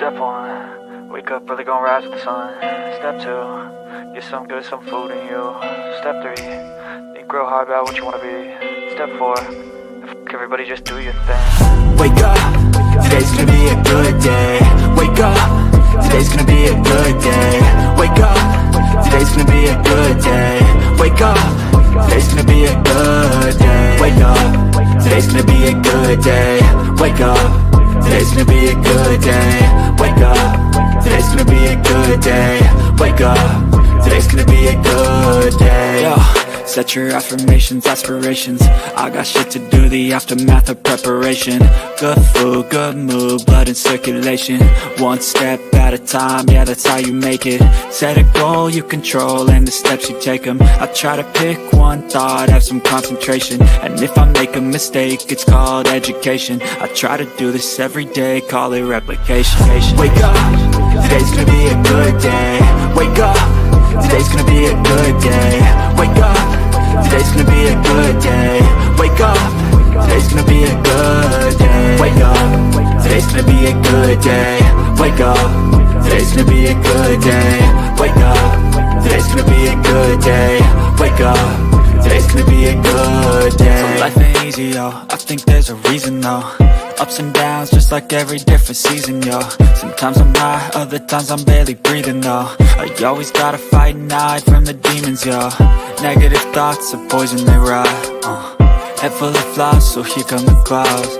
Step 1, wake up early, gonna rise with the sun. Step 2, get some food in you. Step 3, think real hard about what you wanna be. Step 4, everybody just do your thing. Wake up, today's gonna be a good day. Wake up, today's gonna be a good day. Wake up, today's gonna be a good day. Wake up, today's gonna be a good day. Wake up, today's gonna be a good day. Wake up, today's gonna be a good day. Wake up, today's gonna be a good day. Wake up, today's gonna be a good day. Yo, set your affirmations, aspirations. I got shit to do, the aftermath of preparation. Good food, good mood, blood in circulation. One step at a time, yeah, that's how you make it. Set a goal you control and the steps you take them. I try to pick one thought, have some concentration. And if I make a mistake, it's called education. I try to do this every day, call it replication. Wake up, today's gonna be a good day. Wake up, today's gonna be a good day. Wake up, today's gonna be a good day. Wake up, today's gonna be a good day. Wake up, today's gonna be a good day. Wake up, today's gonna be a good day. Wake up, today's gonna be a good day. Wake up, today's gonna be a good day. So life ain't easy, yo, I think there's a reason though. Ups and downs, just like every different season, yo. Sometimes I'm high, other times I'm barely breathing, though. I always gotta fight and hide from the demons, yo. Negative thoughts are poison, they rot. Head full of flies, so here come the clouds.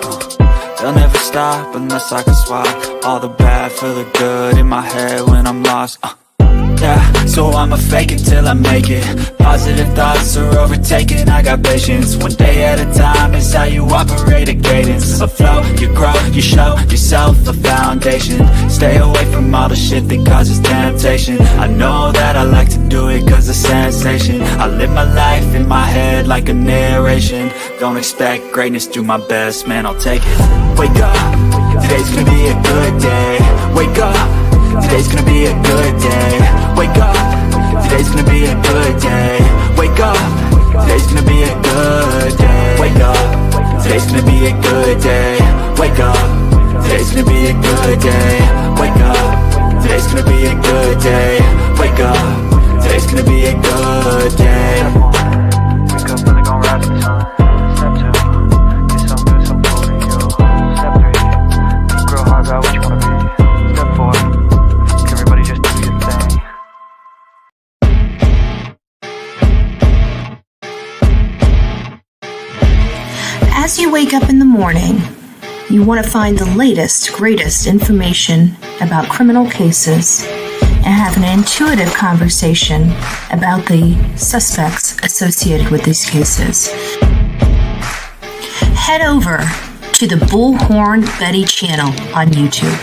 They'll never stop unless I can swap all the bad for the good in my head when I'm lost. Yeah, so I'ma fake it till I make it. Positive thoughts are overtaken, I got patience. One day at a time is how you operate a cadence. A flow, you grow, you show yourself a foundation. Stay away from all the shit that causes temptation. I know that I like to do it cause of sensation. I live my life in my head like a narration. Don't expect greatness, do my best, man, I'll take it. Wake up, today's gonna be a good day. Wake up, today's gonna be a good day. Wake up, today's gonna be a good day. Wake up, today's gonna be a good day. Wake up, today's gonna be a good day. Wake up, today's gonna be a good day. Wake up, today's gonna be a good day. Wake up, today's gonna be a good day. Wake up early, gonna rise with the sun. Step 2, get some food in you. Step 3, think real hard about what you wanna be. Step 4, everybody just do your thing. As you wake up in the morning, you want to find the latest, greatest information about criminal cases and have an intuitive conversation about the suspects associated with these cases. Head over to the Bullhorn Betty channel on YouTube.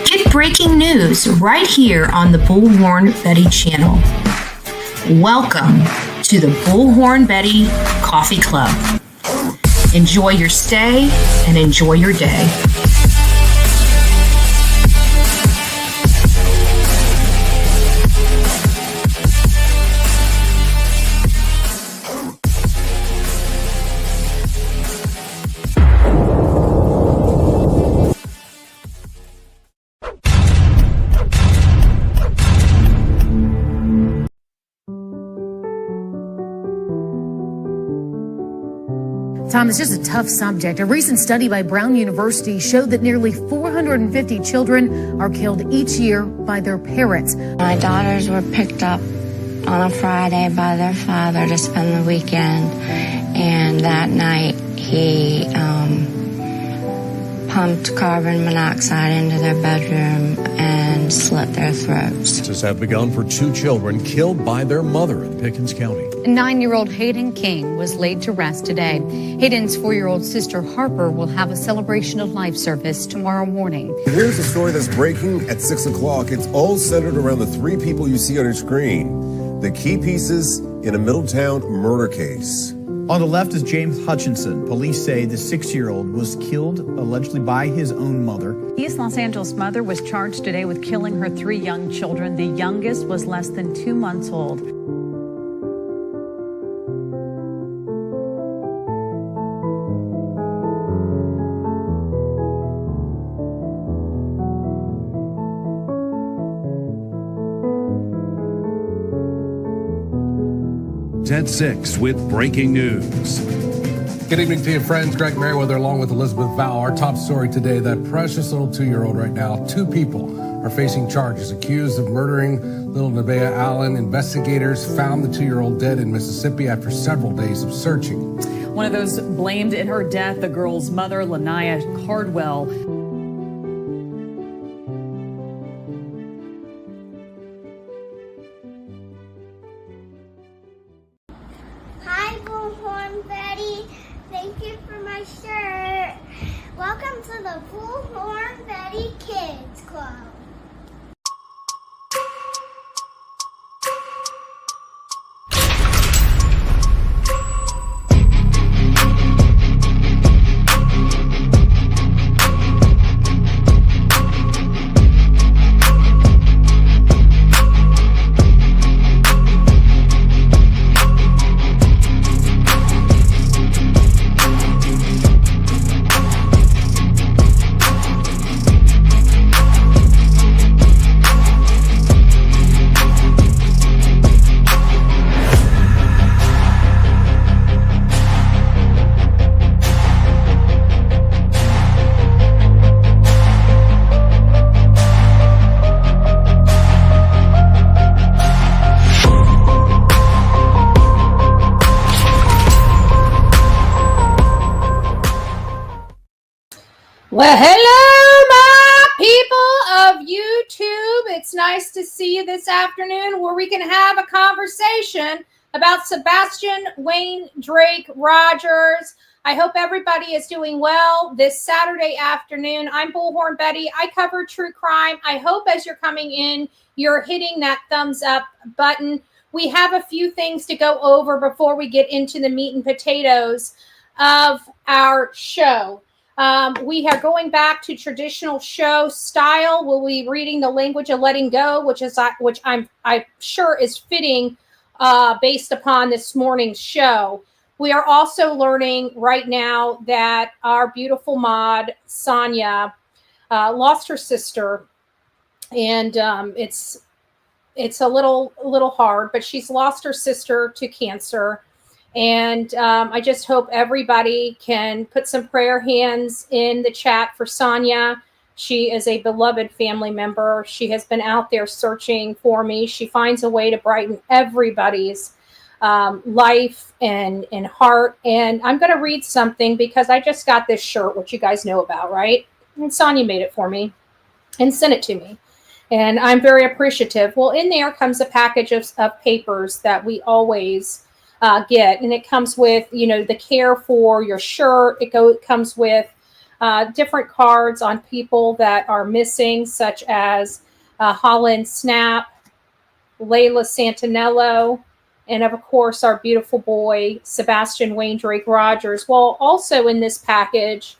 Get breaking news right here on the Bullhorn Betty channel. Welcome to the Bullhorn Betty Coffee Club. Enjoy your stay and enjoy your day. Tom, it's just a tough subject. A recent study by Brown University showed that nearly 450 children are killed each year by their parents. My daughters were picked up on a Friday by their father to spend the weekend, and that night he pumped carbon monoxide into their bedroom and slit their throats. Justice have begun for 2 children killed by their mother in Hopkins County. 9-year-old Hayden King was laid to rest today. Hayden's 4-year-old sister Harper will have a celebration of life service tomorrow morning. Here's a story that's breaking at 6 o'clock. It's all centered around the 3 people you see on your screen. The key pieces in a Middletown murder case. On the left is James Hutchinson. Police say the 6-year-old was killed allegedly by his own mother. East Los Angeles mother was charged today with killing her 3 young children. The youngest was less than 2 months old. News at 6 with breaking news. Good evening to you, friends. Greg Merriweather along with Elizabeth Vow. Our top story today, that precious little 2-year-old right now. 2 people are facing charges accused of murdering little Nevaeh Allen. Investigators found the 2-year-old dead in Mississippi after several days of searching. One of those blamed in her death, the girl's mother, Lanaya Cardwell. Hi, Bullhorn Betty. Thank you for my shirt. Welcome to the Bullhorn Betty Kids Club. Well, hello, my people of YouTube. It's nice to see you this afternoon where we can have a conversation about Sebastian Wayne Drake Rogers. I hope everybody is doing well this Saturday afternoon. I'm Bullhorn Betty. I cover true crime. I hope as you're coming in, you're hitting that thumbs up button. We have a few things to go over before we get into the meat and potatoes of our show. We are going back to traditional show style. We'll be reading The Language of Letting Go, which I'm sure is fitting based upon this morning's show. We are also learning right now that our beautiful mod, Sonia, lost her sister. And it's a little hard, but she's lost her sister to cancer. And I just hope everybody can put some prayer hands in the chat for Sonia. She is a beloved family member. She has been out there searching for me. She finds a way to brighten everybody's life and heart. And I'm going to read something because I just got this shirt, which you guys know about, right? And Sonia made it for me and sent it to me. And I'm very appreciative. Well, in there comes a package of papers that we always get, and it comes with, the care for your shirt. It comes with different cards on people that are missing, such as Holland Snap, Layla Santinello, and of course our beautiful boy Sebastian Wayne Drake Rogers. Well, also in this package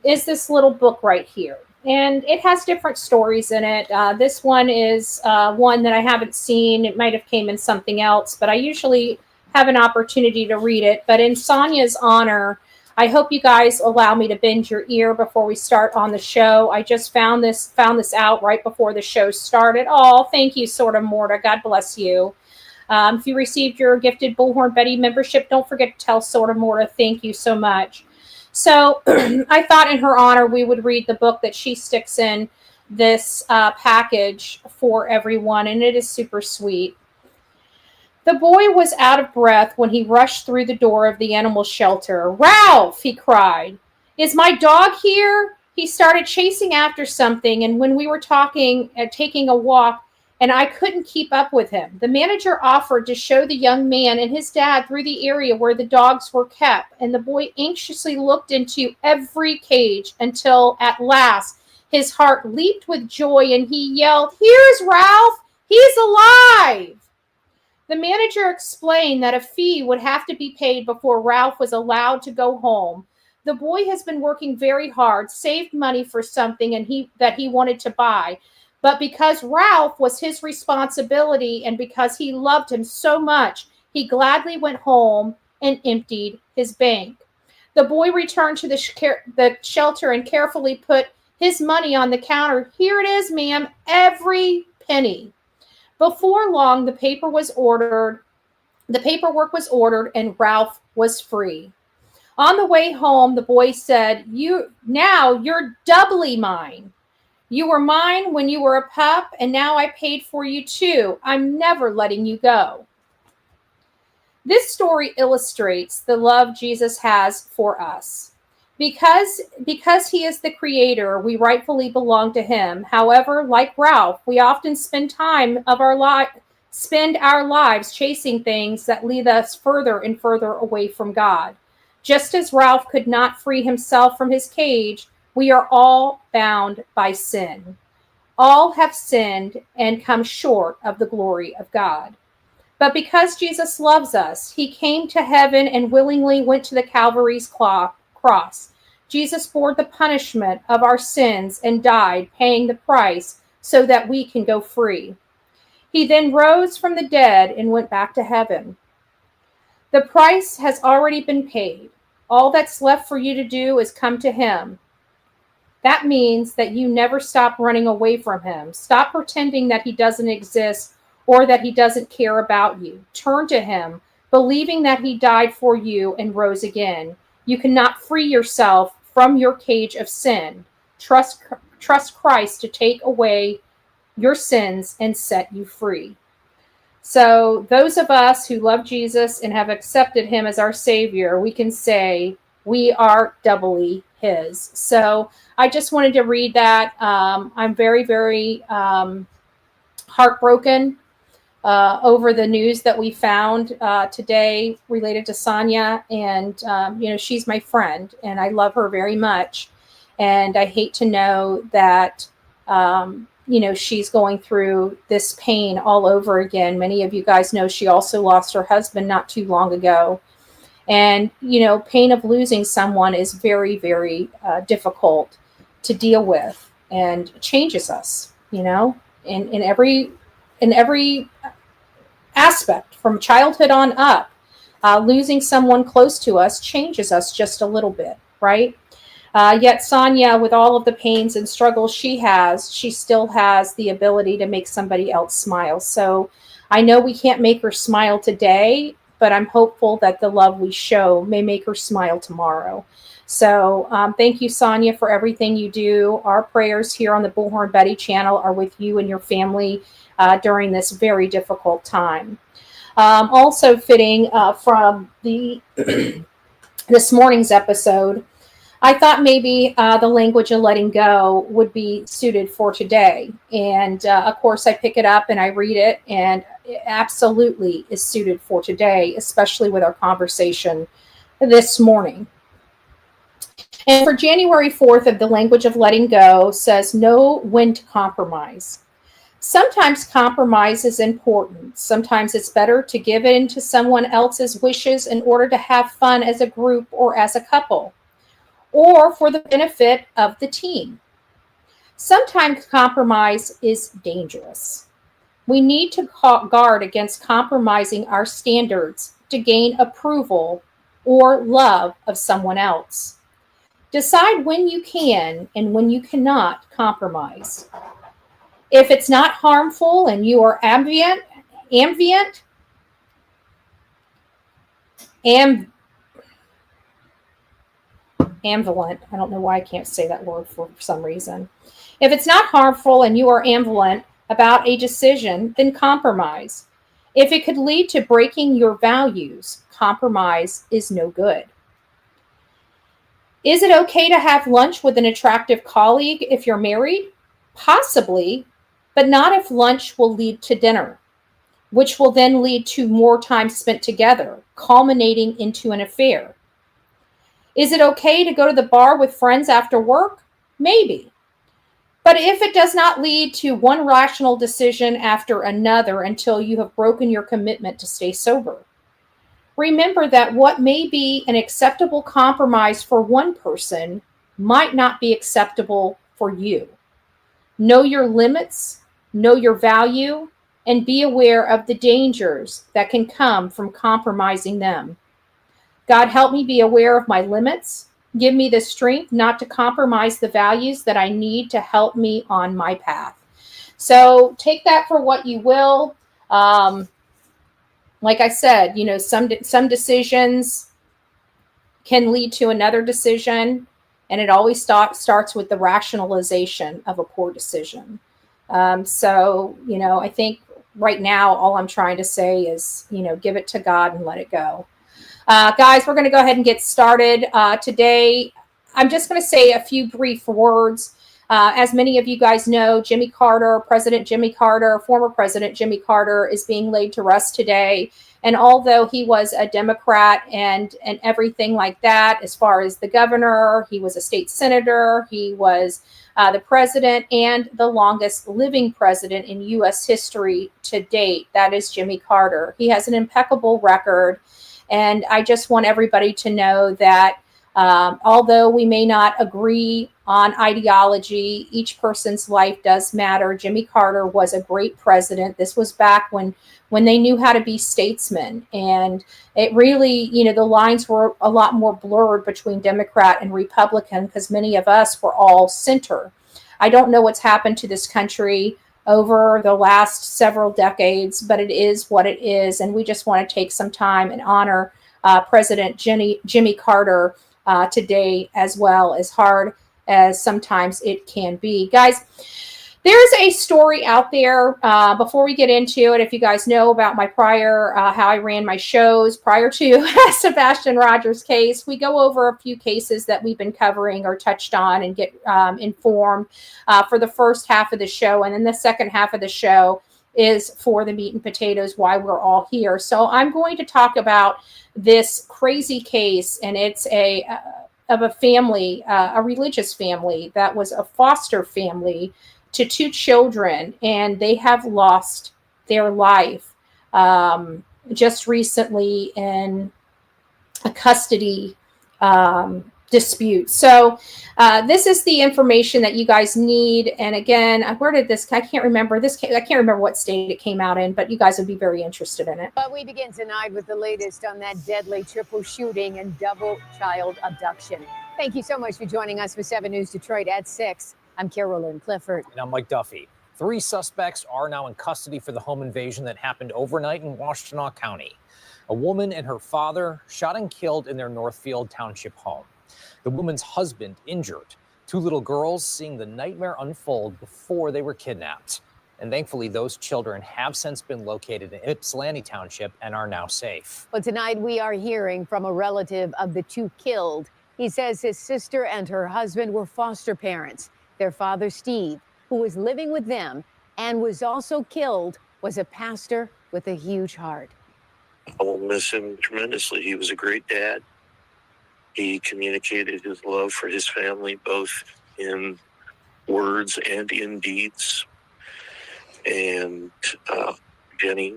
is this little book right here, and it has different stories in it. This one is one that I haven't seen. It might have came in something else, but I usually have an opportunity to read it. But in Sonia's honor, I hope you guys allow me to bend your ear before we start on the show. I just found this out right before the show started. Oh, thank you, Sort of Morta. God bless you. If you received your gifted Bullhorn Betty membership, don't forget to tell Sort of Morta thank you so much. So I thought in her honor we would read the book that she sticks in this package for everyone, and it is super sweet. The boy was out of breath when he rushed through the door of the animal shelter. "Ralph!" he cried. "Is my dog here?" He started chasing after something, and when we were taking a walk, and I couldn't keep up with him. The manager offered to show the young man and his dad through the area where the dogs were kept, and the boy anxiously looked into every cage until at last his heart leaped with joy and he yelled, "Here's Ralph! He's alive!" The manager explained that a fee would have to be paid before Ralph was allowed to go home. The boy has been working very hard, saved money for something that he wanted to buy. But because Ralph was his responsibility and because he loved him so much, he gladly went home and emptied his bank. The boy returned to the shelter and carefully put his money on the counter. "Here it is, ma'am, every penny." Before long, the paper was ordered The paperwork was ordered and Ralph was free. On the way home, the boy said, you're doubly mine. You were mine when you were a pup, and now I paid for you too. I'm never letting you go. This story illustrates the love Jesus has for us. Because he is the creator, we rightfully belong to him. However, like Ralph, we often spend our lives chasing things that lead us further and further away from God. Just as Ralph could not free himself from his cage, we are all bound by sin. All have sinned and come short of the glory of God. But because Jesus loves us, he came to heaven and willingly went to the Calvary's cross. Jesus bore the punishment of our sins and died, paying the price so that we can go free. He then rose from the dead and went back to heaven. The price has already been paid. All that's left for you to do is come to him. That means that you never stop running away from him. Stop pretending that he doesn't exist or that he doesn't care about you. Turn to him, believing that he died for you and rose again. You cannot free yourself from your cage of sin. Trust Christ to take away your sins and set you free. So those of us who love Jesus and have accepted him as our Savior, we can say we are doubly his. So I just wanted to read that. I'm very, very heartbroken over the news that we found today related to Sonia. And, she's my friend and I love her very much. And I hate to know that, she's going through this pain all over again. Many of you guys know she also lost her husband not too long ago. And, pain of losing someone is very, very difficult to deal with and changes us, in every aspect from childhood on up. Losing someone close to us changes us just a little bit, right? Yet Sonia, with all of the pains and struggles she still has the ability to make somebody else smile. So I know we can't make her smile today, but I'm hopeful that the love we show may make her smile tomorrow. So thank you, Sonia, for everything you do. Our prayers here on the Bullhorn Betty channel are with you and your family during this very difficult time. Also fitting from the this morning's episode, I thought maybe the language of letting go would be suited for today. And of course, I pick it up and I read it, and it absolutely is suited for today, especially with our conversation this morning. And for January 4th of the language of letting go says, know when to compromise. Sometimes compromise is important. Sometimes it's better to give in to someone else's wishes in order to have fun as a group or as a couple, or for the benefit of the team. Sometimes compromise is dangerous. We need to guard against compromising our standards to gain approval or love of someone else. Decide when you can and when you cannot compromise. If it's not harmful and you are ambivalent, I don't know why I can't say that word for some reason. If it's not harmful and you are ambivalent about a decision, then compromise. If it could lead to breaking your values, compromise is no good. Is it okay to have lunch with an attractive colleague if you're married? Possibly, but not if lunch will lead to dinner, which will then lead to more time spent together, culminating into an affair. Is it okay to go to the bar with friends after work? Maybe. But if it does not lead to one rational decision after another until you have broken your commitment to stay sober. Remember that what may be an acceptable compromise for one person might not be acceptable for you. Know your limits, know your value, and be aware of the dangers that can come from compromising them. God, help me be aware of my limits. Give me the strength not to compromise the values that I need to help me on my path. So take that for what you will. like I said, some decisions can lead to another decision, and it always starts with the rationalization of a poor decision. I think right now all I'm trying to say is, give it to God and let it go. Guys, we're going to go ahead and get started. Today, I'm just going to say a few brief words. As many of you guys know, President Jimmy Carter, former President Jimmy Carter, is being laid to rest today. And although he was a Democrat and everything like that, as far as the governor, he was a state senator, he was the president and the longest living president in U.S. history to date. That is Jimmy Carter. He has an impeccable record. And I just want everybody to know that although we may not agree on ideology, each person's life does matter. Jimmy Carter was a great president. This was back when they knew how to be statesmen. And it really, the lines were a lot more blurred between Democrat and Republican because many of us were all center. I don't know what's happened to this country over the last several decades, but it is what it is. And we just want to take some time and honor President Jimmy Carter today, as well, as hard as sometimes it can be. Guys, there's a story out there. Before we get into it, if you guys know about my prior, how I ran my shows prior to Sebastian Rogers' case, we go over a few cases that we've been covering or touched on and get informed for the first half of the show. And then the second half of the show is for the meat and potatoes, why we're all here. So I'm going to talk about this crazy case, and it's of a family, a religious family that was a foster family to two children, and they have lost their life just recently in a custody dispute. So this is the information that you guys need. And again, where did this? I can't remember this. I can't remember what state it came out in, but you guys would be very interested in it. But we begin tonight with the latest on that deadly triple shooting and double child abduction. Thank you so much for joining us for 7 News Detroit at 6. I'm Carolyn Clifford. And I'm Mike Duffy. 3 suspects are now in custody for the home invasion that happened overnight in Washtenaw County. A woman and her father shot and killed in their Northfield Township home. The woman's husband injured. 2 little girls seeing the nightmare unfold before they were kidnapped. And thankfully, those children have since been located in Ypsilanti Township and are now safe. Well, tonight we are hearing from a relative of the 2 killed. He says his sister and her husband were foster parents. Their father, Steve, who was living with them and was also killed, was a pastor with a huge heart. I will miss him tremendously. He was a great dad. He communicated his love for his family, both in words and in deeds. And Jenny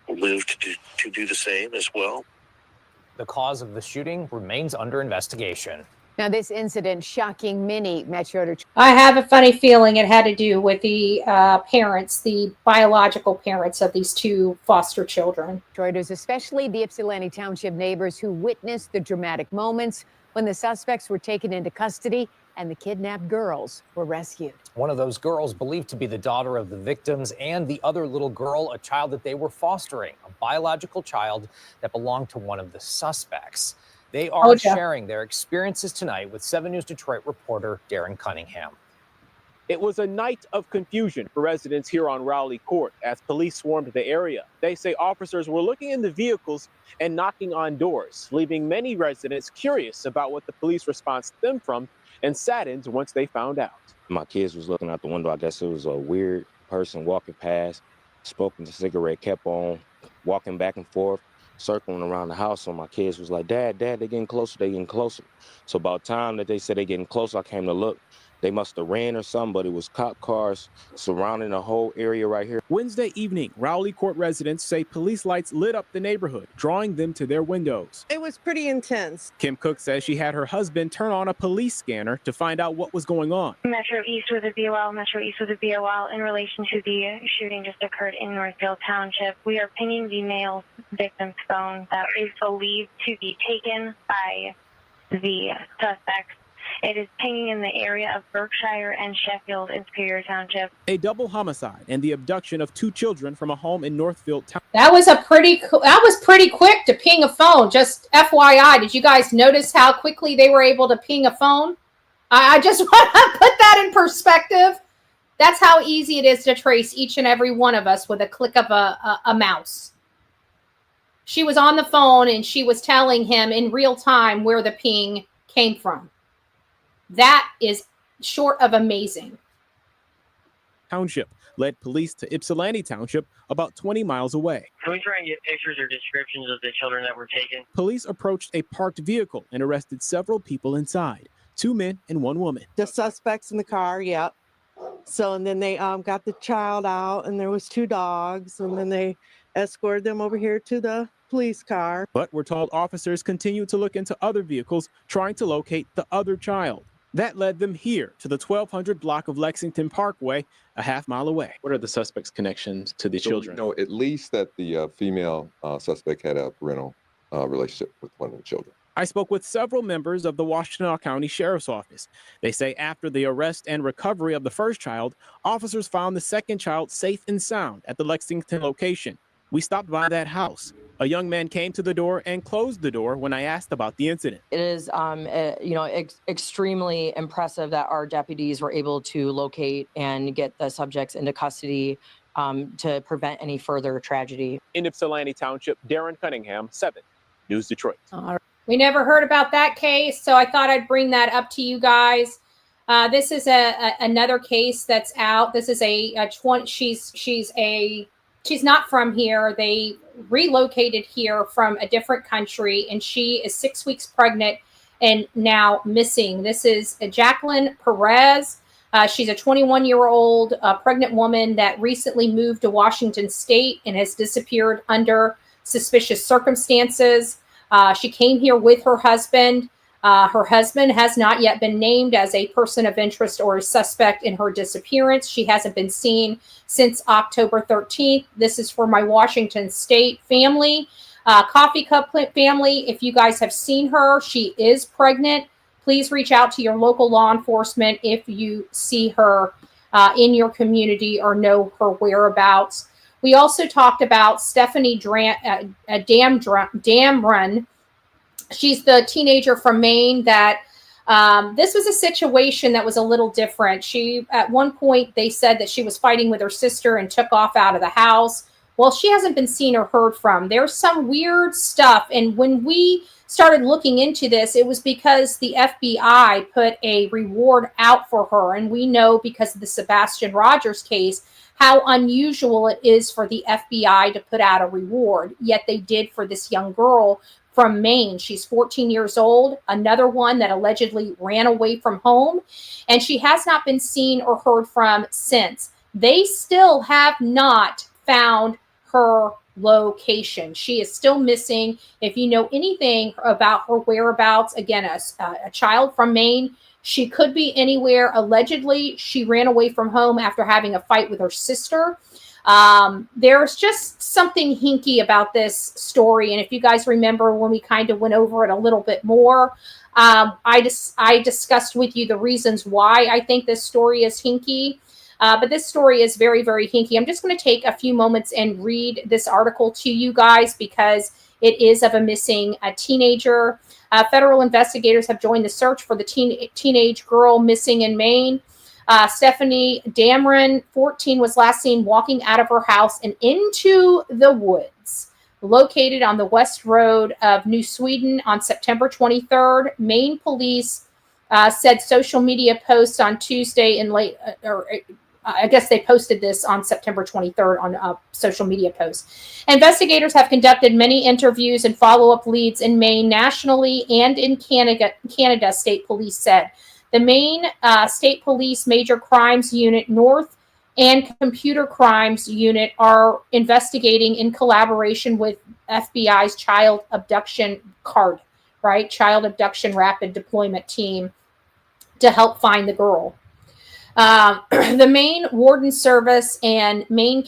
lived to do the same as well. The cause of the shooting remains under investigation. Now, this incident shocking many Metro Detroit. I have a funny feeling it had to do with the parents, the biological parents of these 2 foster children. Detroiters, especially the Ypsilanti Township neighbors who witnessed the dramatic moments when the suspects were taken into custody and the kidnapped girls were rescued. One of those girls believed to be the daughter of the victims, and the other little girl, a child that they were fostering, a biological child that belonged to one of the suspects. They are sharing their experiences tonight with 7 News Detroit reporter Darren Cunningham. It was a night of confusion for residents here on Rowley Court as police swarmed the area. They say officers were looking in the vehicles and knocking on doors, leaving many residents curious about what the police response stemmed from and saddened once they found out. My kids was looking out the window. I guess it was a weird person walking past, smoking the cigarette, kept on walking back and forth, circling around the house. So my kids was like, Dad, they're getting closer, they're getting closer. So about time that they said they're getting closer, I came to look. They must have ran or something, but it was cop cars surrounding the whole area right here. Wednesday evening, Rowley Court residents say police lights lit up the neighborhood, drawing them to their windows. It was pretty intense. Kim Cook says she had her husband turn on a police scanner to find out what was going on. Metro East with a BOL in relation to the shooting just occurred in Northfield Township. We are pinging the male victim's phone that is believed to be taken by the suspects. It is pinging in the area of Berkshire and Sheffield in Superior Township. A double homicide and the abduction of 2 children from a home in Northfield Township. That was pretty quick to ping a phone. Just FYI, did you guys notice how quickly they were able to ping a phone? I just want to put that in perspective. That's how easy it is to trace each and every one of us with a click of a mouse. She was on the phone and she was telling him in real time where the ping came from. That is short of amazing. Township led police to Ypsilanti Township, about 20 miles away. Can we try and get pictures or descriptions of the children that were taken? Police approached a parked vehicle and arrested several people inside, 2 men and 1 woman. The suspects in the car, yep. So, and then they got the child out, and there was 2 dogs, and then they escorted them over here to the police car. But we're told officers continue to look into other vehicles, trying to locate the other child. That led them here to the 1200 block of Lexington Parkway, a half-mile away. What are the suspect's connections to the children? No, at least that the female suspect had a parental relationship with one of the children. I spoke with several members of the Washtenaw County Sheriff's Office. They say after the arrest and recovery of the first child, officers found the second child safe and sound at the Lexington location. We stopped by that house. A young man came to the door and closed the door when I asked about the incident. It is, extremely impressive that our deputies were able to locate and get the subjects into custody to prevent any further tragedy. In Ypsilanti Township, Darren Cunningham, 7 News Detroit. We never heard about that case, so I thought I'd bring that up to you guys. This is another case that's out. This is she's not from here. They relocated here from a different country, and she is 6 weeks pregnant and now missing. This is Jacqueline Perez. She's a 21-year-old pregnant woman that recently moved to Washington State and has disappeared under suspicious circumstances. She came here with her husband. Her husband has not yet been named as a person of interest or a suspect in her disappearance. She hasn't been seen since October 13th. This is for my Washington State family, Coffee Cup family. If you guys have seen her, she is pregnant. Please reach out to your local law enforcement if you see her in your community or know her whereabouts. We also talked about Stephanie Damrun. She's the teenager from Maine that this was a situation that was a little different. She, at one point, they said that she was fighting with her sister and took off out of the house. Well, she hasn't been seen or heard from. There's some weird stuff. And when we started looking into this, it was because the FBI put a reward out for her. And we know because of the Sebastian Rogers case, how unusual it is for the FBI to put out a reward. Yet they did for this young girl from Maine. She's 14 years old, another one that allegedly ran away from home, and she has not been seen or heard from since. They still have not found her location. She is still missing. If you know anything about her whereabouts, again, a child from Maine, she could be anywhere. Allegedly, she ran away from home after having a fight with her sister. There's just something hinky about this story. And if you guys remember when we kind of went over it a little bit more, I discussed with you the reasons why I think this story is hinky. But this story is very, very hinky. I'm just going to take a few moments and read this article to you guys because it is of a missing teenager. Federal investigators have joined the search for the teenage girl missing in Maine. Stephanie Damrun, 14, was last seen walking out of her house and into the woods, located on the west road of New Sweden on September 23rd. Maine police said social media posts on Tuesday in late, I guess they posted this on September 23rd on a social media post. Investigators have conducted many interviews and follow-up leads in Maine, nationally, and in Canada, state police said. The Maine State Police Major Crimes Unit North and Computer Crimes Unit are investigating in collaboration with FBI's Child Abduction CARD, right? Child Abduction Rapid Deployment Team to help find the girl. The Maine Warden Service and Maine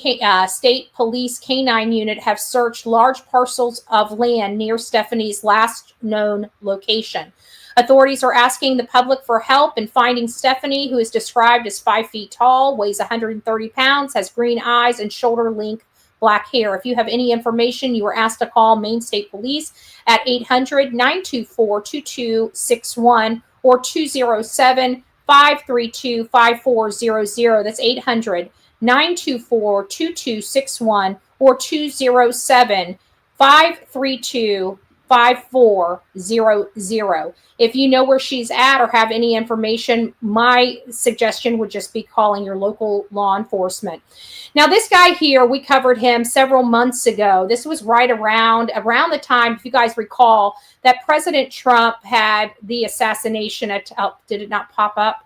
State Police Canine Unit have searched large parcels of land near Stephanie's last known location. Authorities are asking the public for help in finding Stephanie, who is described as 5 feet tall, weighs 130 pounds, has green eyes, and shoulder-length black hair. If you have any information, you are asked to call Maine State Police at 800-924-2261 or 207-532-5400. That's 800-924-2261 or 207-532-5400. If you know where she's at or have any information, my suggestion would just be calling your local law enforcement. Now, this guy here, we covered him several months ago. This was right around the time, if you guys recall, that President Trump had the assassination attempt. Did it not pop up?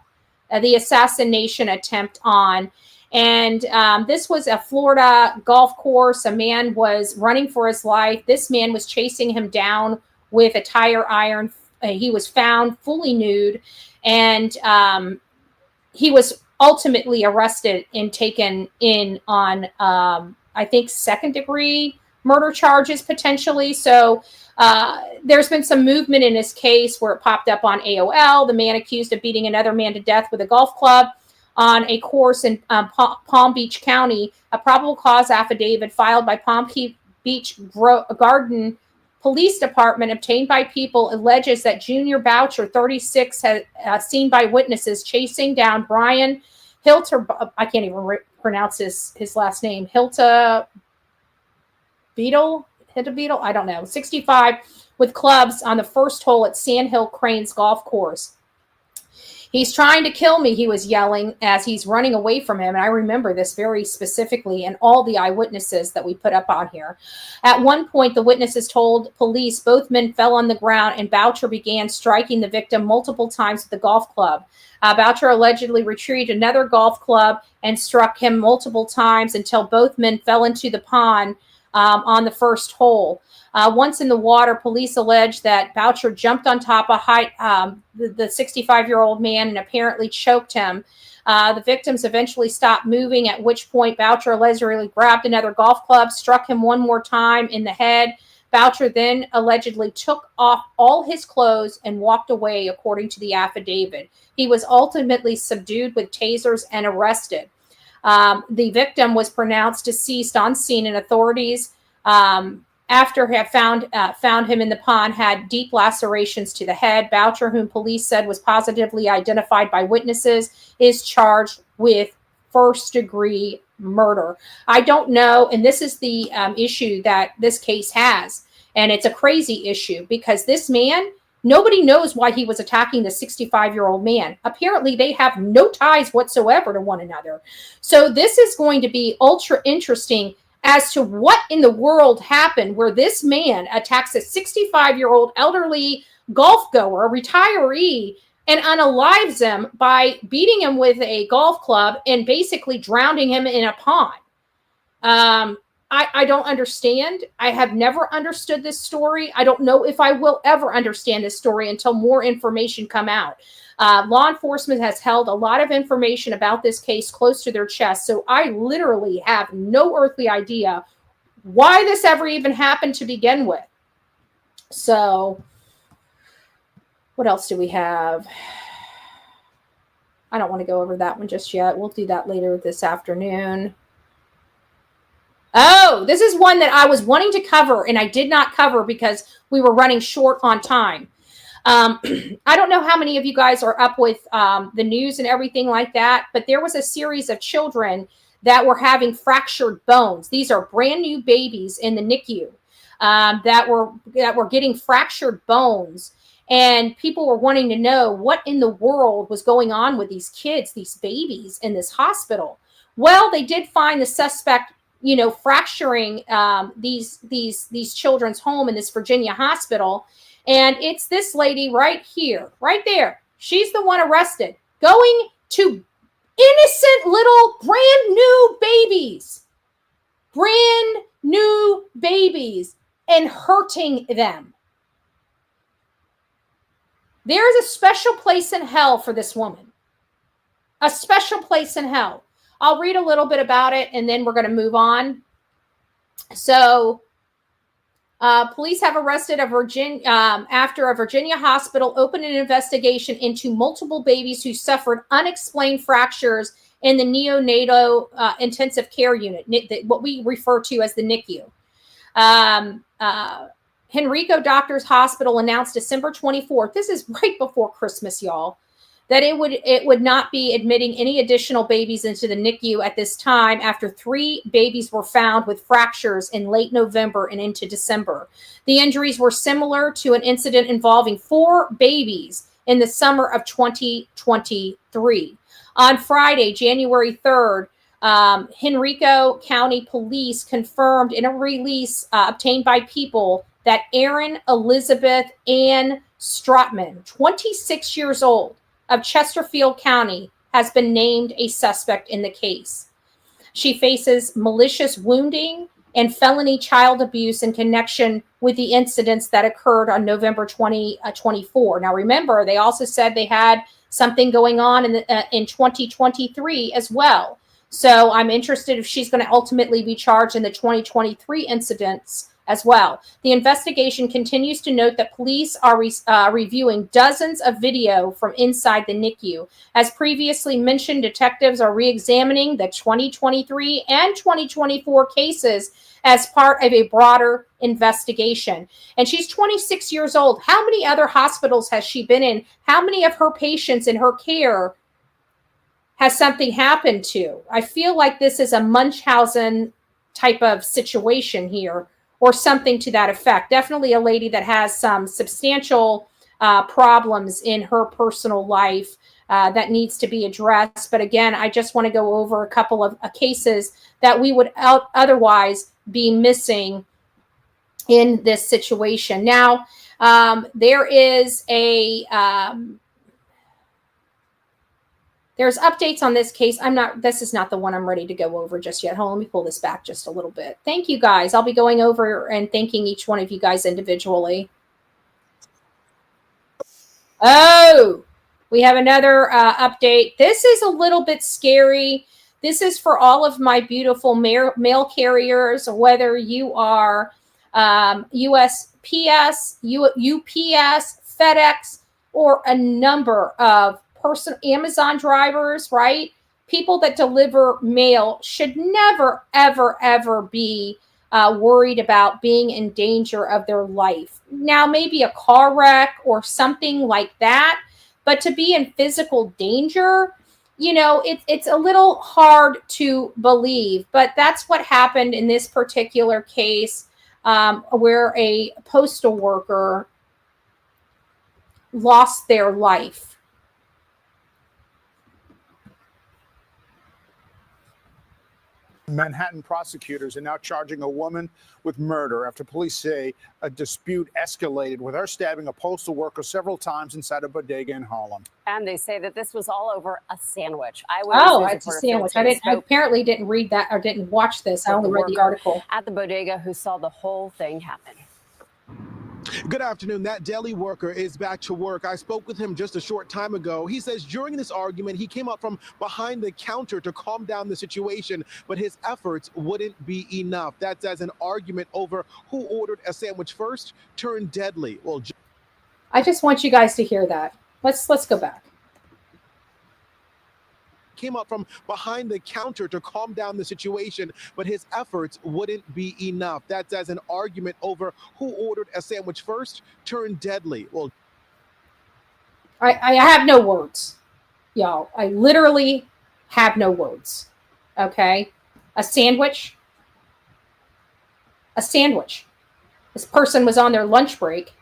The assassination attempt on. And this was a Florida golf course. A man was running for his life. This man was chasing him down with a tire iron. He was found fully nude, and he was ultimately arrested and taken in on, I think, second-degree murder charges potentially. So there's been some movement in his case where it popped up on AOL. The man accused of beating another man to death with a golf club on a course in Palm Beach County. A probable cause affidavit filed by Palm Beach Garden Police Department obtained by people alleges that Junior Boucher, 36, has seen by witnesses chasing down Brian Hilter. I can't even pronounce his last name. Hilta Beetle. I don't know. 65 with clubs on the first hole at Sandhill Cranes Golf Course. He's trying to kill me, he was yelling as he's running away from him. And I remember this very specifically and all the eyewitnesses that we put up on here. At one point, the witnesses told police both men fell on the ground and Boucher began striking the victim multiple times with the golf club. Boucher allegedly retrieved another golf club and struck him multiple times until both men fell into the pond on the first hole. Once in the water, police allege that Boucher jumped on top of the 65-year-old man and apparently choked him. The victims eventually stopped moving, at which point Boucher allegedly grabbed another golf club, struck him one more time in the head. Boucher then allegedly took off all his clothes and walked away, according to the affidavit. He was ultimately subdued with tasers and arrested. The victim was pronounced deceased on scene, and authorities after have found him in the pond, had deep lacerations to the head. Boucher, whom police said was positively identified by witnesses, is charged with first-degree murder. I don't know, and this is the issue that this case has, and it's a crazy issue because this man, nobody knows why he was attacking the 65-year-old man. Apparently, they have no ties whatsoever to one another. So this is going to be ultra interesting as to what in the world happened where this man attacks a 65-year-old elderly golf goer, retiree, and unalives him by beating him with a golf club and basically drowning him in a pond. I don't understand. I have never understood this story. I don't know if I will ever understand this story until more information come out. Law enforcement has held a lot of information about this case close to their chest, so I literally have no earthly idea why this ever even happened to begin with. So, what else do we have? I don't want to go over that one just yet. We'll do that later this afternoon. Oh, this is one that I was wanting to cover, and I did not cover because we were running short on time. I don't know how many of you guys are up with the news and everything like that, but there was a series of children that were having fractured bones. These are brand new babies in the NICU that were getting fractured bones, and people were wanting to know what in the world was going on with these kids, these babies in this hospital. Well, they did find the suspect, fracturing these children's home in this Virginia hospital. And it's this lady right here, right there. She's the one arrested, going to innocent little brand new babies, and hurting them. There is a special place in hell for this woman. A special place in hell. I'll read a little bit about it, and then we're going to move on. So, Police have arrested after a Virginia hospital opened an investigation into multiple babies who suffered unexplained fractures in the neonatal intensive care unit, what we refer to as the NICU. Henrico Doctors Hospital announced December 24th, this is right before Christmas, y'all, that it would not be admitting any additional babies into the NICU at this time after 3 babies were found with fractures in late November and into December. The injuries were similar to an incident involving 4 babies in the summer of 2023. On Friday, January 3rd, Henrico County Police confirmed in a release obtained by People that Erin Elizabeth Ann Strotman, 26 years old, of Chesterfield County, has been named a suspect in the case. She faces malicious wounding and felony child abuse in connection with the incidents that occurred on November 2024. Now, remember, they also said they had something going on in 2023 as well. So I'm interested if she's going to ultimately be charged in the 2023 incidents as well. The investigation continues to note that police are reviewing dozens of video from inside the NICU. As previously mentioned, detectives are re-examining the 2023 and 2024 cases as part of a broader investigation. And she's 26 years old. How many other hospitals has she been in? How many of her patients in her care has something happened to? I feel like this is a Munchausen type of situation here, or something to that effect. Definitely a lady that has some substantial problems in her personal life that needs to be addressed. But again, I just want to go over a couple of cases that we would otherwise be missing in this situation. Now, there is there's updates on this case. This is not the one I'm ready to go over just yet. Hold on, let me pull this back just a little bit. Thank you guys. I'll be going over and thanking each one of you guys individually. Oh, we have another update. This is a little bit scary. This is for all of my beautiful mail carriers, whether you are USPS, UPS, FedEx, or a number of Amazon drivers, right? People that deliver mail should never, ever, ever be worried about being in danger of their life. Now, maybe a car wreck or something like that, but to be in physical danger, you know, it's a little hard to believe, but that's what happened in this particular case, where a postal worker lost their life. Manhattan prosecutors are now charging a woman with murder after police say a dispute escalated with her stabbing a postal worker several times inside a bodega in Harlem. And they say that this was all over a sandwich. It's a sandwich. I apparently didn't read that or didn't watch this. I only read the article. At the bodega who saw the whole thing happen. Good afternoon. That deli worker is back to work. I spoke with him just a short time ago. He says during this argument, he came up from behind the counter to calm down the situation, but his efforts wouldn't be enough. That's as an argument over who ordered a sandwich first turned deadly. Well, I just want you guys to hear that. Let's go back. Came up from behind the counter to calm down the situation, but his efforts wouldn't be enough. That's as an argument over who ordered a sandwich first turned deadly. Well, I have no words, y'all. I literally have no words. Okay? A sandwich. This person was on their lunch break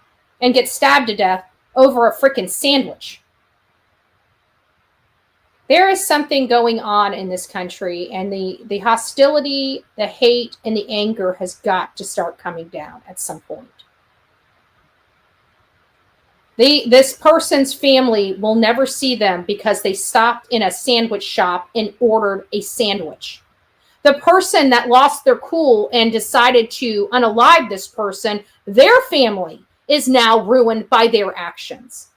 and gets stabbed to death over a freaking sandwich. There is something going on in this country, and the hostility, the hate, and the anger has got to start coming down at some point. This person's family will never see them because they stopped in a sandwich shop and ordered a sandwich. The person that lost their cool and decided to unalive this person, their family is now ruined by their actions.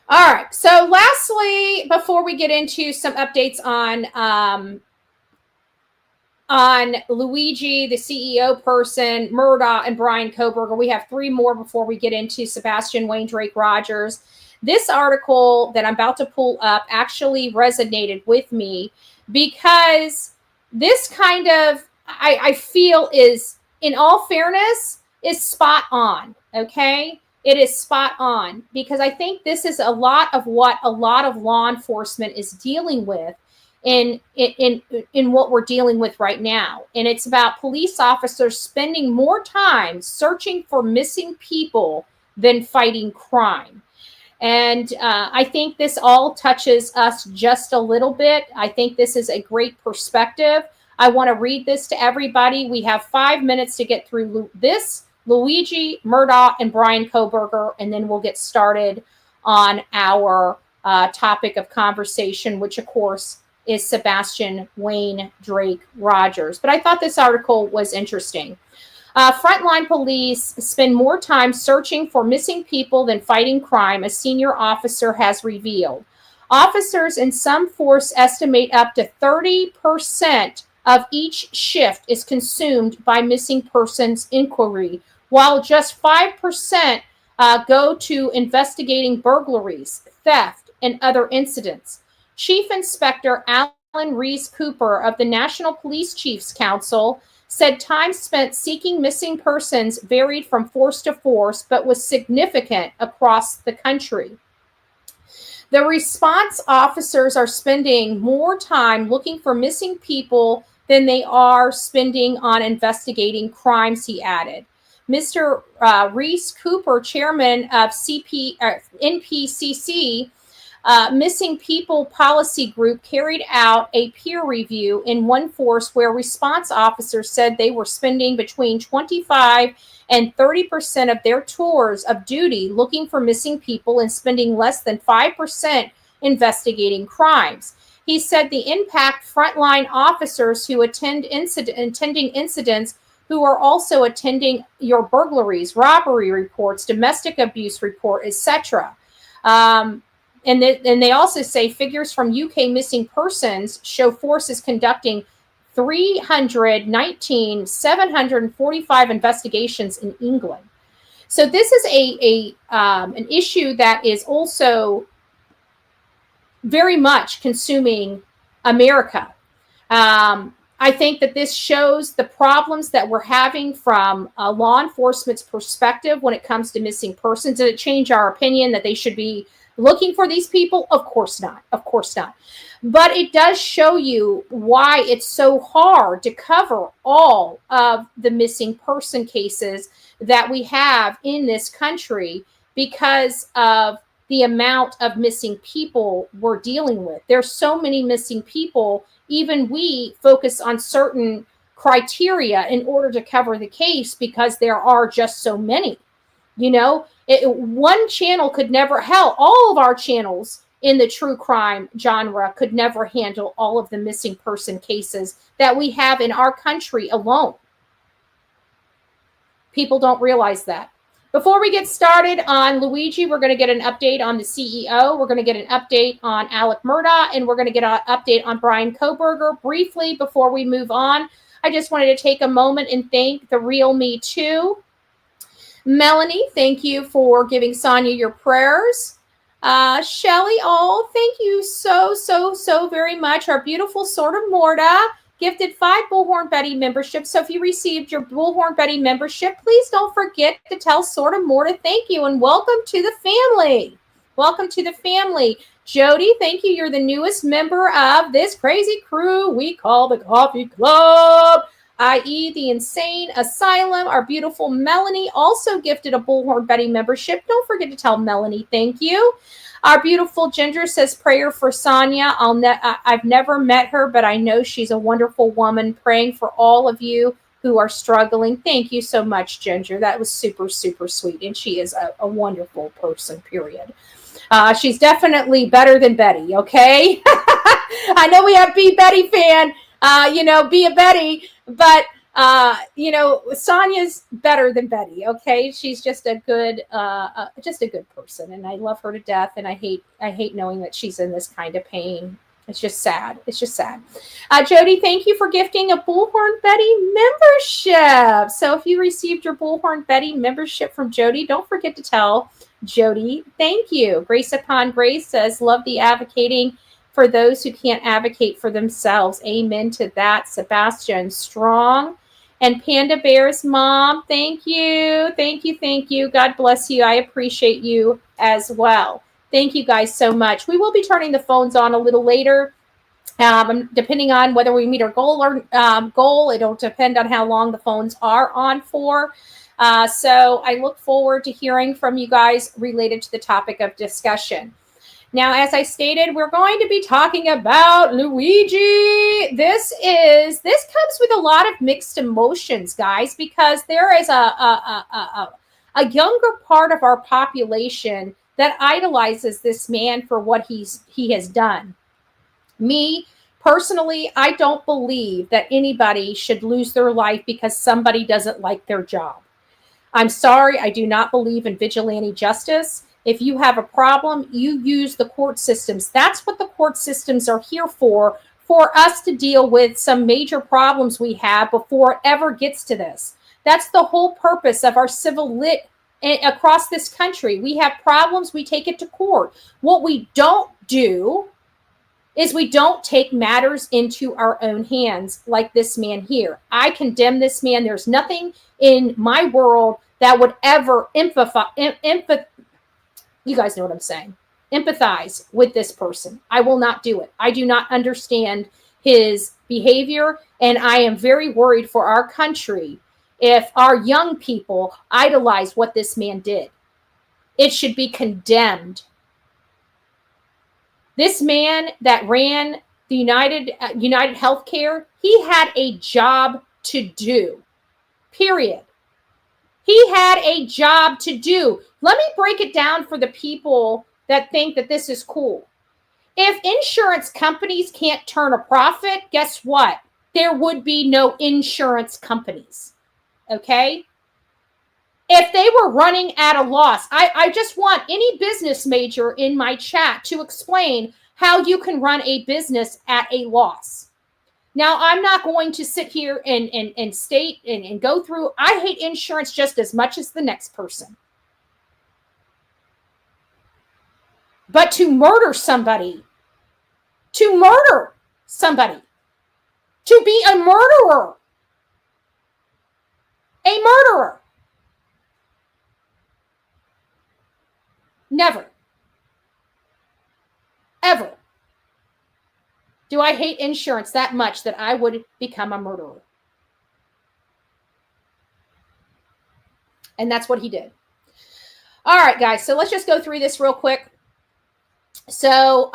All right. So lastly, before we get into some updates on on Luigi, the CEO person, Murdaugh, and Brian Koberger. We have 3 more before we get into Sebastian Wayne Drake Rogers. This article that I'm about to pull up actually resonated with me because this kind of, I feel is, in all fairness, is spot on, okay? It is spot on because I think this is a lot of what a lot of law enforcement is dealing with in what we're dealing with right now. And it's about police officers spending more time searching for missing people than fighting crime. And I think this all touches us just a little bit. I think this is a great perspective. I want to read this to everybody. We have 5 minutes to get through this, Luigi, Murdaugh, and Brian Koberger, and then we'll get started on our topic of conversation, which, of course, is Sebastian Wayne Drake Rogers. But I thought this article was interesting. Frontline police spend more time searching for missing people than fighting crime, a senior officer has revealed. Officers in some force estimate up to 30% of each shift is consumed by missing persons inquiry, while just 5% go to investigating burglaries, theft, and other incidents. Chief Inspector Alan Reese Cooper of the National Police Chiefs Council said time spent seeking missing persons varied from force to force, but was significant across the country. The response officers are spending more time looking for missing people than they are spending on investigating crimes, he added. Mr. Reese Cooper, chairman of NPCC, Missing People Policy Group, carried out a peer review in one force where response officers said they were spending between 25 and 30% of their tours of duty looking for missing people and spending less than 5% investigating crimes. He said the impact frontline officers who attending incidents, who are also attending your burglaries, robbery reports, domestic abuse report, etc. And they also say figures from UK missing persons show forces conducting 745 investigations in England. So this is an issue that is also very much consuming America. I think that this shows the problems that we're having from a law enforcement's perspective when it comes to missing persons. Did it change our opinion that they should be looking for these people? Of course not. Of course not. But it does show you why it's so hard to cover all of the missing person cases that we have in this country because of the amount of missing people we're dealing with. There's so many missing people. Even we focus on certain criteria in order to cover the case because there are just so many. You know, one channel could never, hell, all of our channels in the true crime genre could never handle all of the missing person cases that we have in our country alone. People don't realize that. Before we get started on Luigi, we're going to get an update on the CEO. We're going to get an update on Alec Murdaugh, and we're going to get an update on Brian Koberger. Briefly, before we move on, I just wanted to take a moment and thank the Real Me Too. Melanie, thank you for giving Sonia your prayers. Shelly, oh, thank you so very much. Our beautiful Sort of Morta gifted 5 Bullhorn Betty memberships. So if you received your Bullhorn Betty membership, please don't forget to tell Sort of Morta thank you and welcome to the family. Welcome to the family. Jody, thank you. You're the newest member of this crazy crew we call the Coffee Club, i.e. the Insane Asylum. Our beautiful Melanie also gifted a Bullhorn Betty membership. Don't forget to tell Melanie thank you. Our beautiful Ginger says prayer for Sonia. I've never met her, but I know she's a wonderful woman. Praying for all of you who are struggling. Thank you so much, Ginger. That was super sweet, and she is a wonderful person, period. She's definitely better than Betty, okay? I know we have Be Betty fan, be a Betty, but Sonia's better than Betty, okay? She's just a good person, and I love her to death, and I hate knowing that she's in this kind of pain. It's just sad. It's just sad. Jody, thank you for gifting a Bullhorn Betty membership. So if you received your Bullhorn Betty membership from Jody, don't forget to tell Jody thank you. Grace upon Grace says, love the advocating for those who can't advocate for themselves. Amen to that. Sebastian Strong. And Panda Bear's mom, thank you. Thank you. Thank you. God bless you. I appreciate you as well. Thank you guys so much. We will be turning the phones on a little later, depending on whether we meet our goal or goal. It'll depend on how long the phones are on for. So I look forward to hearing from you guys related to the topic of discussion. Now, as I stated, we're going to be talking about Luigi. This comes with a lot of mixed emotions, guys, because there is a younger part of our population that idolizes this man for what he has done. Me, personally, I don't believe that anybody should lose their life because somebody doesn't like their job. I'm sorry, I do not believe in vigilante justice. If you have a problem, you use the court systems. That's what the court systems are here for us to deal with some major problems we have before it ever gets to this. That's the whole purpose of our civil lit across this country. We have problems, we take it to court. What we don't do is we don't take matters into our own hands like this man here. I condemn this man. There's nothing in my world that would ever you guys know what I'm saying, empathize with this person. I will not do it. I do not understand his behavior, and I am very worried for our country if our young people idolize what this man did. It should be condemned. This man that ran the United Healthcare, he had a job to do, period. He had a job to do. Let me break it down for the people that think that this is cool. If insurance companies can't turn a profit, guess what? There would be no insurance companies. Okay? If they were running at a loss, I just want any business major in my chat to explain how you can run a business at a loss. Now, I'm not going to sit here and state and go through. I hate insurance just as much as the next person. But to murder somebody, to be a murderer, never, ever do I hate insurance that much that I would become a murderer. And that's what he did. All right, guys, so let's just go through this real quick. So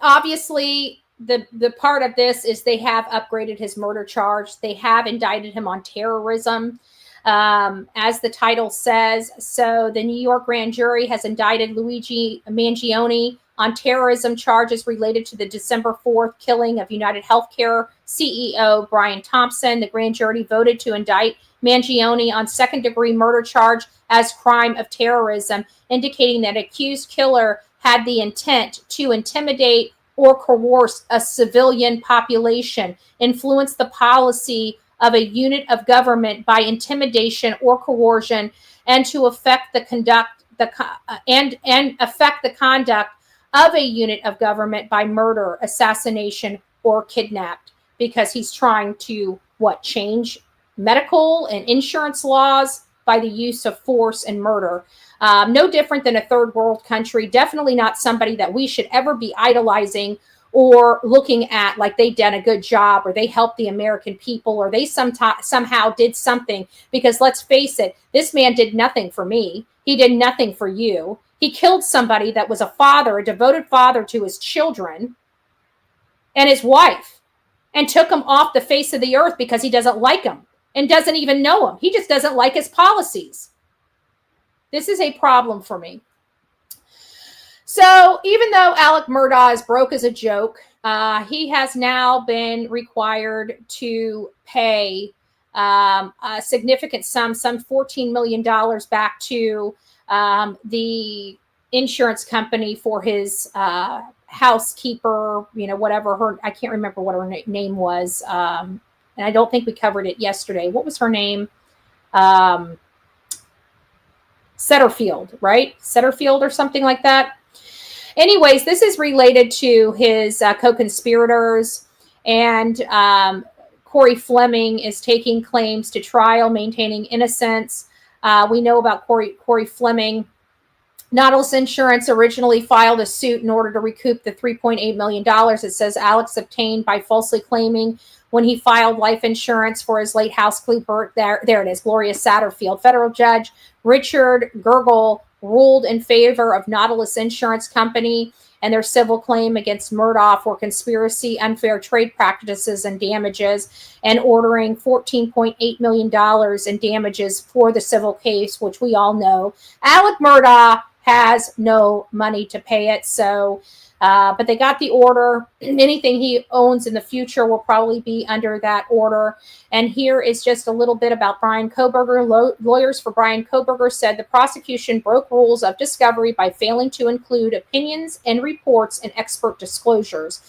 obviously the part of this is they have upgraded his murder charge. They have indicted him on terrorism, as the title says. So the New York grand jury has indicted Luigi Mangione on terrorism charges related to the December 4th killing of United Healthcare CEO Brian Thompson. The grand jury voted to indict Mangione on second-degree murder charge as crime of terrorism, indicating that accused killer had the intent to intimidate or coerce a civilian population, influence the policy of a unit of government by intimidation or coercion, and to affect the conduct of a unit of government by murder, assassination, or kidnapped, because he's trying to change medical and insurance laws by the use of force and murder. No different than a third world country. Definitely not somebody that we should ever be idolizing or looking at like they've done a good job or they helped the American people or they somehow did something. Because let's face it, this man did nothing for me. He did nothing for you. He killed somebody that was a father, a devoted father to his children and his wife, and took him off the face of the earth because he doesn't like him and doesn't even know him. He just doesn't like his policies. This is a problem for me. So even though Alec Murdaugh is broke as a joke, he has now been required to pay a significant sum, some $14 million back to the insurance company for his housekeeper, whatever I can't remember what her name was. And I don't think we covered it yesterday. What was her name? Setterfield, right? Setterfield or something like that. Anyways, this is related to his co-conspirators, and Corey Fleming is taking claims to trial, maintaining innocence. We know about Corey Fleming. Nautilus Insurance originally filed a suit in order to recoup the $3.8 million it says Alex obtained by falsely claiming when he filed life insurance for his late housekeeper. There it is, Gloria Satterfield. Federal Judge Richard Gergel ruled in favor of Nautilus Insurance Company and their civil claim against Murdaugh for conspiracy, unfair trade practices, and damages, and ordering $14.8 million in damages for the civil case, which we all know Alec Murdaugh has no money to pay it. So, but they got the order. Anything he owns in the future will probably be under that order. And here is just a little bit about Bryan Kohberger. Lawyers for Bryan Kohberger said the prosecution broke rules of discovery by failing to include opinions and reports and expert disclosures.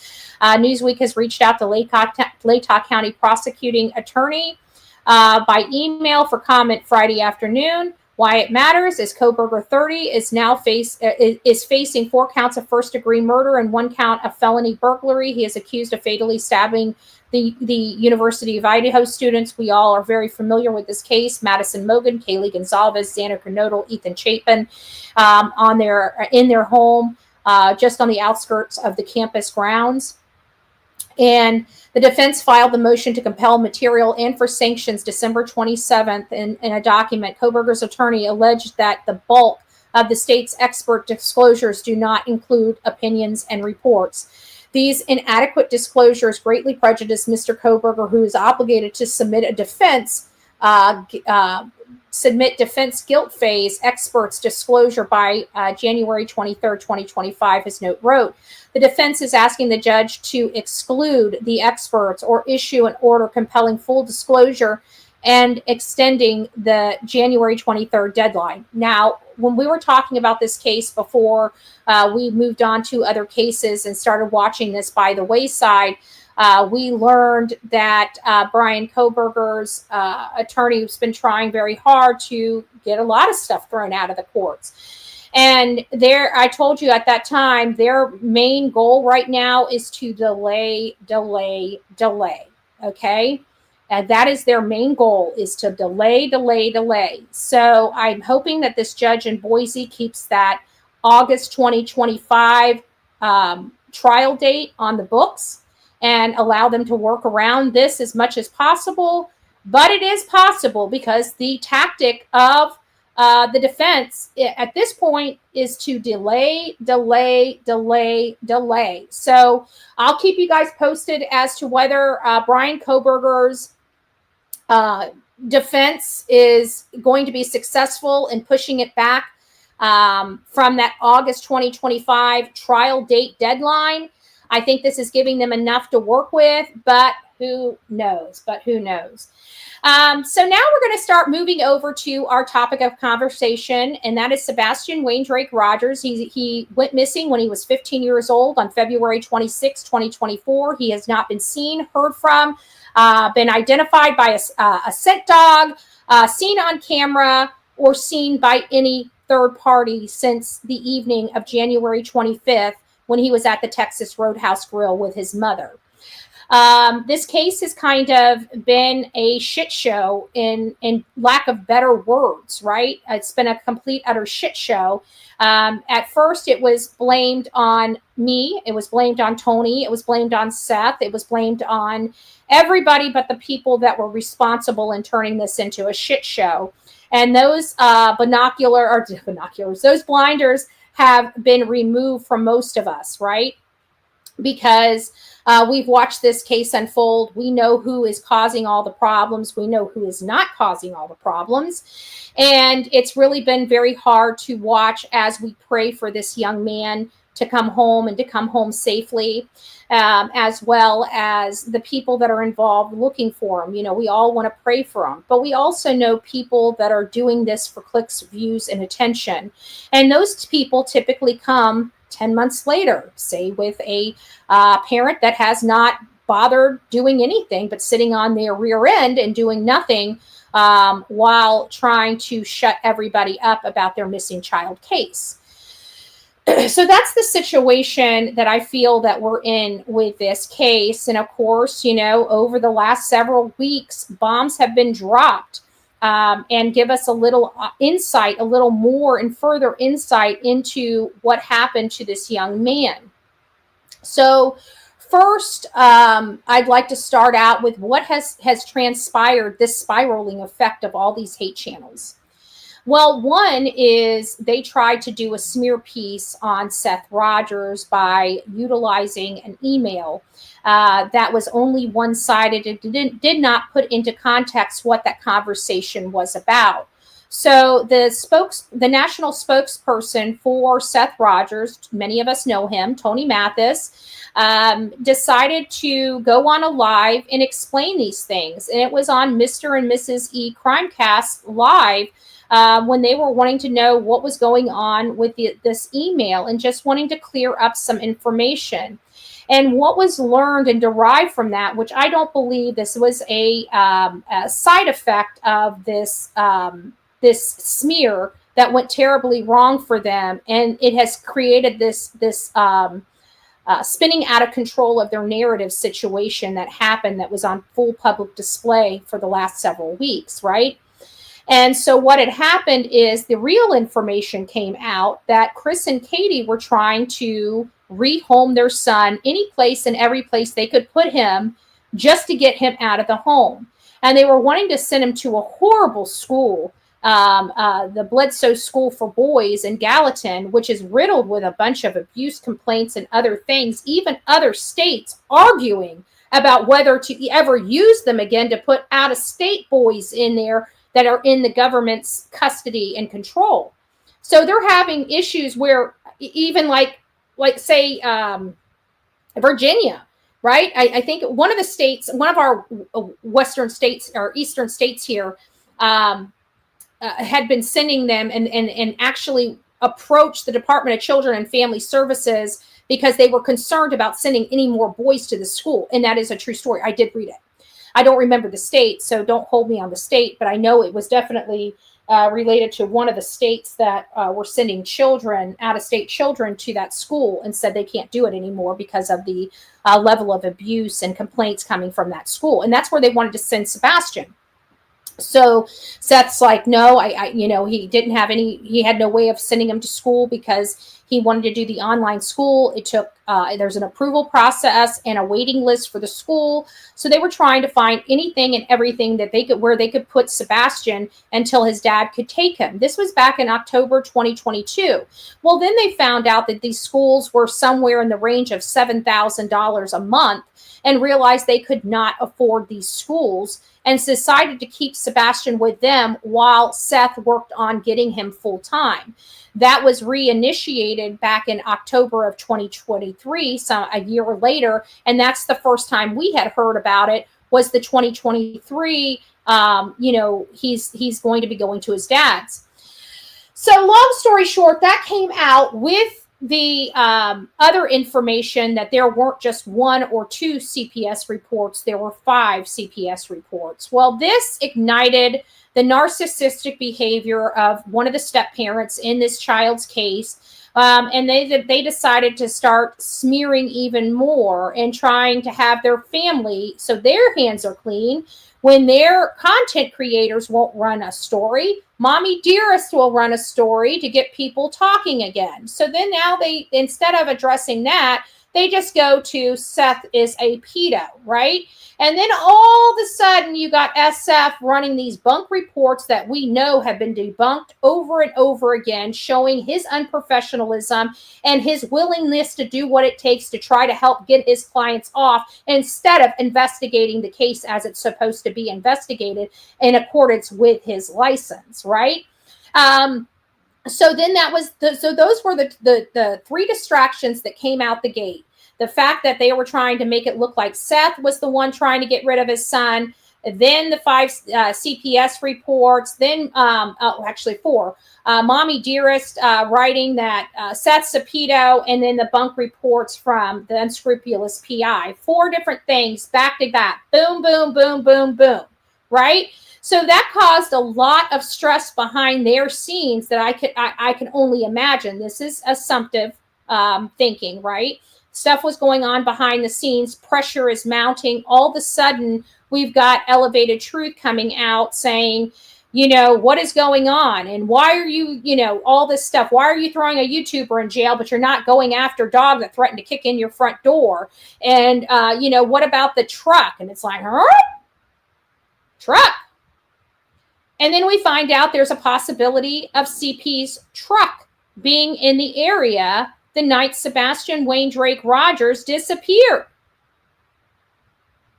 Newsweek has reached out to Latah County prosecuting attorney by email for comment Friday afternoon. Why it matters is Kohberger 30 is now facing 4 counts of first-degree murder and 1 count of felony burglary. He is accused of fatally stabbing the University of Idaho students. We all are very familiar with this case. Madison Mogan, Kaylee Gonzalez, Xander Knodel, Ethan Chapin in their home just on the outskirts of the campus grounds. And the defense filed the motion to compel material and for sanctions December 27th in a document. Kohberger's attorney alleged that the bulk of the state's expert disclosures do not include opinions and reports. These inadequate disclosures greatly prejudice Mr. Kohberger, who is obligated to submit a defense guilt phase experts disclosure by January 23rd, 2025, his note wrote. The defense is asking the judge to exclude the experts or issue an order compelling full disclosure and extending the January 23rd deadline. Now, when we were talking about this case before we moved on to other cases and started watching this by the wayside, we learned that Bryan Kohberger's attorney has been trying very hard to get a lot of stuff thrown out of the courts. And I told you at that time, their main goal right now is to delay. Okay. And that is their main goal, is to delay. So I'm hoping that this judge in Boise keeps that August 2025 trial date on the books and allow them to work around this as much as possible. But it is possible because the tactic of the defense at this point is to delay. So I'll keep you guys posted as to whether Bryan Kohberger's defense is going to be successful in pushing it back from that August 2025 trial date deadline. I think this is giving them enough to work with, but who knows? So now we're going to start moving over to our topic of conversation, and that is Sebastian Wayne Drake Rogers. He went missing when he was 15 years old on February 26, 2024. He has not been seen, heard from, been identified by a scent dog, seen on camera, or seen by any third party since the evening of January 25th when he was at the Texas Roadhouse Grill with his mother. This case has kind of been a shit show in lack of better words, right? It's been a complete, utter shit show. At first, it was blamed on me. It was blamed on Tony. It was blamed on Seth. It was blamed on everybody but the people that were responsible in turning this into a shit show. And those those blinders have been removed from most of us, right? Because we've watched this case unfold. We know who is causing all the problems. We know who is not causing all the problems. And it's really been very hard to watch as we pray for this young man to come home and to come home safely, as well as the people that are involved looking for him. You know, we all want to pray for him, but we also know people that are doing this for clicks, views, and attention. And those people typically come 10 months later, say with a parent that has not bothered doing anything but sitting on their rear end and doing nothing while trying to shut everybody up about their missing child case. So that's the situation that I feel that we're in with this case. And of course, you know, over the last several weeks, bombs have been dropped and give us a little insight, a little more and further insight into what happened to this young man. So first, I'd like to start out with what has transpired, this spiraling effect of all these hate channels. Well, one is they tried to do a smear piece on Seth Rogers by utilizing an email that was only one-sided. It did not put into context what that conversation was about. So the national spokesperson for Seth Rogers, many of us know him, Tony Mathis, decided to go on a live and explain these things. And it was on Mr. and Mrs. E Crimecast live when they were wanting to know what was going on with this email and just wanting to clear up some information. And what was learned and derived from that, which I don't believe this was a side effect of this this smear that went terribly wrong for them, and it has created this spinning out of control of their narrative situation that happened that was on full public display for the last several weeks, right? And so what had happened is the real information came out that Chris and Katie were trying to rehome their son any place and every place they could put him just to get him out of the home. And they were wanting to send him to a horrible school, the Bledsoe School for Boys in Gallatin, which is riddled with a bunch of abuse complaints and other things, even other states arguing about whether to ever use them again to put out-of-state boys in there that are in the government's custody and control. So they're having issues where even like say Virginia, right? I think one of the states, one of our western states or eastern states here had been sending them and actually approached the Department of Children and Family Services because they were concerned about sending any more boys to the school. And that is a true story. I did read it. I don't remember the state, so don't hold me on the state, but I know it was definitely related to one of the states that were sending children, out-of-state children, to that school and said they can't do it anymore because of the level of abuse and complaints coming from that school. And that's where they wanted to send Sebastian. So Seth's like, no, he didn't have he had no way of sending him to school because he wanted to do the online school. It took, there's an approval process and a waiting list for the school. So they were trying to find anything and everything that they could, where they could put Sebastian until his dad could take him. This was back in October 2022. Well, then they found out that these schools were somewhere in the range of $7,000 a month and realized they could not afford these schools and decided to keep Sebastian with them while Seth worked on getting him full time. That was reinitiated back in October of 2023, a year later, and that's the first time we had heard about it was the 2023, he's going to be going to his dad's. So long story short, that came out with the other information that there weren't just one or two CPS reports, there were 5 CPS reports. Well, this ignited the narcissistic behavior of one of the step-parents in this child's case, and they decided to start smearing even more and trying to have their family, so their hands are clean. When their content creators won't run a story, Mommy Dearest will run a story to get people talking again. So then now they, instead of addressing that, they just go to Seth is a pedo, right? And then all of a sudden you got SF running these bunk reports that we know have been debunked over and over again, showing his unprofessionalism and his willingness to do what it takes to try to help get his clients off instead of investigating the case as it's supposed to be investigated in accordance with his license, right? So then that was so those were the 3 distractions that came out the gate. The fact that they were trying to make it look like Seth was the one trying to get rid of his son, then the 5 CPS reports, then actually 4. Mommy Dearest writing that Seth's a pedo, and then the bunk reports from the unscrupulous PI. 4 different things back to back. Boom, boom, boom, boom, boom. Right? So that caused a lot of stress behind their scenes that I can only imagine. This is assumptive thinking, right? Stuff was going on behind the scenes. Pressure is mounting. All of a sudden, we've got Elevated Truth coming out saying, what is going on? And why are you, all this stuff? Why are you throwing a YouTuber in jail, but you're not going after a dog that threatened to kick in your front door? And, what about the truck? And it's like, huh? Truck. And then we find out there's a possibility of CP's truck being in the area the night Sebastian Wayne Drake Rogers disappeared.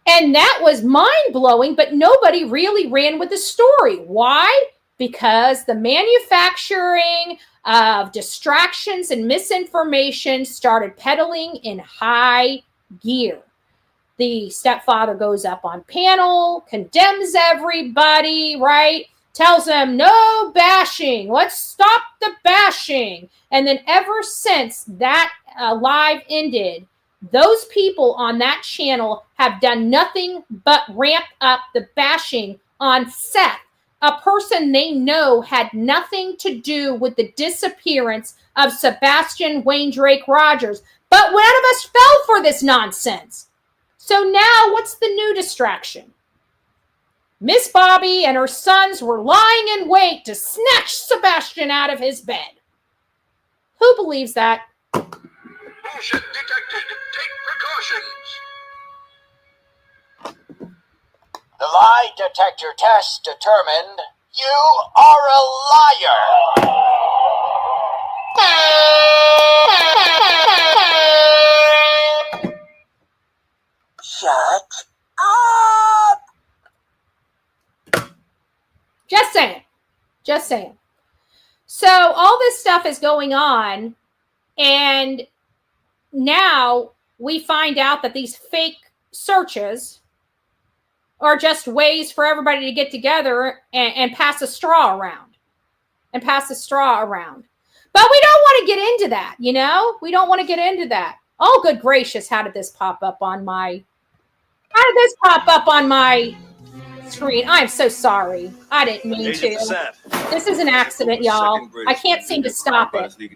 And that was mind-blowing, but nobody really ran with the story. Why? Because the manufacturing of distractions and misinformation started pedaling in high gear. The stepfather goes up on panel, condemns everybody, right? Tells them, no bashing. Let's stop the bashing. And then ever since that live ended, those people on that channel have done nothing but ramp up the bashing on Seth, a person they know had nothing to do with the disappearance of Sebastian Wayne Drake Rogers. But none of us fell for this nonsense. So now what's the new distraction? Miss Bobby and her sons were lying in wait to snatch Sebastian out of his bed. Who believes that? Bullshit detected. Take precautions. The lie detector test determined you are a liar. Shut up. Just saying. Just saying. So all this stuff is going on, and now we find out that these fake searches are just ways for everybody to get together and pass a straw around. But we don't want to get into that, We don't want to get into that. Oh, good gracious, how did this pop up on my screen? I'm so sorry. I didn't mean to. This is an accident, y'all. I can't seem to stop it. I want you to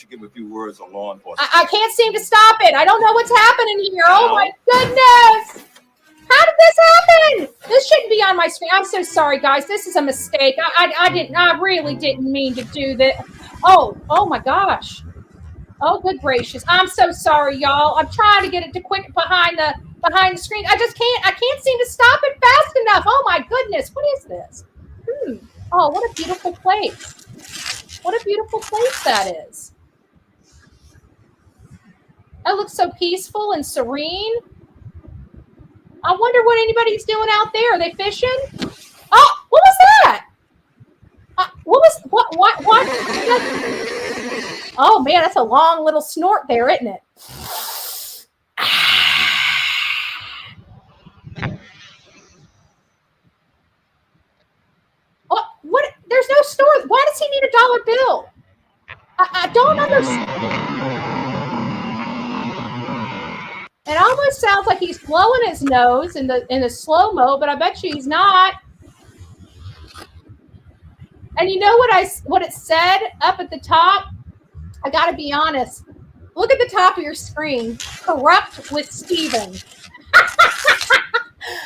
give me a few words on law enforcement. I can't seem to stop it. I don't know what's happening here. Oh my goodness. How did this happen? This shouldn't be on my screen. I'm so sorry, guys. This is a mistake. I really didn't mean to do that. Oh my gosh. Oh, good gracious. I'm so sorry, y'all. I'm trying to get it to quit behind the screen. I can't seem to stop it fast enough. Oh my goodness. What is this? Oh, what a beautiful place. What a beautiful place that is. It looks so peaceful and serene. I wonder what anybody's doing out there. Are they fishing? Oh, what was that? What? Oh man, that's a long little snort there, isn't it? What? There's no snort. Why does he need a dollar bill? I don't understand. It almost sounds like he's blowing his nose in the slow-mo, but I bet you he's not. And you know what it said up at the top? I got to be honest. Look at the top of your screen. Corrupt with Steven.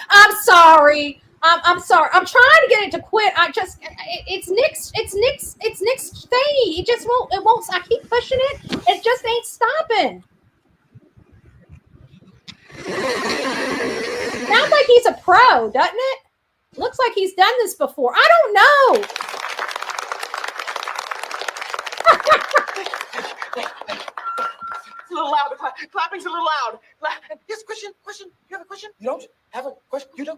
I'm sorry. I'm sorry. I'm trying to get it to quit. It's Nick's thingy. It just won't. It won't. I keep pushing it. It just ain't stopping. Sounds like he's a pro, doesn't it? Looks like he's done this before. I don't know. It's a little loud. Clapping's a little loud. Yes, question. You have a question? You don't have a question? You do.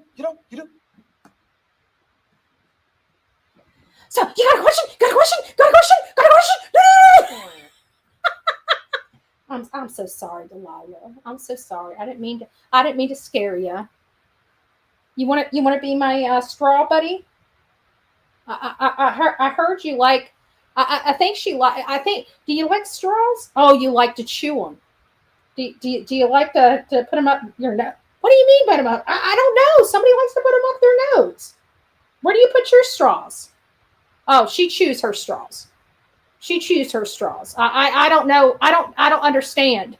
So, you got a question? I'm so sorry, Delilah. I'm so sorry. I didn't mean to scare you. You want to be my straw buddy? I heard you like. I think she like. I think. Do you like straws? Oh, you like to chew them. Do you like to put them up your nose? What do you mean put them up? I don't know. Somebody likes to put them up their nose. Where do you put your straws? Oh, she chews her straws. She chews her straws. I don't know. I don't understand.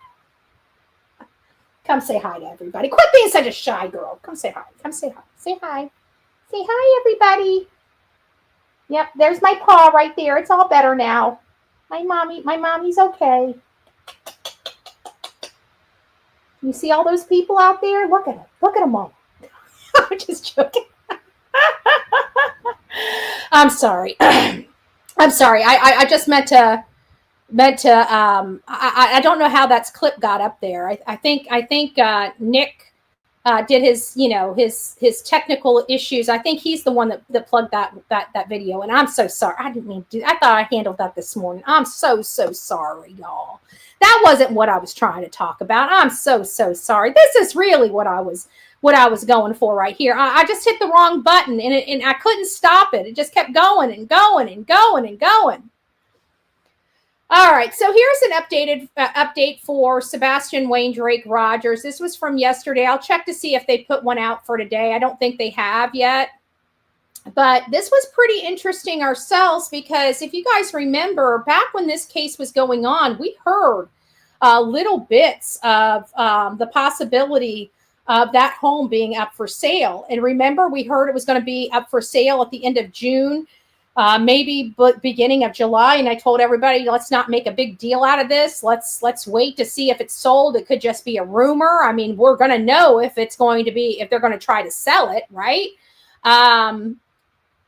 Come say hi to everybody. Quit being such a shy girl. Come say hi. Come say hi. Say hi. Say hi, everybody. Yep, there's my paw right there. It's all better now. My mommy's okay. You see all those people out there? Look at them. Look at them all. I'm just joking. I'm sorry. I'm sorry. I just meant to I don't know how that clip got up there. I think Nick did his his technical issues. I think he's the one that plugged that video, and I'm so sorry. I didn't mean to do that. I thought I handled that this morning. I'm so sorry, y'all. That wasn't what I was trying to talk about. I'm so sorry. This is really what I was going for right here. I just hit the wrong button, and I couldn't stop it. It just kept going and going and going and going. All right, so here's an update for Sebastian Wayne Drake Rogers. This was from yesterday. I'll check to see if they put one out for today. I don't think they have yet. But this was pretty interesting ourselves because if you guys remember, back when this case was going on, we heard little bits of the possibility of that home being up for sale. And remember, we heard it was going to be up for sale at the end of June, maybe beginning of July. And I told everybody, let's not make a big deal out of this. Let's wait to see if it's sold. It could just be a rumor. I mean, we're going to know if it's going to be, if they're going to try to sell it, right?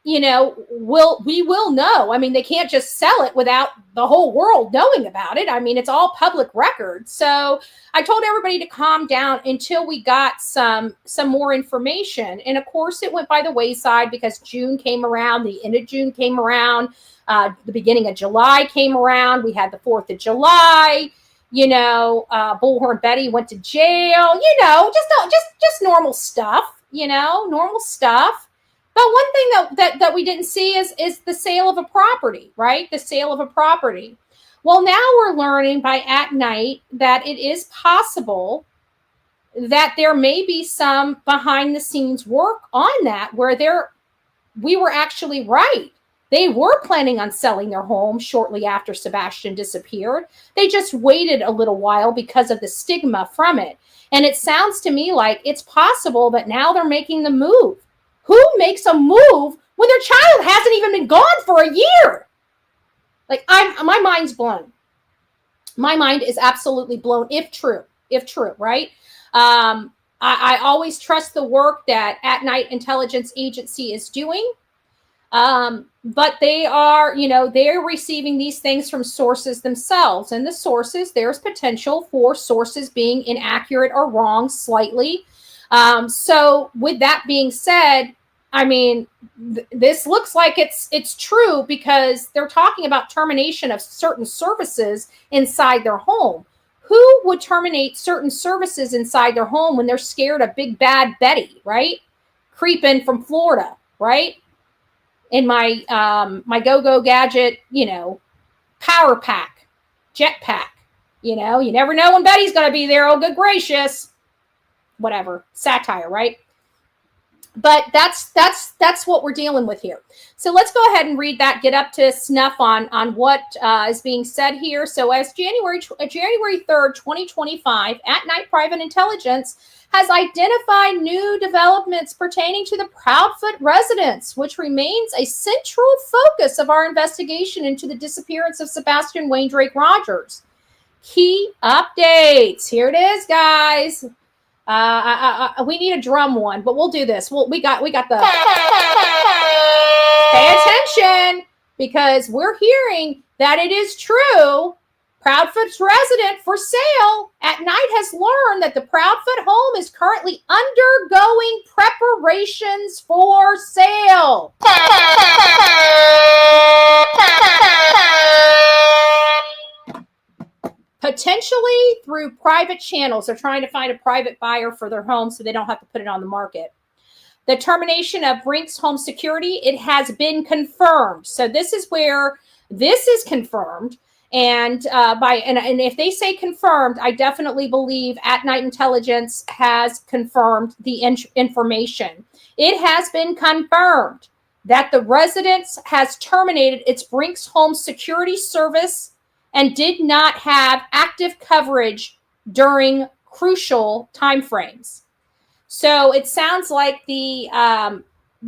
We will know. I mean, they can't just sell it without the whole world knowing about it. I mean, it's all public record. So I told everybody to calm down until we got some more information. And of course, it went by the wayside because June came around, the end of June came around, the beginning of July came around. We had the 4th of July. Bullhorn Betty went to jail. Just normal stuff. Normal stuff. But one thing that we didn't see is the sale of a property, right? The sale of a property. Well, now we're learning by At Night that it is possible that there may be some behind the scenes work on that where we were actually right. They were planning on selling their home shortly after Sebastian disappeared. They just waited a little while because of the stigma from it. And it sounds to me like it's possible that now they're making the move. Who makes a move when their child hasn't even been gone for a year? Like, my mind's blown. My mind is absolutely blown, if true, right? I always trust the work that At Night Intelligence Agency is doing. But they are, they're receiving these things from sources themselves. And the sources, there's potential for sources being inaccurate or wrong slightly. So with that being said, I mean, this looks like it's true because they're talking about termination of certain services inside their home. Who would terminate certain services inside their home when they're scared of Big Bad Betty, right? Creeping from Florida, right? In my my go-go gadget, power pack, jet pack. You never know when Betty's going to be there. Oh, good gracious. Whatever. Satire, right? But that's what we're dealing with here. So let's go ahead and read that, get up to snuff on what is being said here. So as January 3rd, 2025, At Night Private Intelligence has identified new developments pertaining to the Proudfoot residence, which remains a central focus of our investigation into the disappearance of Sebastian Wayne Drake Rogers. Key updates. Here it is, guys. We need a drum one, but we'll do this. We got the pay attention because we're hearing that it is true. Proudfoot's resident for sale At Night has learned that the Proudfoot home is currently undergoing preparations for sale. Potentially through private channels. They're trying to find a private buyer for their home so they don't have to put it on the market. The termination of Brink's home security, it has been confirmed. So this is where this is confirmed. And and if they say confirmed, I definitely believe At Night Intelligence has confirmed the information. It has been confirmed that the residence has terminated its Brink's home security service and did not have active coverage during crucial timeframes. So it sounds like the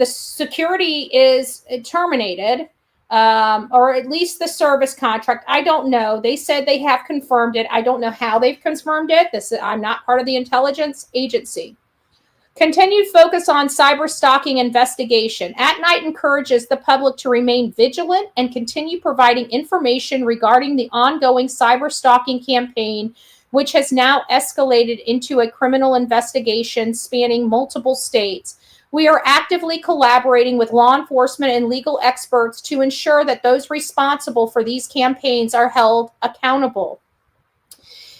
security is terminated. Or at least the service contract. I don't know. They said they have confirmed it. I don't know how they've confirmed it. I'm not part of the intelligence agency. Continued focus on cyber stalking investigation. At Night encourages the public to remain vigilant and continue providing information regarding the ongoing cyber stalking campaign, which has now escalated into a criminal investigation spanning multiple states. We are actively collaborating with law enforcement and legal experts to ensure that those responsible for these campaigns are held accountable.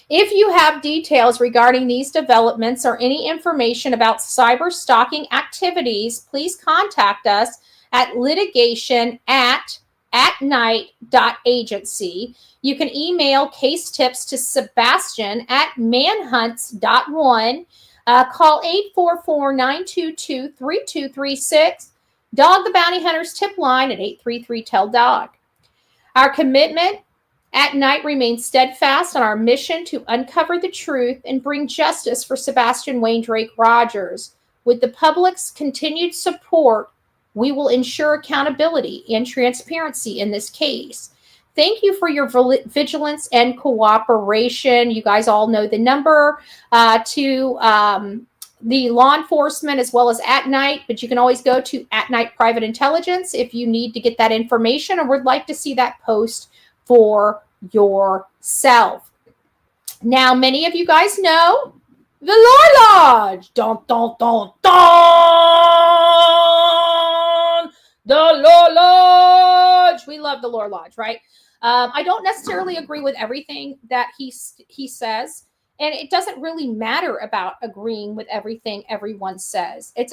If you have details regarding these developments or any information about cyber stalking activities, please contact us at litigation@atnight.agency. You can email case tips to Sebastian at manhunts.one. Call 844-922-3236. Dog the Bounty Hunter's tip line at 833-TELL-DOG. Our commitment at Night remains steadfast on our mission to uncover the truth and bring justice for Sebastian Wayne Drake Rogers. With the public's continued support, we will ensure accountability and transparency in this case. Thank you for your vigilance and cooperation. You guys all know the number to the law enforcement as well as At Night, but you can always go to At Night Private Intelligence if you need to get that information or would like to see that post for yourself. Now, many of you guys know the Lore Lodge. Dun, dun, dun, dun! The Lore Lodge. We love the Lore Lodge, right? I don't necessarily agree with everything that he says, and it doesn't really matter about agreeing with everything everyone says. It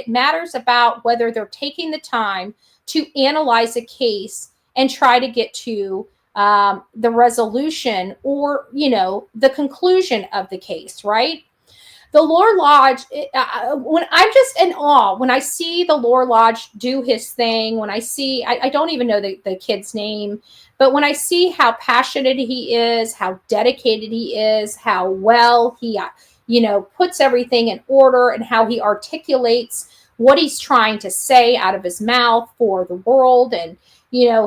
matters about whether they're taking the time to analyze a case and try to get to the resolution or, the conclusion of the case, right? The Lore Lodge, when I'm just in awe, when I see the Lore Lodge do his thing, when I see, I don't even know the kid's name, but when I see how passionate he is, how dedicated he is, how well he, puts everything in order and how he articulates what he's trying to say out of his mouth for the world and,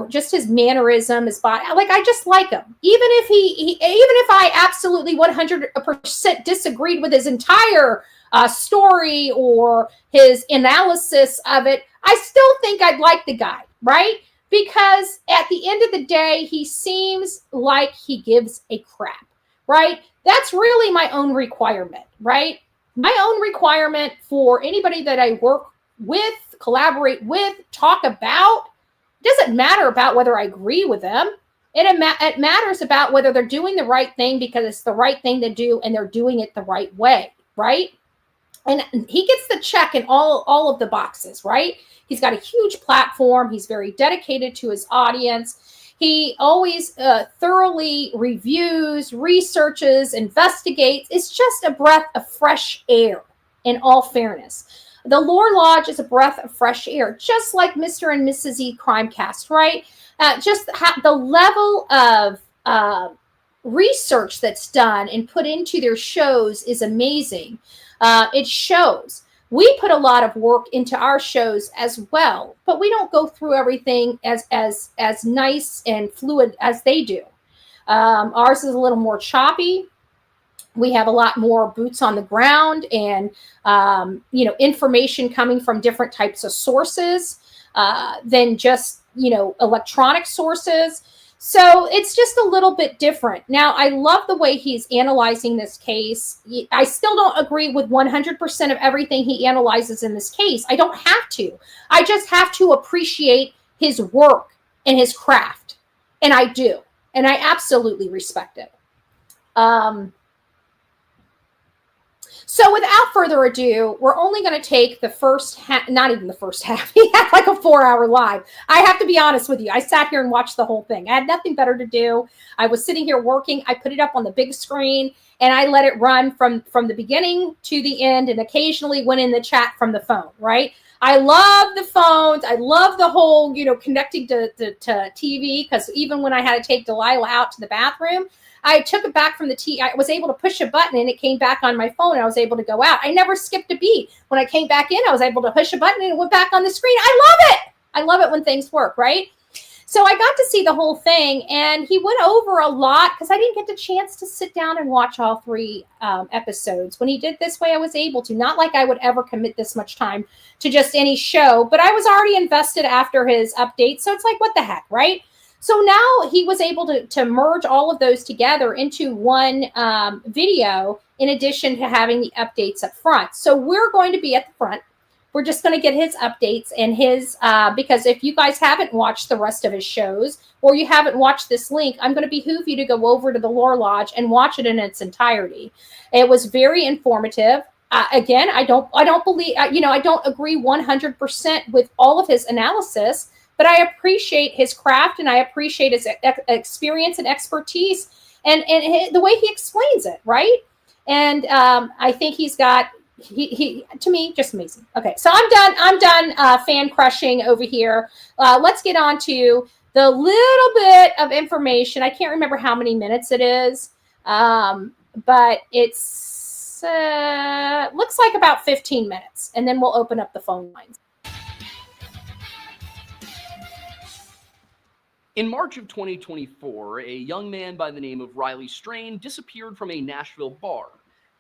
just his mannerism, his body, I just like him. Even if I absolutely 100% disagreed with his entire story or his analysis of it, I still think I'd like the guy, right? Because at the end of the day, he seems like he gives a crap, right? That's really my own requirement, right? My own requirement for anybody that I work with, collaborate with, talk about. It doesn't matter about whether I agree with them. It matters about whether they're doing the right thing because it's the right thing to do and they're doing it the right way, right? And he gets the check in all of the boxes, right? He's got a huge platform. He's very dedicated to his audience. He always thoroughly reviews, researches, investigates. It's just a breath of fresh air, in all fairness. The Lore Lodge is a breath of fresh air, just like Mr. and Mrs. E Crimecast, right? The level of research that's done and put into their shows is amazing. It shows. We put a lot of work into our shows as well, but we don't go through everything as nice and fluid as they do. Ours is a little more choppy. We have a lot more boots on the ground and, information coming from different types of sources than just, electronic sources. So it's just a little bit different. Now, I love the way he's analyzing this case. I still don't agree with 100% of everything he analyzes in this case. I don't have to. I just have to appreciate his work and his craft. And I do. And I absolutely respect it. So without further ado, we're only going to take the first half, not even the first half. He had like a 4-hour live. I have to be honest with you. I sat here and watched the whole thing. I had nothing better to do. I was sitting here working. I put it up on the big screen and I let it run from the beginning to the end, and occasionally went in the chat from the phone, right? I love the phones. I love the whole, connecting to TV, because even when I had to take Delilah out to the bathroom, I took it back from the TV. I was able to push a button and it came back on my phone and I was able to go out. I never skipped a beat. When I came back in, I was able to push a button and it went back on the screen. I love it. I love it when things work, right? So I got to see the whole thing, and he went over a lot because I didn't get the chance to sit down and watch all 3 episodes. When he did this way, I was able to. Not like I would ever commit this much time to just any show, but I was already invested after his update. So it's like, what the heck, right? So now he was able to merge all of those together into one video, in addition to having the updates up front. So we're going to be at the front. We're just going to get his updates and his, because if you guys haven't watched the rest of his shows, or you haven't watched this link, I'm going to behoove you to go over to the Lore Lodge and watch it in its entirety. It was very informative. Again, I don't believe, I don't agree 100% with all of his analysis, but I appreciate his craft and I appreciate his experience and expertise and the way he explains it, right? And I think he's got, he to me, just amazing. Okay, so I'm done fan crushing over here. Let's get on to the little bit of information. I can't remember how many minutes it is, but it's looks like about 15 minutes, and then we'll open up the phone lines. In March of 2024, a young man by the name of Riley Strain disappeared from a Nashville bar.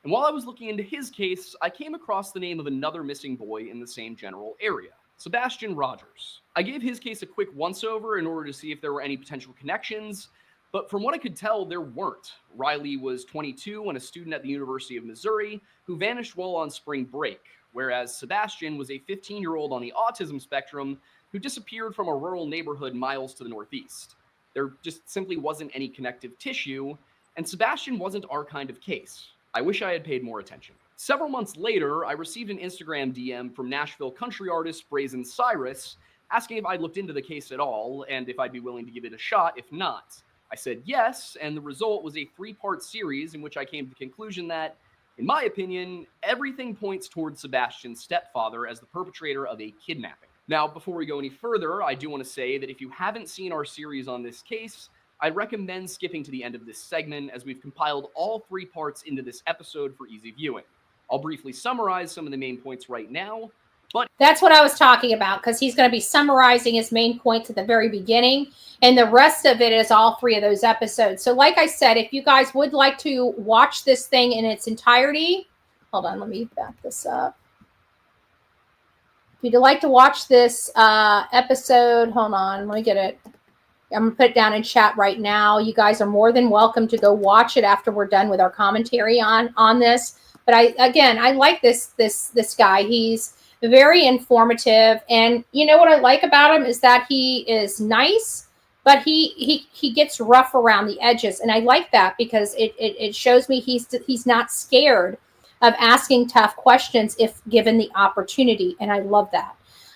And while I was looking into his case, I came across the name of another missing boy in the same general area, Sebastian Rogers. I gave his case a quick once-over in order to see if there were any potential connections, but from what I could tell, there weren't. Riley was 22 and a student at the University of Missouri who vanished while on spring break, whereas Sebastian was a 15-year-old on the autism spectrum who disappeared from a rural neighborhood miles to the northeast. There just simply wasn't any connective tissue, and Sebastian wasn't our kind of case. I wish I had paid more attention. Several months later, I received an Instagram DM from Nashville country artist Brazen Cyrus asking if I'd looked into the case at all and if I'd be willing to give it a shot if not. I said yes, and the result was a 3-part series in which I came to the conclusion that, in my opinion, everything points towards Sebastian's stepfather as the perpetrator of a kidnapping. Now, before we go any further, I do want to say that if you haven't seen our series on this case, I'd recommend skipping to the end of this segment as we've compiled all 3 parts into this episode for easy viewing. I'll briefly summarize some of the main points right now, but that's what I was talking about, because he's going to be summarizing his main points at the very beginning, and the rest of it is all 3 of those episodes. So like I said, if you guys would like to watch this thing in its entirety, hold on, let me back this up. If you'd like to watch this episode, hold on, let me get it. I'm going to put it down in chat right now. You guys are more than welcome to go watch it after we're done with our commentary on this. But I like this guy. He's very informative. And you know what I like about him is that he is nice, but he gets rough around the edges. And I like that because it shows me he's not scared of asking tough questions if given the opportunity. And I love that.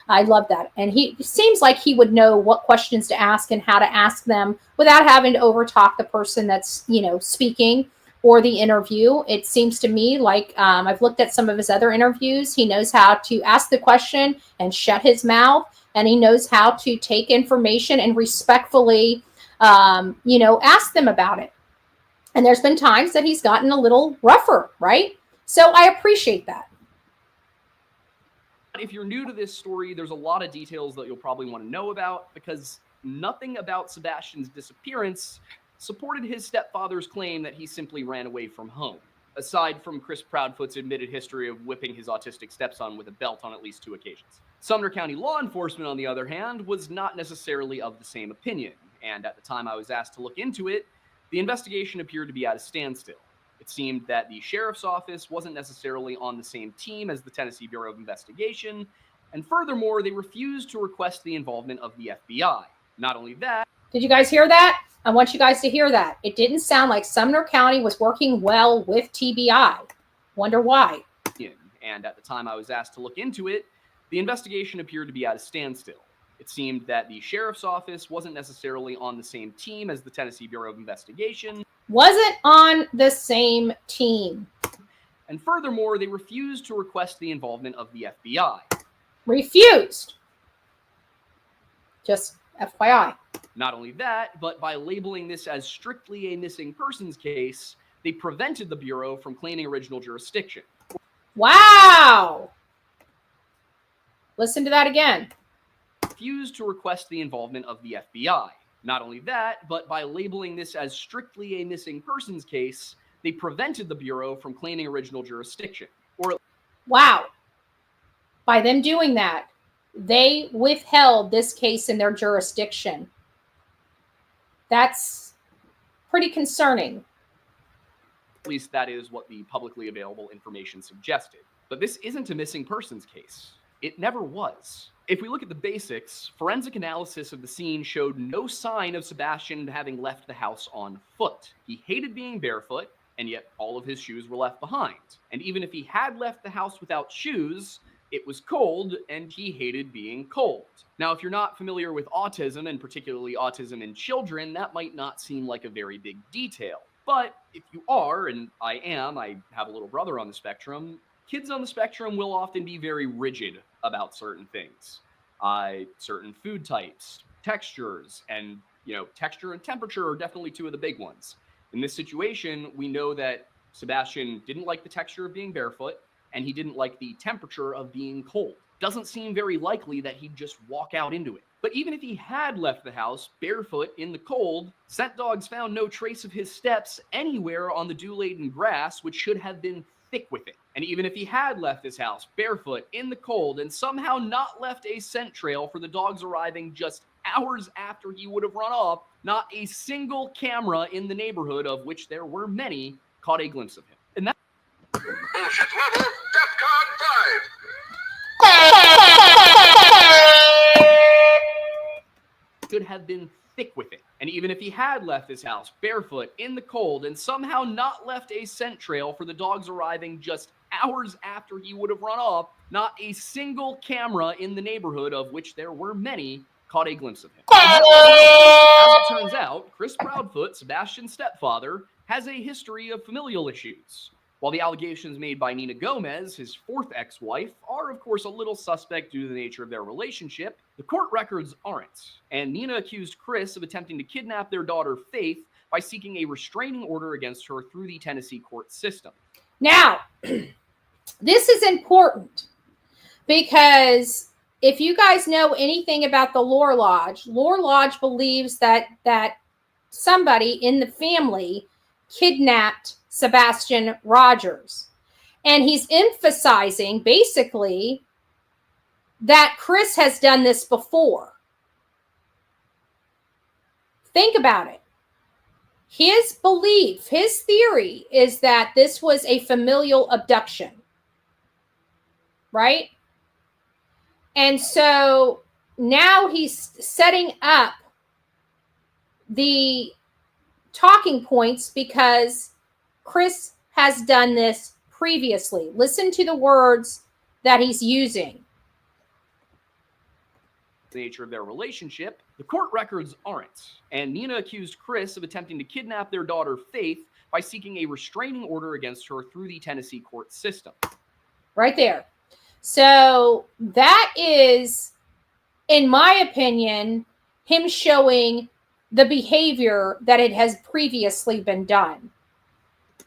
I love that. And he seems like he would know what questions to ask and how to ask them without having to overtalk the person that's, speaking or the interview. It seems to me like I've looked at some of his other interviews. He knows how to ask the question and shut his mouth, and he knows how to take information and respectfully, ask them about it. And there's been times that he's gotten a little rougher, right? So I appreciate that. if you're new to this story, there's a lot of details that you'll probably want to know about, because nothing about Sebastian's disappearance supported his stepfather's claim that he simply ran away from home, aside from Chris Proudfoot's admitted history of whipping his autistic stepson with a belt on at least 2 occasions. Sumner County law enforcement, on the other hand, was not necessarily of the same opinion, and at the time I was asked to look into it, the investigation appeared to be at a standstill. It seemed that the sheriff's office wasn't necessarily on the same team as the Tennessee Bureau of Investigation, and furthermore, they refused to request the involvement of the FBI. Not only that... Did you guys hear that? I want you guys to hear that. It didn't sound like Sumner County was working well with TBI. Wonder why. And at the time I was asked to look into it, the investigation appeared to be at a standstill. It seemed that the sheriff's office wasn't necessarily on the same team as the Tennessee Bureau of Investigation. Wasn't on the same team. And furthermore, they refused to request the involvement of the FBI. Refused. Just FYI. Not only that, but by labeling this as strictly a missing persons case, they prevented the Bureau from claiming original jurisdiction. Wow. Listen to that again. Refused to request the involvement of the FBI. Not only that, but by labeling this as strictly a missing persons case, they prevented the Bureau from claiming original jurisdiction. Wow. By them doing that, they withheld this case in their jurisdiction. That's pretty concerning. At least that is what the publicly available information suggested. But this isn't a missing persons case. It never was. If we look at the basics, forensic analysis of the scene showed no sign of Sebastian having left the house on foot. He hated being barefoot, and yet all of his shoes were left behind. And even if he had left the house without shoes, it was cold, and he hated being cold. Now, if you're not familiar with autism, and particularly autism in children, that might not seem like a very big detail. But if you are, and I have a little brother on the spectrum, kids on the spectrum will often be very rigid about certain things. Certain food types, textures, and texture and temperature are definitely two of the big ones. In this situation, we know that Sebastian didn't like the texture of being barefoot, and he didn't like the temperature of being cold. Doesn't seem very likely that he'd just walk out into it. But even if he had left the house barefoot in the cold, scent dogs found no trace of his steps anywhere on the dew-laden grass, which should have been thick with it. And even if he had left his house barefoot in the cold and somehow not left a scent trail for the dogs arriving just hours after he would have run off, not a single camera in the neighborhood, of which there were many, caught a glimpse of him. And that Bullshit level, DEFCON 5. could have been thick with it. And even if he had left his house barefoot in the cold and somehow not left a scent trail for the dogs arriving just hours after he would have run off, not a single camera in the neighborhood, of which there were many, caught a glimpse of him. As it turns out, Chris Proudfoot, Sebastian's stepfather, has a history of familial issues. While the allegations made by Nina Gomez, his fourth ex-wife, are of course a little suspect due to the nature of their relationship, the court records aren't. And Nina accused Chris of attempting to kidnap their daughter Faith by seeking a restraining order against her through the Tennessee court system. Now, this is important because if you guys know anything about the Lore Lodge believes that somebody in the family kidnapped Sebastian Rogers. And he's emphasizing basically that Chris has done this before. Think about it. His belief, his theory is that this was a familial abduction. Right? And so now he's setting up the talking points because Chris has done this previously. Listen to the words that he's using. The nature of their relationship, the court records aren't. And Nina accused Chris of attempting to kidnap their daughter Faith by seeking a restraining order against her through the Tennessee court system. Right there. So that is, in my opinion, him showing the behavior that it has previously been done.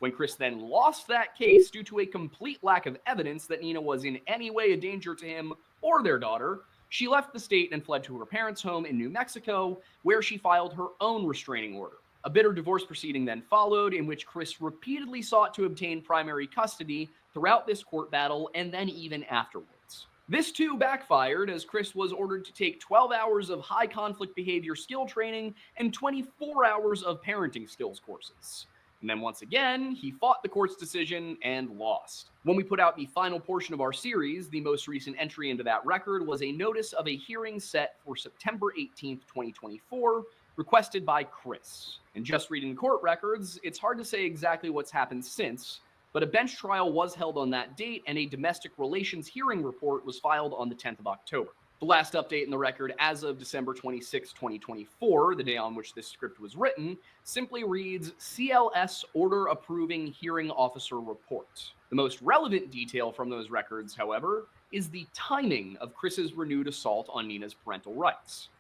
When Chris then lost that case due to a complete lack of evidence that Nina was in any way a danger to him or their daughter, she left the state and fled to her parents' home in New Mexico, where she filed her own restraining order. A bitter divorce proceeding then followed, in which Chris repeatedly sought to obtain primary custody throughout this court battle and then even afterwards. This too backfired, as Chris was ordered to take 12 hours of high conflict behavior skill training and 24 hours of parenting skills courses. And then once again, he fought the court's decision and lost. When we put out the final portion of our series, the most recent entry into that record was a notice of a hearing set for September 18th, 2024, requested by Chris. And just reading the court records, it's hard to say exactly what's happened since, But a bench trial was held on that date, and a domestic relations hearing report was filed on the 10th of October. The last update in the record as of December 26, 2024, the day on which this script was written, simply reads CLS Order Approving Hearing Officer Report. The most relevant detail from those records, however, is the timing of Chris's renewed assault on Nina's parental rights.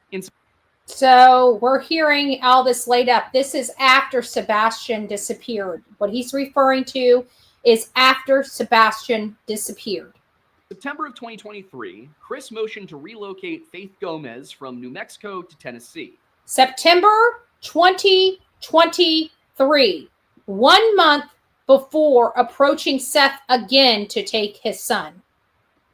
So we're hearing all this laid up. This is after Sebastian disappeared. What he's referring to is after Sebastian disappeared. September of 2023, Chris motioned to relocate Faith Gomez from New Mexico to Tennessee. September 2023, 1 month before approaching Seth again to take his son.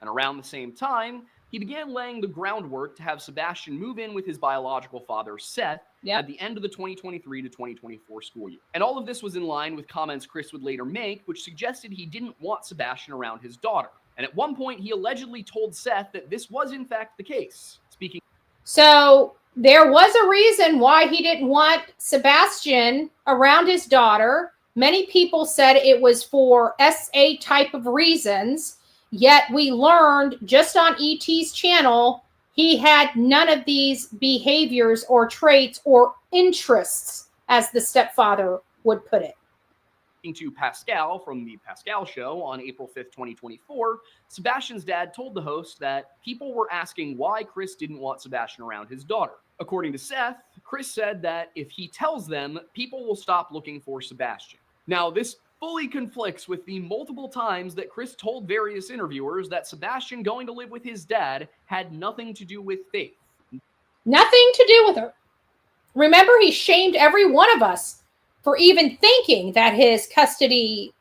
And around the same time, he began laying the groundwork to have Sebastian move in with his biological father, Seth, at the end of the 2023 to 2024 school year. And all of this was in line with comments Chris would later make, which suggested he didn't want Sebastian around his daughter. And at one point, he allegedly told Seth that this was in fact the case. So there was a reason why he didn't want Sebastian around his daughter. Many people said it was for SA type of reasons. Yet we learned just on ET's channel, he had none of these behaviors or traits or interests, as the stepfather would put it. To Pascal from the Pascal Show on April 5th, 2024, Sebastian's dad told the host that people were asking why Chris didn't want Sebastian around his daughter. According to Seth, Chris said that if he tells them, people will stop looking for Sebastian. Now, this fully conflicts with the multiple times that Chris told various interviewers that Sebastian going to live with his dad had nothing to do with Faith. Nothing to do with her. Remember, he shamed every one of us for even thinking that his custody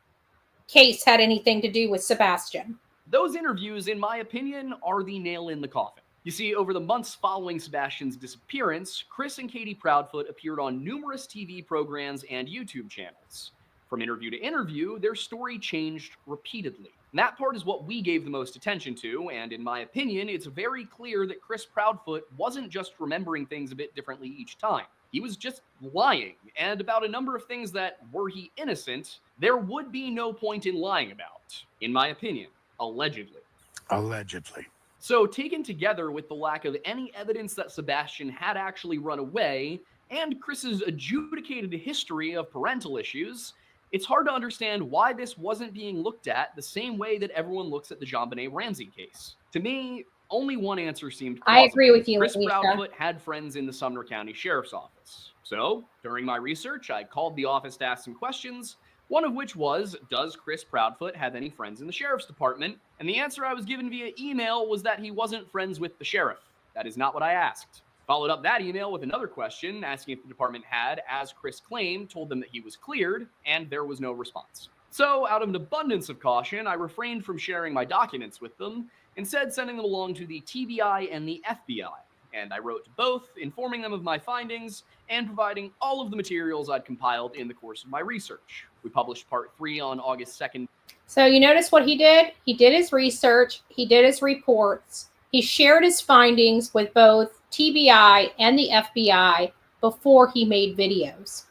case had anything to do with Sebastian. Those interviews, in my opinion, are the nail in the coffin. You see, over the months following Sebastian's disappearance, Chris and Cathy Proudfoot appeared on numerous TV programs and YouTube channels. From interview to interview, their story changed repeatedly. And that part is what we gave the most attention to, and in my opinion, it's very clear that Chris Proudfoot wasn't just remembering things a bit differently each time. He was just lying, and about a number of things that, were he innocent, there would be no point in lying about, in my opinion, allegedly. Allegedly. So, taken together with the lack of any evidence that Sebastian had actually run away, and Chris's adjudicated history of parental issues, it's hard to understand why this wasn't being looked at the same way that everyone looks at the JonBenet Ramsey case. To me, only one answer seemed plausible. I agree with you, Chris Lisa. Proudfoot had friends in the Sumner County Sheriff's Office. So, during my research, I called the office to ask some questions, one of which was, does Chris Proudfoot have any friends in the Sheriff's Department? And the answer I was given via email was that he wasn't friends with the sheriff. That is not what I asked. Followed up that email with another question, asking if the department had, as Chris claimed, told them that he was cleared, and there was no response. So, out of an abundance of caution, I refrained from sharing my documents with them, instead sending them along to the TBI and the FBI. And I wrote to both, informing them of my findings, and providing all of the materials I'd compiled in the course of my research. We published part 3 on August 2nd. So you notice what he did? He did his research, he did his reports, he shared his findings with both TBI and the FBI before he made videos.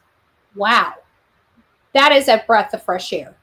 Wow. That is a breath of fresh air.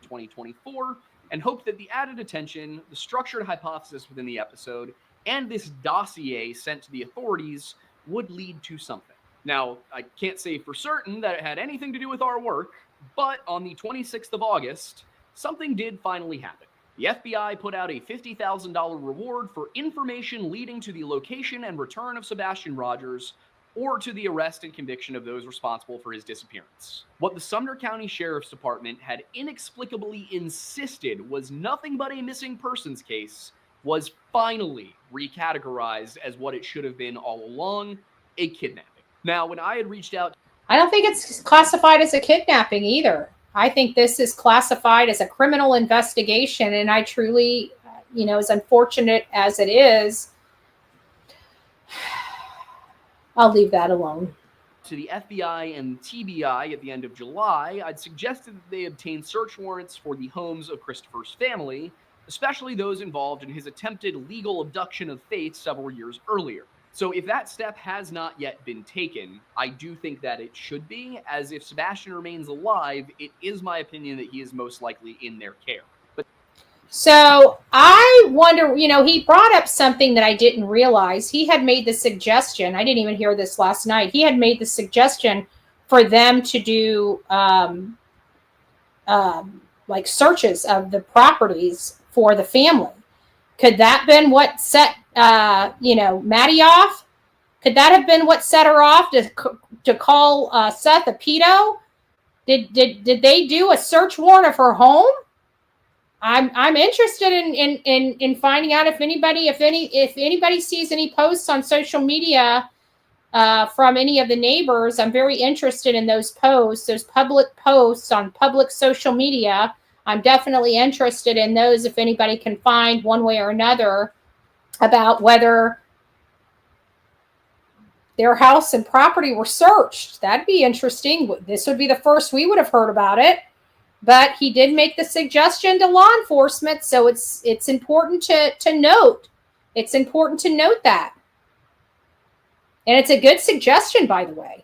2024, and hoped that the added attention, the structured hypothesis within the episode, and this dossier sent to the authorities would lead to something. Now, I can't say for certain that it had anything to do with our work, but on the 26th of August, something did finally happen. The FBI put out a $50,000 reward for information leading to the location and return of Sebastian Rogers, or to the arrest and conviction of those responsible for his disappearance. What the Sumner County Sheriff's Department had inexplicably insisted was nothing but a missing persons case was finally recategorized as what it should have been all along, a kidnapping. Now, when I had reached out... I don't think it's classified as a kidnapping either. I think this is classified as a criminal investigation, and I truly, as unfortunate as it is, I'll leave that alone. To the FBI and TBI at the end of July, I'd suggested that they obtain search warrants for the homes of Christopher's family, especially those involved in his attempted legal abduction of Faith several years earlier. So if that step has not yet been taken, I do think that it should be, as if Sebastian remains alive, it is my opinion that he is most likely in their care. But so I wonder, he brought up something that I didn't realize. He had made the suggestion, I didn't even hear this last night, he had made the suggestion for them to do like searches of the properties for the family. Could that have been what set Maddie off? Could that have been what set her off to call Seth a pedo? Did they do a search warrant of her home? I'm interested in finding out if anybody sees any posts on social media from any of the neighbors. I'm very interested in those posts, those public posts on public social media. I'm definitely interested in those if anybody can find one way or another about whether their house and property were searched. That'd be interesting. This would be the first we would have heard about it. But he did make the suggestion to law enforcement, so it's important to note. It's important to note that. And it's a good suggestion, by the way.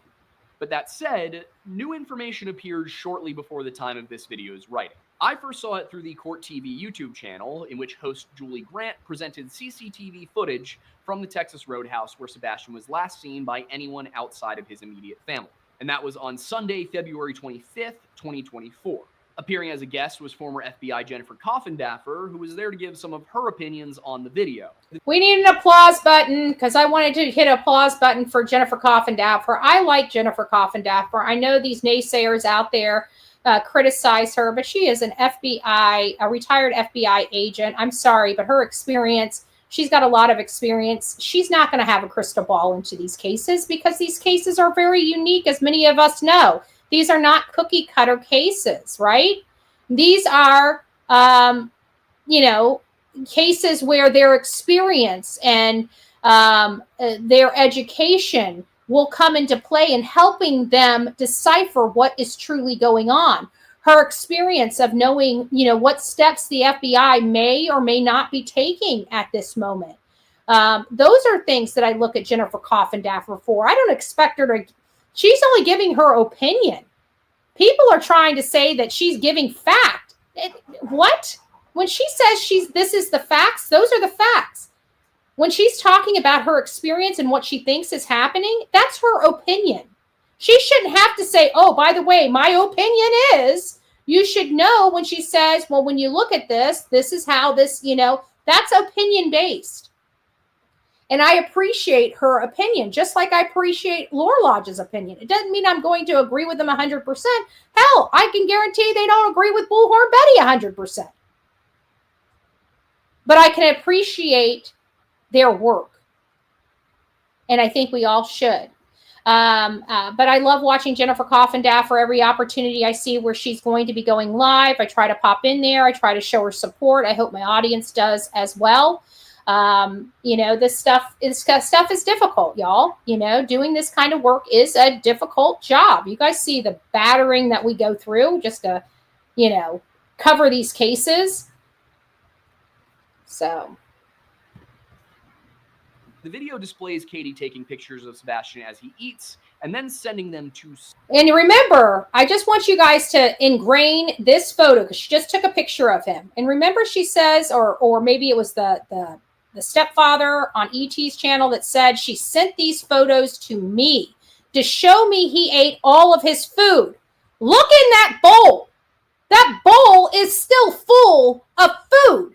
But that said, new information appeared shortly before the time of this video's writing. I first saw it through the Court TV YouTube channel, in which host Julie Grant presented CCTV footage from the Texas Roadhouse where Sebastian was last seen by anyone outside of his immediate family. And that was on Sunday, February 25th, 2024. Appearing as a guest was former FBI Jennifer Coffindaffer, who was there to give some of her opinions on the video. We need an applause button, because I wanted to hit an applause button for Jennifer Coffindaffer. I like Jennifer Coffindaffer. I know these naysayers out there criticize her, but she is a retired FBI agent. I'm sorry, but her experience, she's got a lot of experience. She's not going to have a crystal ball into these cases, because these cases are very unique, as many of us know. These are not cookie cutter cases, right? These are, cases where their experience and their education will come into play in helping them decipher what is truly going on. Her experience of knowing, what steps the FBI may or may not be taking at this moment. Those are things that I look at Jennifer Coffindaffer for. I don't expect her to. She's only giving her opinion. People are trying to say that she's giving fact. What? When she says this is the facts, those are the facts. When she's talking about her experience and what she thinks is happening, that's her opinion. She shouldn't have to say, oh, by the way, my opinion is. You should know when she says, well, when you look at this, this is how this, that's opinion based. And I appreciate her opinion, just like I appreciate Laura Lodge's opinion. It doesn't mean I'm going to agree with them 100%. Hell, I can guarantee they don't agree with Bullhorn Betty 100%. But I can appreciate their work. And I think we all should. But I love watching Jennifer Coffindaffer every opportunity I see where she's going to be going live. I try to pop in there. I try to show her support. I hope my audience does as well. This stuff is difficult, y'all. Doing this kind of work is a difficult job. You guys see the battering that we go through just to, cover these cases. So. The video displays Katie taking pictures of Sebastian as he eats and then sending them to... And remember, I just want you guys to ingrain this photo, because she just took a picture of him. And remember, she says, or maybe it was the stepfather on ET's channel that said she sent these photos to me to show me he ate all of his food. Look in that bowl. That bowl is still full of food.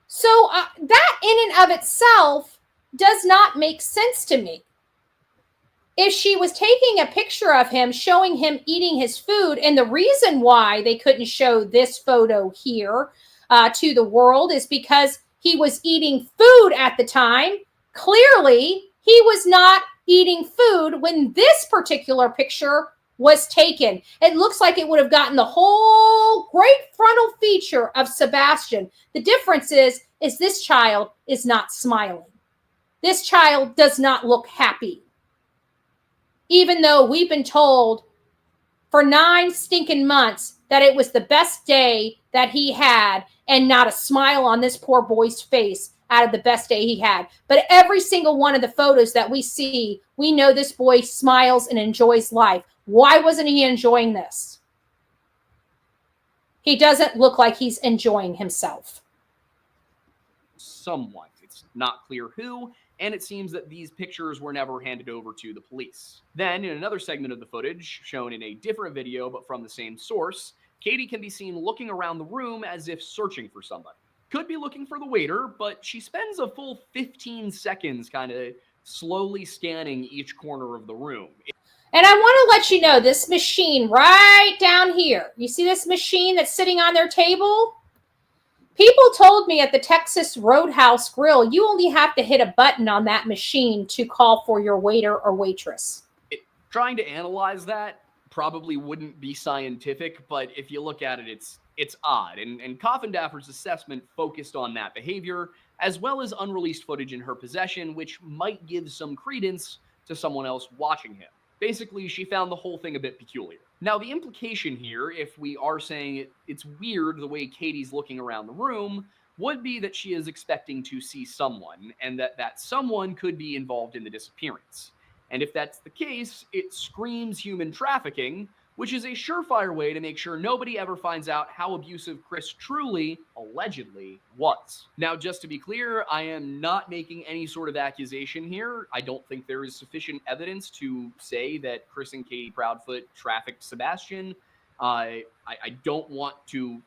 So that in and of itself does not make sense to me. If she was taking a picture of him, showing him eating his food, and the reason why they couldn't show this photo here to the world is because he was eating food at the time. Clearly, he was not eating food when this particular picture was taken. It looks like it would have gotten the whole great frontal feature of Sebastian. The difference is this child is not smiling. This child does not look happy. Even though we've been told for 9 stinking months that it was the best day that he had, and not a smile on this poor boy's face out of the best day he had. But every single one of the photos that we see, we know this boy smiles and enjoys life. Why wasn't he enjoying this? He doesn't look like he's enjoying himself. Someone. It's not clear who, and it seems that these pictures were never handed over to the police. Then, in another segment of the footage, shown in a different video but from the same source, Cathy can be seen looking around the room as if searching for somebody. Could be looking for the waiter, but she spends a full 15 seconds kind of slowly scanning each corner of the room. And I want to let you know, this machine right down here, you see this machine that's sitting on their table? People told me at the Texas Roadhouse Grill, you only have to hit a button on that machine to call for your waiter or waitress. Trying to analyze that probably wouldn't be scientific, but if you look at it, it's odd. And Coffindaffer's assessment focused on that behavior, as well as unreleased footage in her possession, which might give some credence to someone else watching him. Basically, she found the whole thing a bit peculiar. Now, the implication here, if we are saying it's weird the way Katie's looking around the room, would be that she is expecting to see someone, and that someone could be involved in the disappearance. And if that's the case, it screams human trafficking, which is a surefire way to make sure nobody ever finds out how abusive Chris truly, allegedly, was. Now, just to be clear, I am not making any sort of accusation here. I don't think there is sufficient evidence to say that Chris and Katie Proudfoot trafficked Sebastian. I don't want to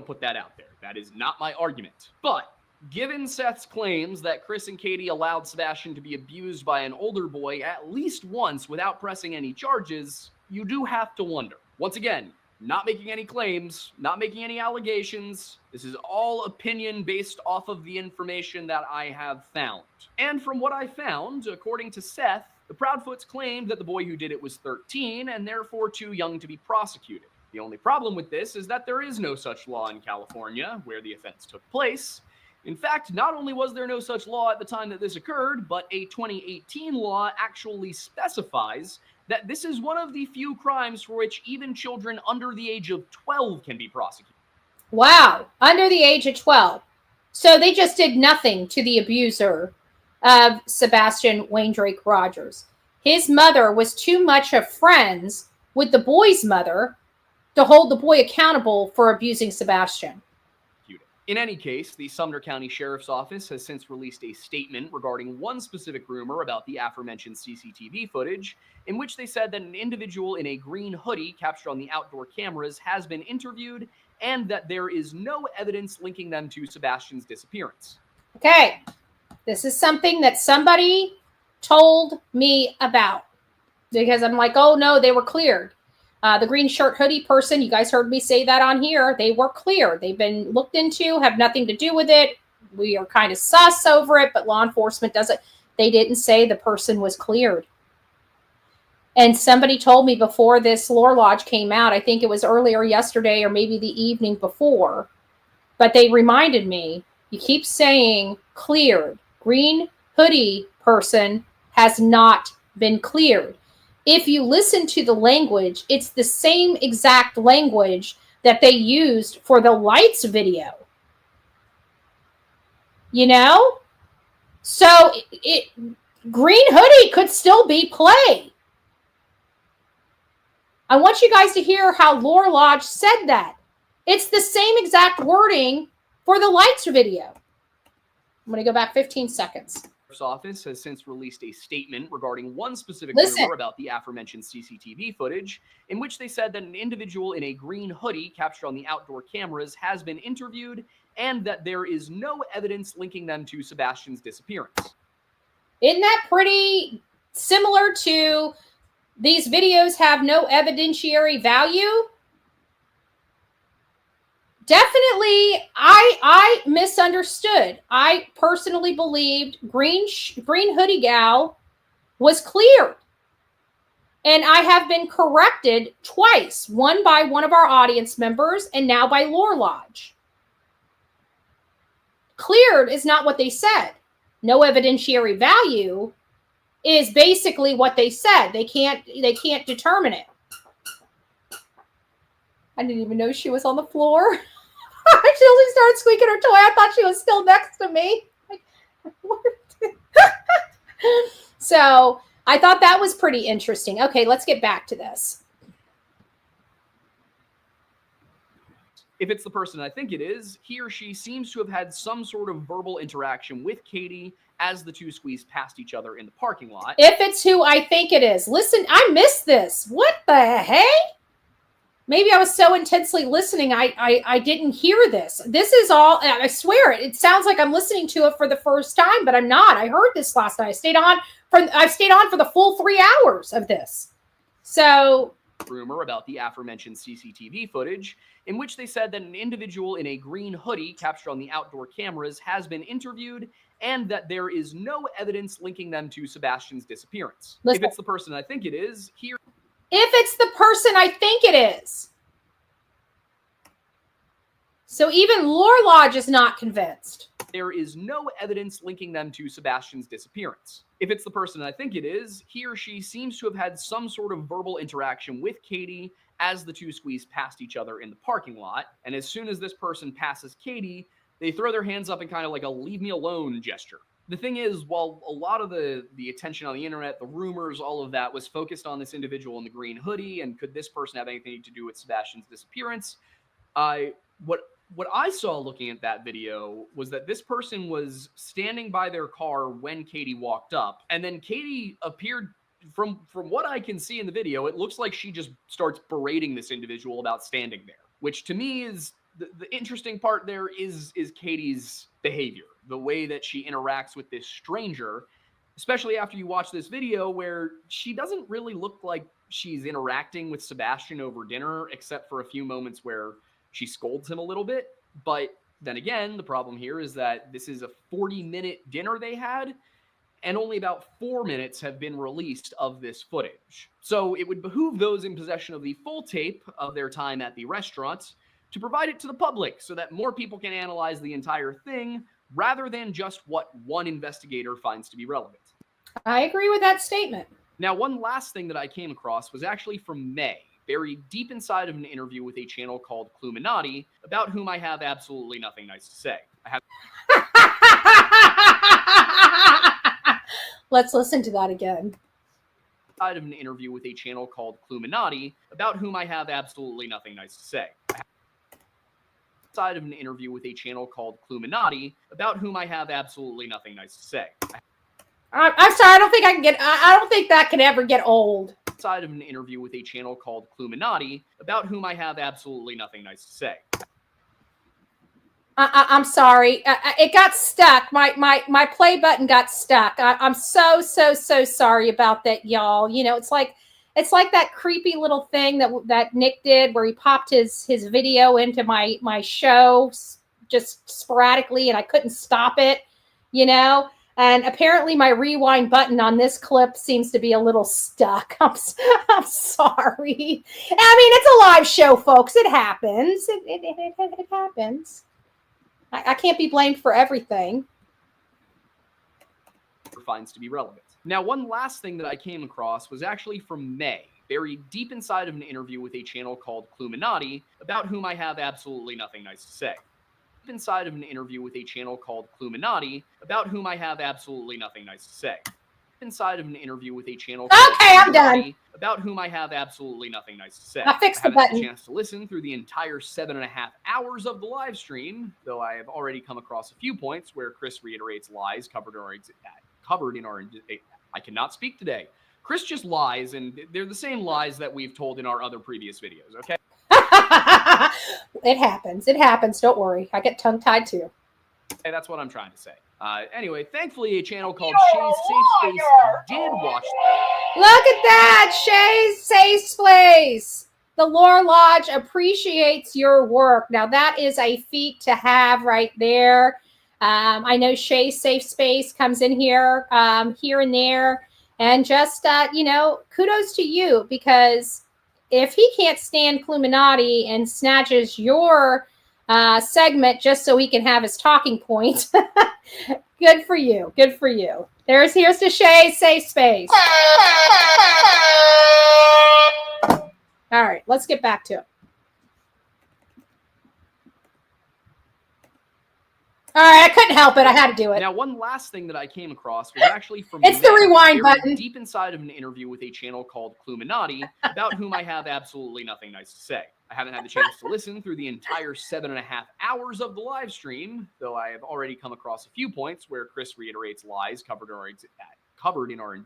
put that out there. That is not my argument. But given Seth's claims that Chris and Katie allowed Sebastian to be abused by an older boy at least once without pressing any charges, you do have to wonder. Once again, not making any claims, not making any allegations. This is all opinion based off of the information that I have found. And from what I found, according to Seth, the Proudfoots claimed that the boy who did it was 13 and therefore too young to be prosecuted. The only problem with this is that there is no such law in California where the offense took place. In fact, not only was there no such law at the time that this occurred, but a 2018 law actually specifies that this is one of the few crimes for which even children under the age of 12 can be prosecuted. Wow, under the age of 12. So they just did nothing to the abuser of Sebastian Waindrake Rogers. His mother was too much of friends with the boy's mother to hold the boy accountable for abusing Sebastian. In any case, the Sumner County Sheriff's Office has since released a statement regarding one specific rumor about the aforementioned CCTV footage, in which they said that an individual in a green hoodie captured on the outdoor cameras has been interviewed and that there is no evidence linking them to Sebastian's disappearance. Okay, this is something that somebody told me about because I'm like, oh no, they were cleared. The green shirt hoodie person, you guys heard me say that on here. They were clear. They've been looked into, have nothing to do with it. We are kind of sus over it, but law enforcement doesn't. They didn't say the person was cleared. And somebody told me before this Lore Lodge came out, I think it was earlier yesterday or maybe the evening before, but they reminded me, you keep saying cleared. Green hoodie person has not been cleared. If you listen to the language, it's the same exact language that they used for the lights video. You know? So green hoodie could still be play. I want you guys to hear how Lore Lodge said that. It's the same exact wording for the lights video. I'm going to go back 15 seconds. Office has since released a statement regarding one specific Listen. rumor about the aforementioned CCTV footage, in which they said that an individual in a green hoodie captured on the outdoor cameras has been interviewed and that there is no evidence linking them to Sebastian's disappearance. Isn't that pretty similar to these videos have no evidentiary value? Definitely, I misunderstood. I personally believed green hoodie gal was cleared. And I have been corrected twice, one by one of our audience members and now by Lore Lodge. Cleared is not what they said. No evidentiary value is basically what they said. They can't determine it. I didn't even know she was on the floor. Chelsea started squeaking her toy. I thought she was still next to me. So I thought that was pretty interesting. Okay, let's get back to this. If it's the person I think it is, he or she seems to have had some sort of verbal interaction with Katie as the two squeezed past each other in the parking lot. If it's who I think it is. Listen, I missed this. What the hey? Maybe I was so intensely listening, I didn't hear this. This is all, I swear it sounds like I'm listening to it for the first time, but I'm not. I heard this last night. I've stayed on for the full 3 hours of this. So rumor about the aforementioned CCTV footage in which they said that an individual in a green hoodie captured on the outdoor cameras has been interviewed and that there is no evidence linking them to Sebastian's disappearance. Listen. If it's the person I think it is, here. If it's the person I think it is. So even Lore Lodge is not convinced. There is no evidence linking them to Sebastian's disappearance. If it's the person I think it is, he or she seems to have had some sort of verbal interaction with Katie as the two squeeze past each other in the parking lot. And as soon as this person passes Katie, they throw their hands up in kind of like a leave me alone gesture. The thing is, while a lot of the attention on the internet, the rumors, all of that was focused on this individual in the green hoodie, and could this person have anything to do with Sebastian's disappearance? What I saw looking at that video was that this person was standing by their car when Katie walked up, and then Katie appeared, from what I can see in the video, it looks like she just starts berating this individual about standing there, which to me is the interesting part there is Katie's behavior, the way that she interacts with this stranger, especially after you watch this video where she doesn't really look like she's interacting with Sebastian over dinner, except for a few moments where she scolds him a little bit. But then again, the problem here is that this is a 40-minute dinner they had, and only about 4 minutes have been released of this footage. So it would behoove those in possession of the full tape of their time at the restaurant to provide it to the public so that more people can analyze the entire thing rather than just what one investigator finds to be relevant. I agree with that statement. Now, one last thing that I came across was actually from May, buried deep inside of an interview with a channel called Cluminati, about whom I have absolutely nothing nice to say. Let's listen to that again. Inside of an interview with a channel called Cluminati, about whom I have absolutely nothing nice to say. Inside of an interview with a channel called Cluminati, about whom I have absolutely nothing nice to say. I'm sorry, I don't think that can ever get old. Inside of an interview with a channel called Cluminati, about whom I have absolutely nothing nice to say. I'm sorry. It got stuck. My play button got stuck. I'm so sorry about that, y'all. You know, it's like that creepy little thing that Nick did where he popped his video into my show just sporadically and I couldn't stop it, you know? And apparently my rewind button on this clip seems to be a little stuck. I'm sorry. I mean, it's a live show, folks. It happens. It happens. I can't be blamed for everything. Finds to be relevant. Now, one last thing that I came across was actually from May, buried deep inside of an interview with a channel called Cluminati, about whom I have absolutely nothing nice to say. Inside of an interview with a channel called Cluminati, about whom I have absolutely nothing nice to say. Inside of an interview with a channel called I'm done. About whom I have absolutely nothing nice to say. I fixed the haven't had button. a chance to listen through the entire 7.5 hours of the live stream, though I have already come across a few points where Chris reiterates lies covered in our. I cannot speak today. Chris just lies, and they're the same lies that we've told in our other previous videos. Okay. It happens. It happens. Don't worry. I get tongue-tied too. Hey, that's what I'm trying to say. Anyway, thankfully, a channel called Shay's Safe Space did watch. Look at that, Shay's Safe Space. The Lore Lodge appreciates your work. Now, that is a feat to have right there. I know Shay's Safe Space comes in here, here and there, and just, kudos to you, because if he can't stand Cluminati and snatches your segment just so he can have his talking point, good for you. Good for you. Here's to Shay's Safe Space. All right, let's get back to it. All right, I couldn't help it. I had to do it. Now, one last thing that I came across was actually from It's the rewind button. deep inside of an interview with a channel called Cluminati, about whom I have absolutely nothing nice to say. I haven't had the chance to listen through the entire 7.5 hours of the live stream, though I have already come across a few points where Chris reiterates lies covered in our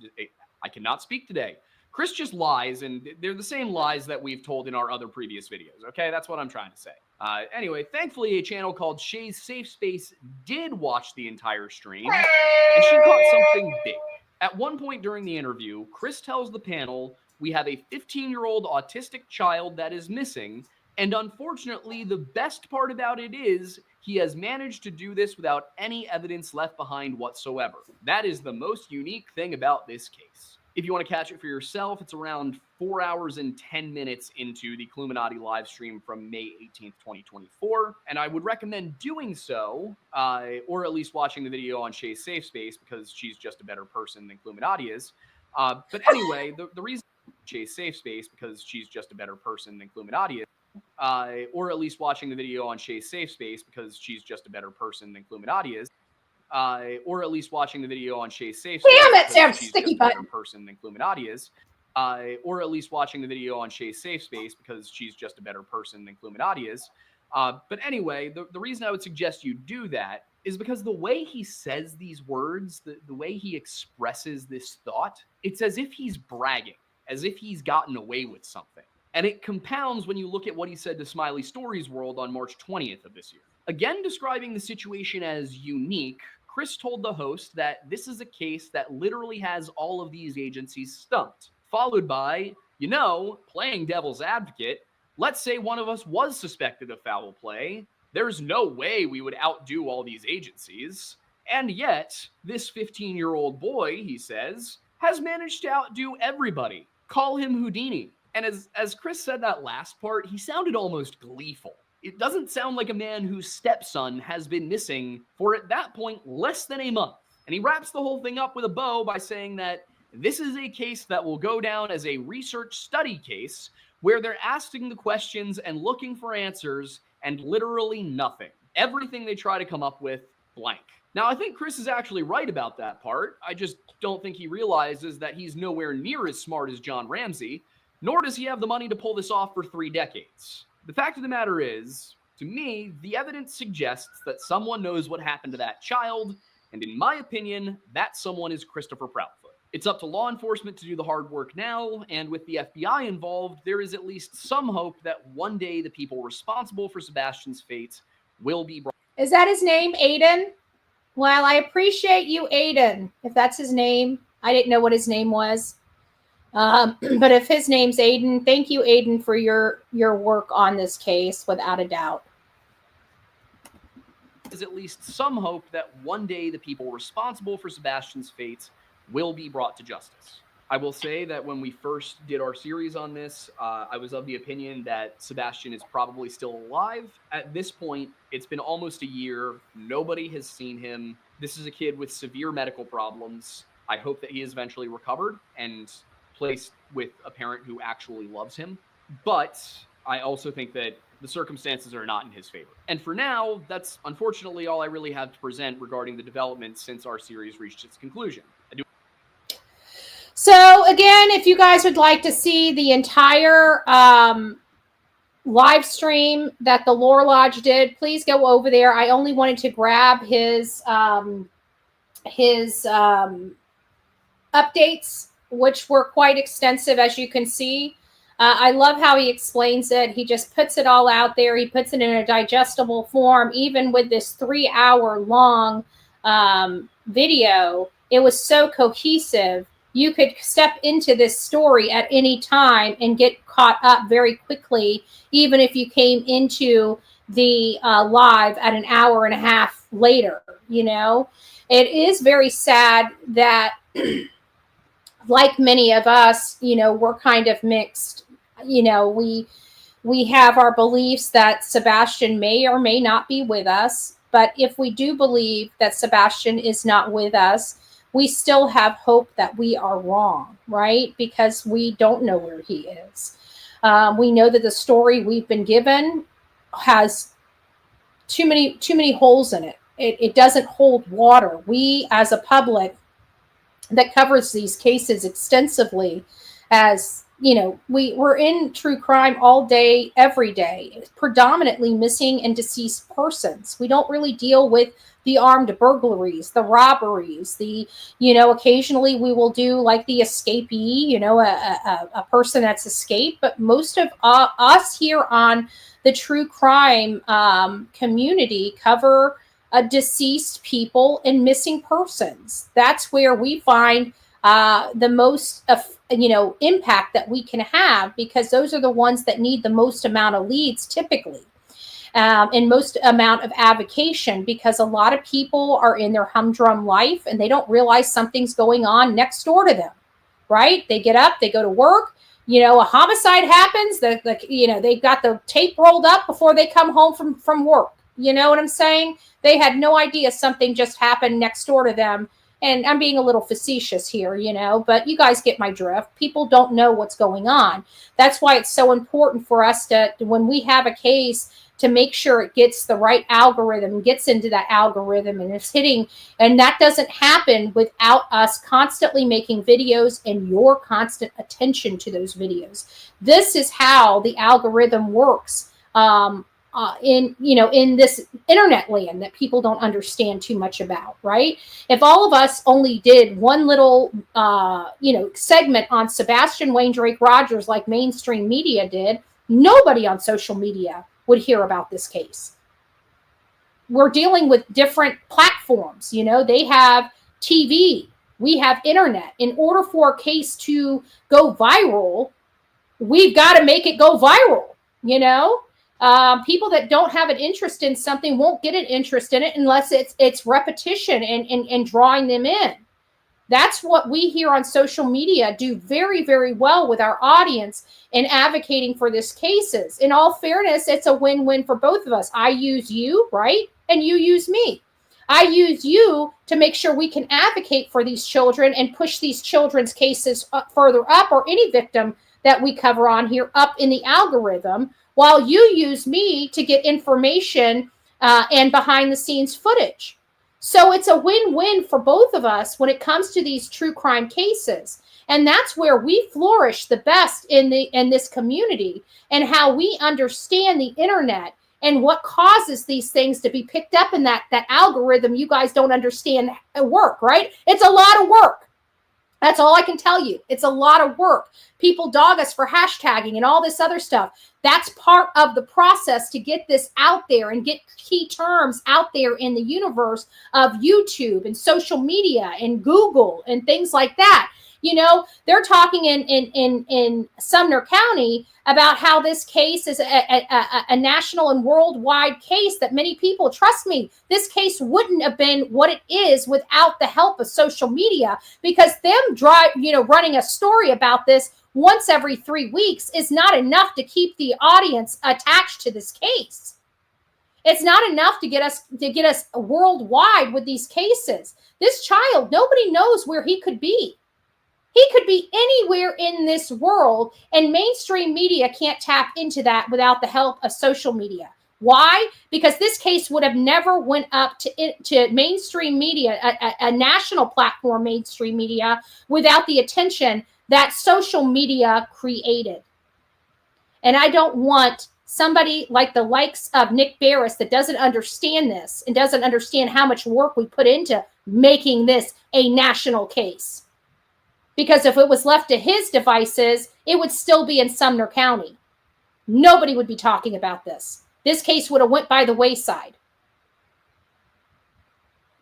I cannot speak today. Chris just lies, and they're the same lies that we've told in our other previous videos, okay? That's what I'm trying to say. Anyway, thankfully, a channel called Shay's Safe Space did watch the entire stream, and she caught something big. At one point during the interview, Chris tells the panel, we have a 15-year-old autistic child that is missing, and unfortunately, the best part about it is he has managed to do this without any evidence left behind whatsoever. That is the most unique thing about this case. If you want to catch it for yourself, it's around 4 hours and 10 minutes into the Cluminati live stream from May 18th, 2024. And I would recommend doing so, or at least watching the video on Shay's Safe Space, because she's just a better person than Cluminati is. But anyway, the reason Shay's Safe Space, because she's just a better person than Cluminati is, or at least watching the video on Shay's Safe Space, because she's just a better person than Cluminati is. Or at least watching the video on Shay's Safe Space. Damn it, Sam, she's sticky just a better button. person than Cluminati is. Or at least watching the video on Shay's Safe Space, because she's just a better person than Cluminati is. But anyway, the reason I would suggest you do that is because the way he says these words, the way he expresses this thought, it's as if he's bragging, as if he's gotten away with something. And it compounds when you look at what he said to Smiley Stories World on March 20th of this year. Again, describing the situation as unique, Chris told the host that this is a case that literally has all of these agencies stumped, followed by, playing devil's advocate, let's say one of us was suspected of foul play. There's no way we would outdo all these agencies. And yet, this 15-year-old boy, he says, has managed to outdo everybody. Call him Houdini. And as Chris said that last part, he sounded almost gleeful. It doesn't sound like a man whose stepson has been missing for, at that point, less than a month. And he wraps the whole thing up with a bow by saying that this is a case that will go down as a research study case where they're asking the questions and looking for answers and literally nothing. Everything they try to come up with, blank. Now, I think Chris is actually right about that part. I just don't think he realizes that he's nowhere near as smart as John Ramsey, nor does he have the money to pull this off for 3 decades. The fact of the matter is, to me, the evidence suggests that someone knows what happened to that child, and in my opinion, that someone is Christopher Proudfoot. It's up to law enforcement to do the hard work now, and with the FBI involved, there is at least some hope that one day the people responsible for Sebastian's fate will be brought. Is that his name, Aiden? Well, I appreciate you, Aiden, if that's his name. I didn't know what his name was. But if his name's Aiden, thank you, Aiden, for your work on this case, without a doubt. There's at least some hope that one day the people responsible for Sebastian's fate will be brought to justice. I will say that when we first did our series on this, I was of the opinion that Sebastian is probably still alive. At this point, it's been almost a year. Nobody has seen him. This is a kid with severe medical problems. I hope that he is eventually recovered and placed with a parent who actually loves him. But I also think that the circumstances are not in his favor. And for now, that's unfortunately all I really have to present regarding the developments since our series reached its conclusion. So again, if you guys would like to see the entire live stream that the Lore Lodge did, please go over there. I only wanted to grab his updates, which were quite extensive, as you can see. I love how he explains it. He just puts it all out there. He puts it in a digestible form. Even with this 3-hour long video, it was so cohesive. You could step into this story at any time and get caught up very quickly, even if you came into the live at an hour and a half later. It is very sad that like many of us, we're kind of mixed. We have our beliefs that Sebastian may or may not be with us. But if we do believe that Sebastian is not with us, we still have hope that we are wrong, right? Because we don't know where he is. We know that the story we've been given has too many holes in it. it doesn't hold water. We, as a public that covers these cases extensively, as you know, we're in true crime all day, every day, predominantly missing and deceased persons. We don't really deal with the armed burglaries, the robberies, occasionally we will do like the escapee, a person that's escaped. But most of us here on the true crime community cover deceased people and missing persons. That's where we find the most impact that we can have, because those are the ones that need the most amount of leads typically, and most amount of avocation, because a lot of people are in their humdrum life and they don't realize something's going on next door to them, right? They get up, they go to work, a homicide happens, they've got the tape rolled up before they come home from work. You know what I'm saying? They had no idea something just happened next door to them. And I'm being a little facetious here, but you guys get my drift. People don't know what's going on. That's why it's so important for us to, when we have a case, to make sure it gets the right algorithm, gets into that algorithm, and it's hitting. And that doesn't happen without us constantly making videos and your constant attention to those videos. This is how the algorithm works. In this internet land that people don't understand too much about, right? If all of us only did one little, segment on Sebastian Wayne Drake Rogers like mainstream media did, nobody on social media would hear about this case. We're dealing with different platforms. They have TV, we have internet. In order for a case to go viral, we've got to make it go viral, people that don't have an interest in something won't get an interest in it unless it's repetition and drawing them in. That's what we here on social media do very, very well with our audience in advocating for these cases. In all fairness, it's a win-win for both of us. I use you, right? And you use me. I use you to make sure we can advocate for these children and push these children's cases further up, or any victim that we cover on here up in the algorithm, while you use me to get information and behind the scenes footage. So it's a win-win for both of us when it comes to these true crime cases. And that's where we flourish the best in this community, and how we understand the internet and what causes these things to be picked up in that algorithm you guys don't understand work, right? It's a lot of work. That's all I can tell you. It's a lot of work. People dog us for hashtagging and all this other stuff. That's part of the process to get this out there and get key terms out there in the universe of YouTube and social media and Google and things like that. They're talking in Sumner County about how this case is a national and worldwide case that many people, trust me, this case wouldn't have been what it is without the help of social media, because running a story about this once every 3 weeks is not enough to keep the audience attached to this case. It's not enough to get us worldwide with these cases. This child, nobody knows where he could be. He could be anywhere in this world, and mainstream media can't tap into that without the help of social media. Why? Because this case would have never went up to mainstream media, a national platform, mainstream media, without the attention that social media created. And I don't want somebody like the likes of Nick Barris that doesn't understand this and doesn't understand how much work we put into making this a national case. Because if it was left to his devices, it would still be in Sumner County. Nobody would be talking about this. This case would have went by the wayside.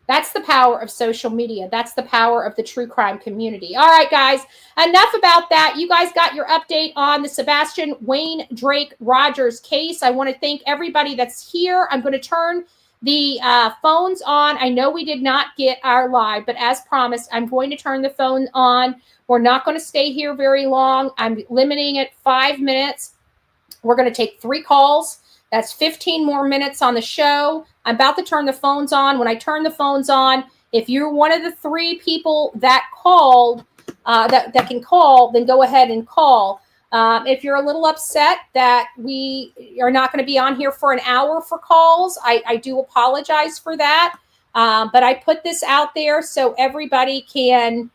That's the power of social media. That's the power of the true crime community. All right, guys, enough about that. You guys got your update on the Sebastian Wayne Drake Rogers case. I want to thank everybody that's here. I'm going to turn the phones on. I know we did not get our live, but as promised, I'm going to turn the phone on. We're not going to stay here very long. I'm limiting it 5 minutes. We're going to take 3 calls. That's 15 more minutes on the show. I'm about to turn the phones on. When I turn the phones on, if you're one of the 3 people that called, that can call, then go ahead and call. If you're a little upset that we are not going to be on here for an hour for calls, I do apologize for that. But I put this out there so everybody can,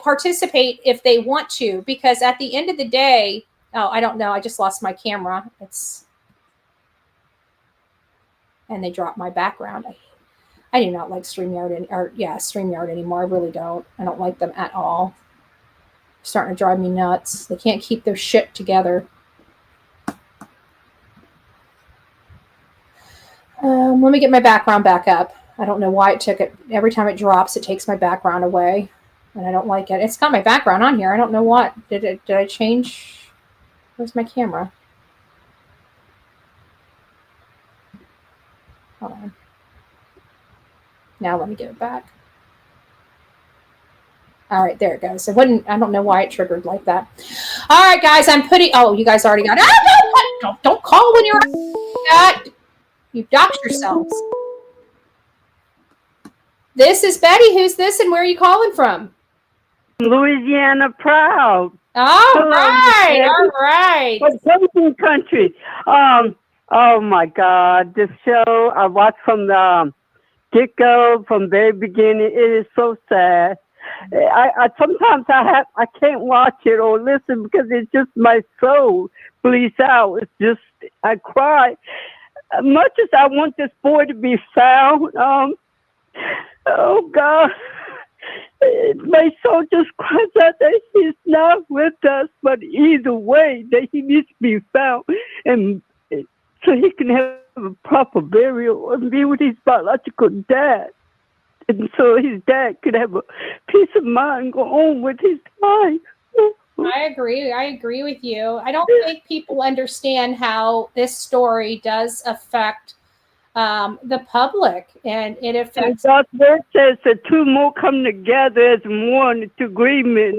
participate if they want to, because at the end of the day, I don't know. I just lost my camera. And they dropped my background. I do not like StreamYard anymore. I really don't. I don't like them at all. They're starting to drive me nuts. They can't keep their shit together. Let me get my background back up. I don't know why it took it. Every time it drops, it takes my background away, and I don't like it. It's got my background on here. I don't know what. Did I change? Where's my camera? Hold on. Now let me get it back. All right, there it goes. I don't know why it triggered like that. All right, guys, you guys already got it. Don't call when you're that. You dox yourselves. This is Betty. Who's this and where are you calling from? Louisiana Proud. All right. Hopkins Country. Oh my God, this show I watched from the get-go, from the very beginning. It is so sad. I sometimes I can't watch it or listen because it's just my soul bleeds out. It's just I cry. Much as I want this boy to be found, oh God, my soul just cries out that he's not with us. But either way, that he needs to be found, and so he can have a proper burial and be with his biological dad, and so his dad could have a peace of mind, go on with his life. I agree with you. I don't think people understand how this story does affect the public, and it affects. And God's word says that two more come together as one. It's agreement.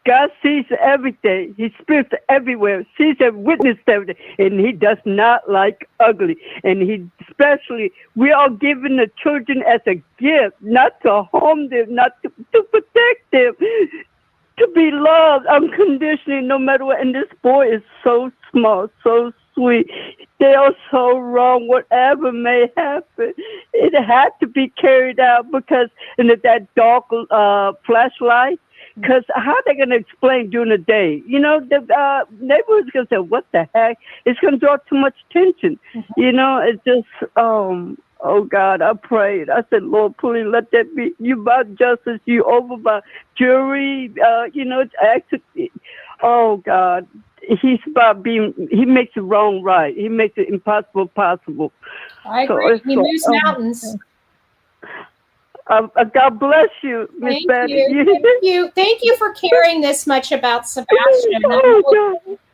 God sees everything. He spits everywhere. Sees and witnessed everything, and He does not like ugly. And we are given the children as a gift, not to harm them, not to protect them. To be loved unconditionally, no matter what. And this boy is so small, so sweet. They are so wrong. Whatever may happen, it had to be carried out because that dark flashlight. Because how are they going to explain during the day? The neighborhood's going to say, "What the heck?" It's going to draw too much attention. It's just oh God, I prayed. I said, Lord, please let that be. You about justice, you over by jury. It's actually, oh God, He makes it wrong right. He makes it impossible possible. I agree. He moves mountains. God bless you, Miss Betty. Thank you for caring this much about Sebastian.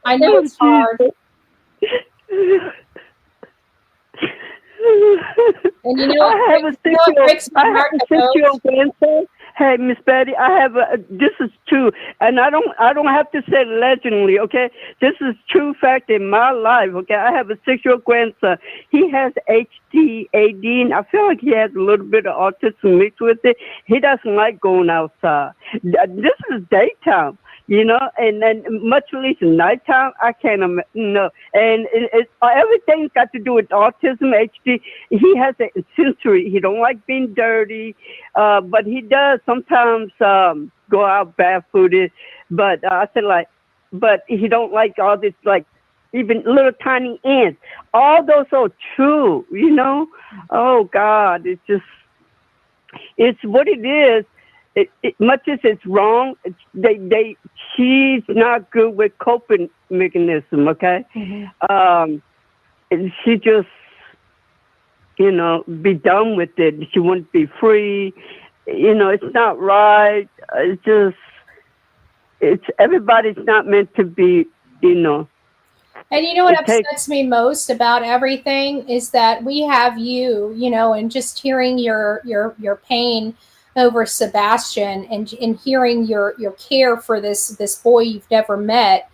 I know it's hard. And I have a 6-year-old grandson. Hey, Miss Betty, this is true, and I don't have to say it allegedly, okay? This is true fact in my life, okay? I have a 6-year-old grandson. He has ADHD, and I feel like he has a little bit of autism mixed with it. He doesn't like going outside. This is daytime. And then much less nighttime, I can't imagine. And everything's got to do with autism, HD. He has a sensory. He don't like being dirty, but he does sometimes go out barefooted. But I said but he don't like all this, even little tiny ants. All those are true, Oh God, it's what it is. Much as it's wrong, she's not good with coping mechanism, okay? And she just, be done with it. She wants to be free. It's not right. Everybody's not meant to be, And what upsets me most about everything is that we have you, and just hearing your pain over Sebastian and hearing your care for this boy you've never met.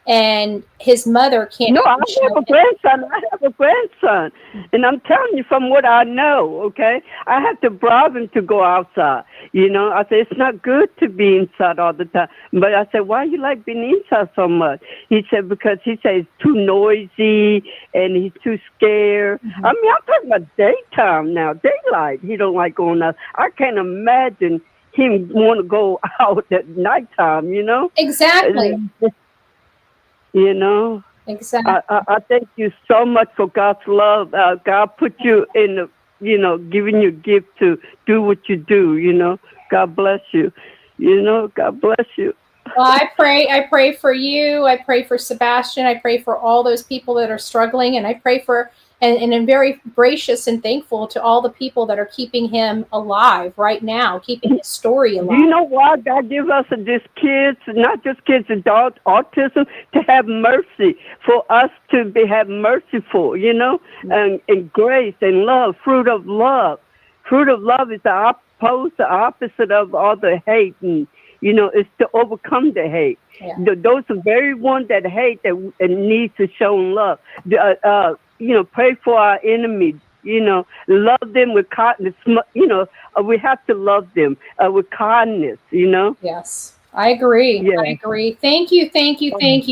and his mother can't. No, I have a grandson. I have a grandson. And I'm telling you from what I know, okay? I have to bribe him to go outside. You know, I said, it's not good to be inside all the time. But I said, why you like being inside so much? He said, because he said it's too noisy and he's too scared. I mean, I'm talking about daytime now, daylight. He don't like going out. I can't imagine him want to go out at nighttime, you know? Exactly. You know? Exactly. I thank you so much for God's love. God put you in the, you know, giving you a gift to do what you do, you know? God bless you. You know, God bless you. Well, I pray for you. I pray for Sebastian. I pray for all those people that are struggling. And I pray for, and I'm very gracious and thankful to all the people that are keeping him alive right now, keeping his story alive. Do you know why God give us this kids, not just kids, adults, autism, to have mercy, for us to have merciful, you know, and grace and love, fruit of love. Fruit of love is the opposite of all the hate, and, you know, it's to overcome the hate. Yeah. Those are very ones that hate that need to show love. You know, pray for our enemies. You know, love them with kindness. You know, we have to love them with kindness. You know. Yes, I agree. Yeah. I agree. Thank you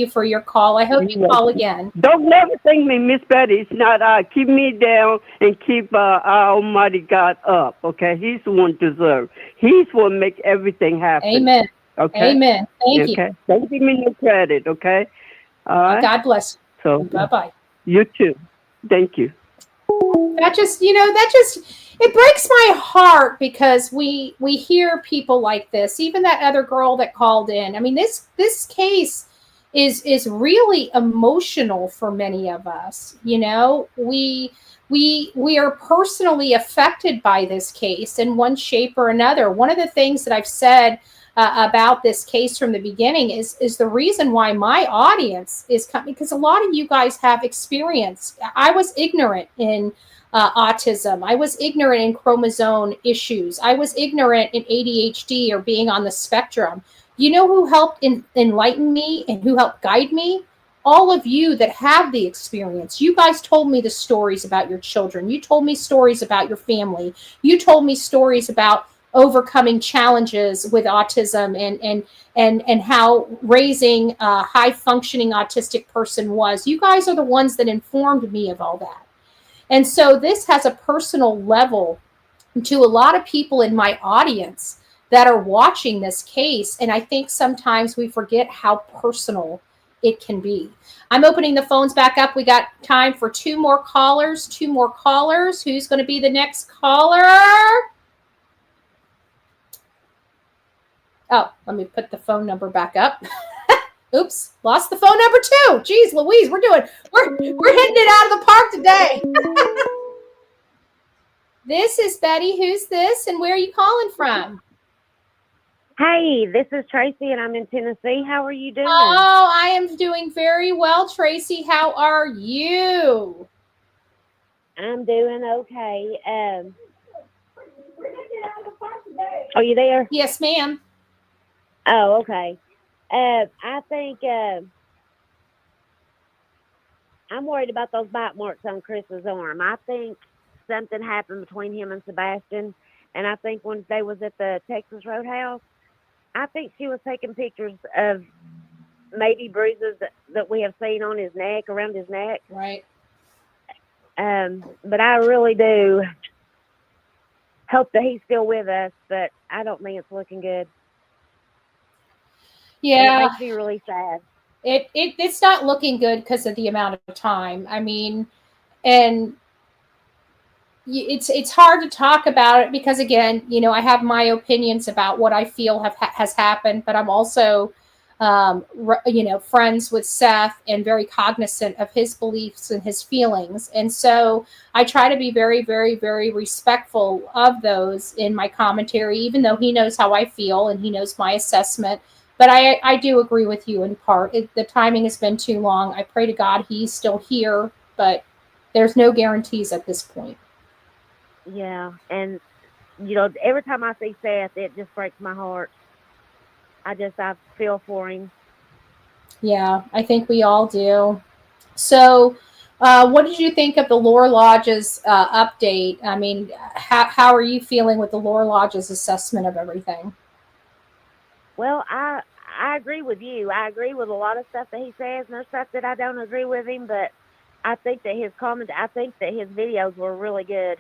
for your call. I hope you call again. Don't never think me, Miss Betty. It's not I. Keep me down and keep our Almighty God up. Okay, He's the one deserve. He's the one make everything happen. Amen. Okay. Amen. Thank you. Okay. Don't give me no credit. Okay. All right. God bless you. So Bye-bye. You too. Thank you. That just, it breaks my heart because we hear people like this. Even that other girl that called in. I mean, this case is really emotional for many of us. You know, we are personally affected by this case in one shape or another. One of the things that I've said about this case from the beginning is the reason why my audience is coming, because a lot of you guys have experience. I was ignorant in autism. I was ignorant in chromosome issues. I was ignorant in ADHD or being on the spectrum. You know who helped enlighten me and who helped guide me? All of you that have the experience. You guys told me the stories about your children. You told me stories about your family. You told me stories about overcoming challenges with autism and how raising a high functioning autistic person was. You guys are the ones that informed me of all that. And so this has a personal level to a lot of people in my audience that are watching this case. And I think sometimes we forget how personal it can be. I'm opening the phones back up. We got time for two more callers. Who's going to be the next caller? Oh, let me put the phone number back up. Oops, lost the phone number too. Jeez Louise, we're hitting it out of the park today. This is Betty. Who's this and where are you calling from? Hey, this is Tracy and I'm in Tennessee. How are you doing? Oh, I am doing very well, Tracy. How are you? I'm doing okay. Are you there? Yes, ma'am. Oh, okay. I think I'm worried about those bite marks on Chris's arm. I think something happened between him and Sebastian, and I think when they was at the Texas Roadhouse, I think she was taking pictures of maybe bruises that we have seen on his neck, around his neck. Right. But I really do hope that he's still with us, but I don't think it's looking good. Yeah. And it makes me really sad. It's not looking good because of the amount of time. I mean, and it's hard to talk about it because, again, you know, I have my opinions about what I feel has happened, but I'm also, friends with Seth and very cognizant of his beliefs and his feelings. And so I try to be very, very, very respectful of those in my commentary, even though he knows how I feel and he knows my assessment. But I do agree with you in part. The timing has been too long. I pray to God he's still here, but there's no guarantees at this point. Yeah, and, you know, every time I see Seth, it just breaks my heart. I feel for him. Yeah, I think we all do. So, what did you think of the Lore Lodge's update? I mean, how are you feeling with the Lore Lodge's assessment of everything? Well, I agree with you. I agree with a lot of stuff that he says, and there's stuff that I don't agree with him. But I think that his videos were really good.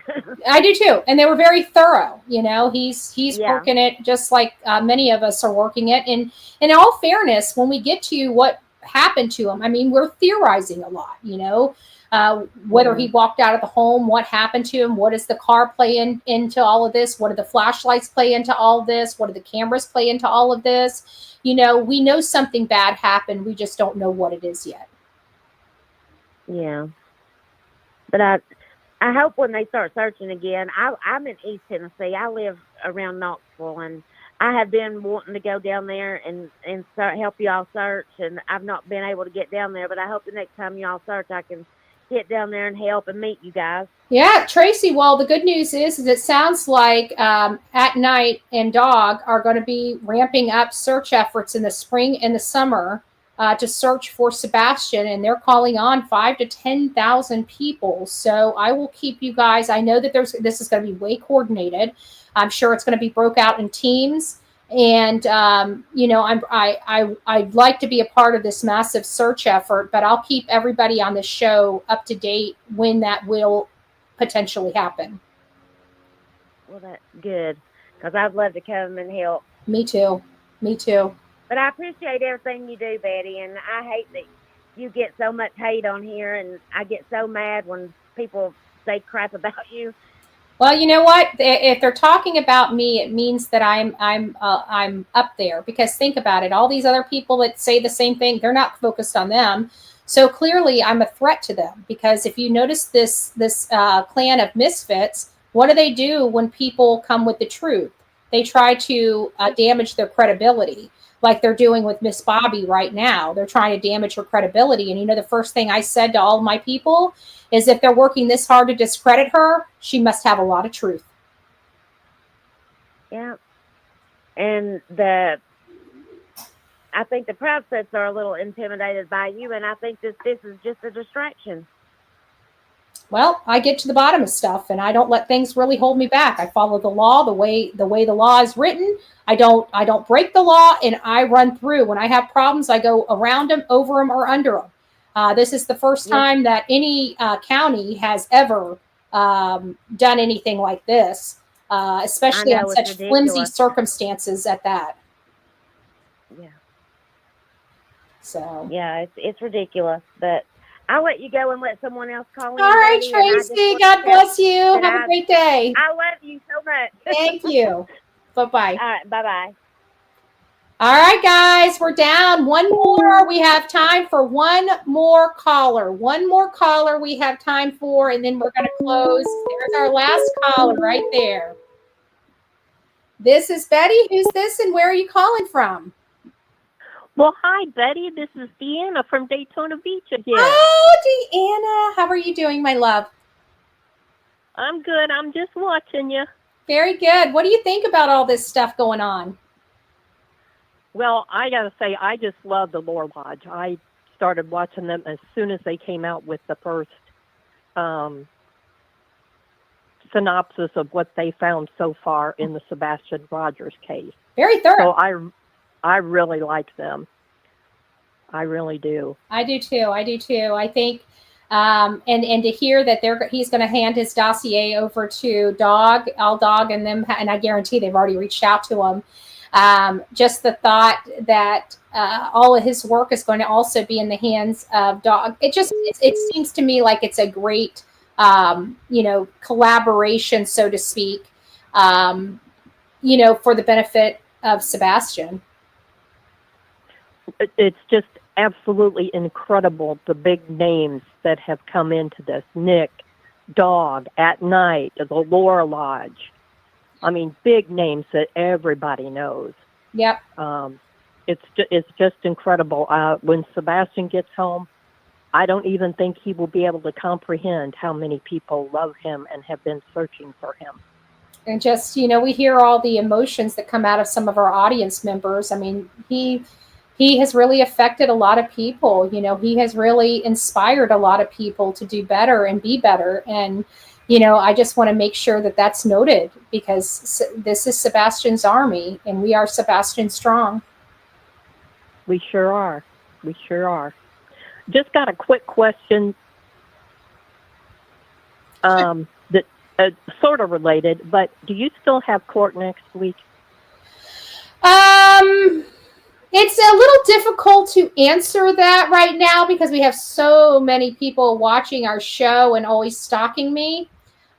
I do too, and they were very thorough. You know, he's Yeah. working it just like many of us are working it. And in all fairness, when we get to what happened to him, I mean, we're theorizing a lot. You know, whether he walked out of the home, what happened to him, what does the car play into all of this? What do the flashlights play into all of this? What do the cameras play into all of this? You know, we know something bad happened. We just don't know what it is yet. Yeah. But I hope when they start searching again, I'm in East Tennessee. I live around Knoxville, and I have been wanting to go down there and start help y'all search, and I've not been able to get down there. But I hope the next time y'all search, I can get down there and help and meet you guys. Yeah, Tracy. Well, the good news is it sounds like At Night and Dog are going to be ramping up search efforts in the spring and the summer to search for Sebastian, and they're calling on 5,000 to 10,000 people. So I will keep you guys. I know that this is going to be way coordinated. I'm sure it's going to be broke out in teams, and you know, I'd like to be a part of this massive search effort, but I'll keep everybody on the show up to date when that will potentially happen. Well, that's good, because I'd love to come and help. Me too. Me too. But I appreciate everything you do, Betty, and I hate that you get so much hate on here, and I get so mad when people say crap about you. Well, you know what? If they're talking about me, it means that I'm up there. Because think about it, all these other people that say the same thing, they're not focused on them. So clearly, I'm a threat to them. Because if you notice this clan of misfits, what do they do when people come with the truth? They try to damage their credibility, like they're doing with Miss Bobby right now. They're trying to damage her credibility. And you know, the first thing I said to all of my people is, if they're working this hard to discredit her, she must have a lot of truth. Yeah. And I think the Proudfoots are a little intimidated by you, and I think this is just a distraction. Well, I get to the bottom of stuff, and I don't let things really hold me back. I follow the law the way the law is written. I don't break the law, and I run through. When I have problems, I go around them, over them, or under them. This is the first time that any county has ever done anything like this, especially on such flimsy circumstances at that. Yeah. So. Yeah, it's ridiculous, but I'll let you go and let someone else call in. All right, Tracy. God bless you. Have a great day. I love you so much. Thank you. Bye-bye. All right, bye-bye. All right, guys, we're down. One more. We have time for one more caller. One more caller we have time for, and then we're going to close. There's our last caller right there. This is Betty. Who's this, and where are you calling from? Well, hi, Betty. This is Deanna from Daytona Beach again. Oh, Deanna. How are you doing, my love? I'm good. I'm just watching you. Very good. What do you think about all this stuff going on? Well, I got to say, I just love the Lore Lodge. I started watching them as soon as they came out with the first synopsis of what they found so far in the Sebastian Rogers case. Very thorough. So I really like them. I really do. I do too. I think, and to hear that he's going to hand his dossier over to Dog, and them, and I guarantee they've already reached out to him. Just the thought that all of his work is going to also be in the hands of Dog. It seems to me like it's a great, collaboration, so to speak, for the benefit of Sebastian. It's just absolutely incredible, the big names that have come into this. Nick, Dog, At Night, the Lore Lodge. I mean, big names that everybody knows. Yep. It's just incredible. When Sebastian gets home, I don't even think he will be able to comprehend how many people love him and have been searching for him. And just, we hear all the emotions that come out of some of our audience members. I mean, he has really affected a lot of people. You know, he has really inspired a lot of people to do better and be better. And, you know, I just want to make sure that that's noted, because this is Sebastian's army and we are Sebastian strong. We sure are. We sure are. Just got a quick question that sort of related, but do you still have court next week? It's a little difficult to answer that right now because we have so many people watching our show and always stalking me.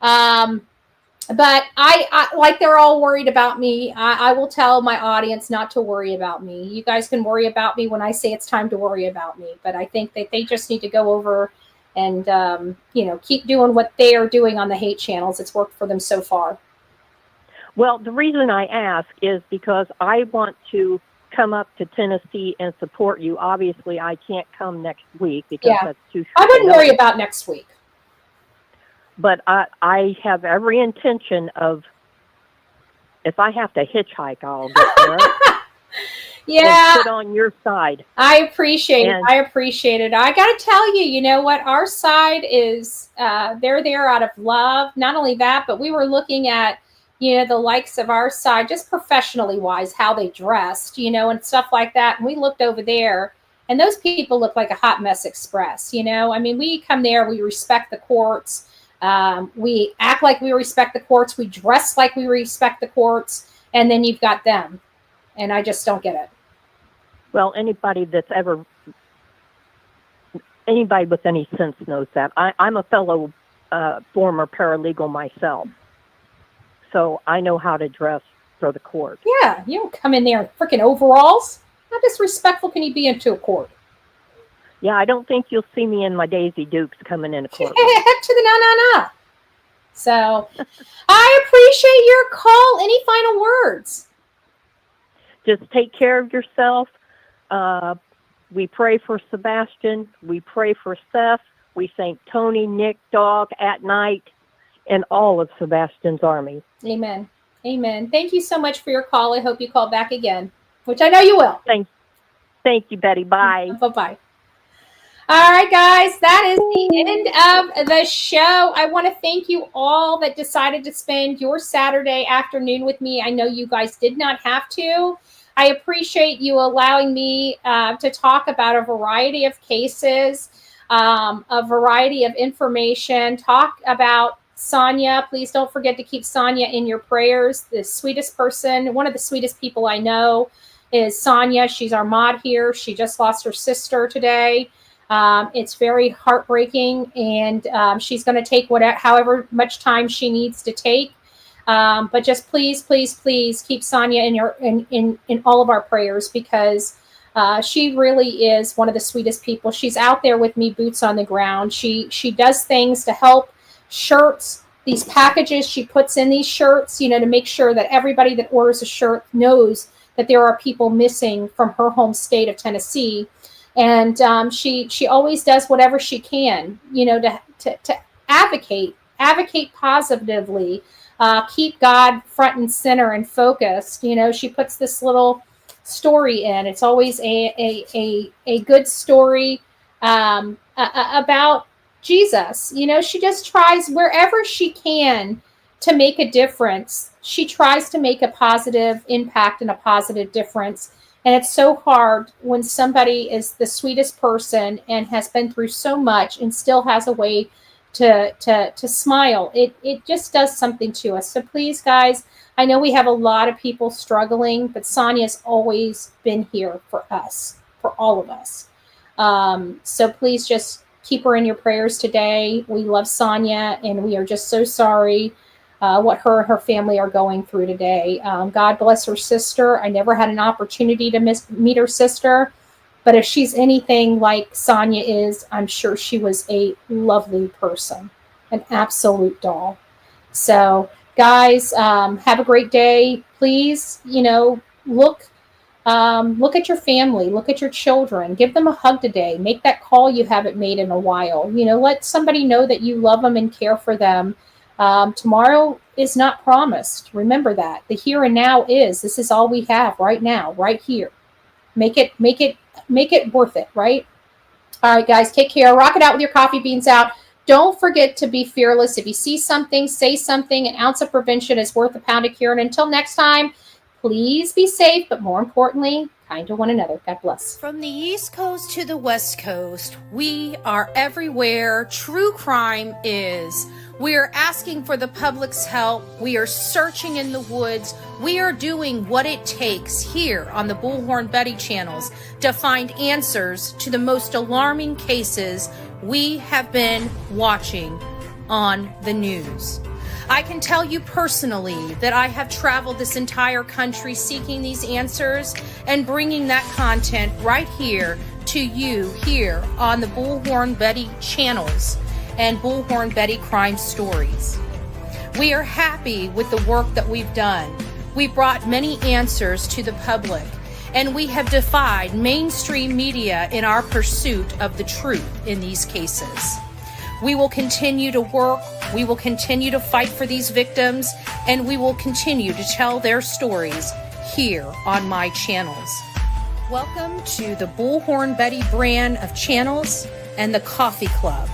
But I like, they're all worried about me. I will tell my audience not to worry about me. You guys can worry about me when I say it's time to worry about me. But I think that they just need to go over and, you know, keep doing what they are doing on the hate channels. It's worked for them so far. Well, the reason I ask is because I want to come up to Tennessee and support you. Obviously, I can't come next week because that's too short. I wouldn't worry about next week. But I have every intention of, if I have to hitchhike, I'll get there. Yeah. And sit on your side. I appreciate it. I appreciate it. I got to tell you, you know what? Our side is, they're there out of love. Not only that, but we were looking at, you know, the likes of our side, just professionally wise, how they dressed, you know, and stuff like that. And we looked over there and those people look like a hot mess express, you know. I mean, we come there, we respect the courts. We act like we respect the courts. We dress like we respect the courts. And then you've got them. And I just don't get it. Well, anybody with any sense knows that. I'm a fellow former paralegal myself. So I know how to dress for the court. Yeah, you don't come in there in freaking overalls. How disrespectful can you be into a court? Yeah, I don't think you'll see me in my Daisy Dukes coming in a court. Heck to the no. So I appreciate your call. Any final words? Just take care of yourself. We pray for Sebastian. We pray for Seth. We thank Tony, Nick, Dog, At Night, and all of Sebastian's army. Amen. Amen. Thank you so much for your call. I hope you call back again, which I know you will. Thank you, Betty. Bye. Bye-bye. All right, guys, that is the end of the show. I want to thank you all that decided to spend your Saturday afternoon with me. I know you guys did not have to. I appreciate you allowing me to talk about a variety of cases, a variety of information, talk about Sonia. Please don't forget to keep Sonia in your prayers. The sweetest person, one of the sweetest people I know is Sonia. She's our mod here. She just lost her sister today. It's very heartbreaking, and she's going to take however much time she needs to take. But just please, please, please keep Sonia in all of our prayers, because she really is one of the sweetest people. She's out there with me, boots on the ground. She does things to help. Shirts, these packages she puts in these shirts, you know, to make sure that everybody that orders a shirt knows that there are people missing from her home state of Tennessee. And she always does whatever she can, you know, to advocate positively, keep God front and center and focused. You know, she puts this little story in. It's always a good story about Jesus. You know, she just tries wherever she can to make a difference. She tries to make a positive impact and a positive difference. And it's so hard when somebody is the sweetest person and has been through so much and still has a way to smile. It just does something to us. So please, guys, I know we have a lot of people struggling, but Sonia's always been here for us, for all of us. So please just keep her in your prayers today. We love Sonia, and we are just so sorry what her and her family are going through today. God bless her sister. I never had an opportunity to meet her sister, but if she's anything like Sonia is, I'm sure she was a lovely person, an absolute doll. So, guys, have a great day. Please, you know, look at your family, look at your children, give them a hug today. Make that call you haven't made in a while. You know, let somebody know that you love them and care for them. Tomorrow is not promised. Remember that. The here and now is. This is all we have right now, right here. Make it worth it, right? All right, guys, take care. Rock it out with your coffee beans out. Don't forget to be fearless. If you see something, say something. An ounce of prevention is worth a pound of cure. And until next time, please be safe, but more importantly, kind to one another. God bless. From the East Coast to the West Coast, we are everywhere true crime is. We are asking for the public's help. We are searching in the woods. We are doing what it takes here on the Bullhorn Betty channels to find answers to the most alarming cases we have been watching on the news. I can tell you personally that I have traveled this entire country seeking these answers and bringing that content right here to you here on the Bullhorn Betty channels and Bullhorn Betty Crime Stories. We are happy with the work that we've done. We brought many answers to the public, and we have defied mainstream media in our pursuit of the truth in these cases. We will continue to work, we will continue to fight for these victims, and we will continue to tell their stories here on my channels. Welcome to the Bullhorn Betty brand of channels and the Coffee Club.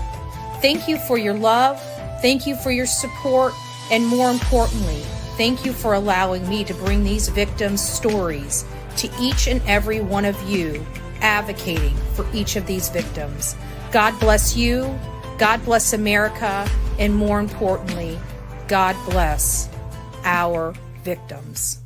Thank you for your love, thank you for your support, and more importantly, thank you for allowing me to bring these victims' stories to each and every one of you, advocating for each of these victims. God bless you, God bless America, and more importantly, God bless our victims.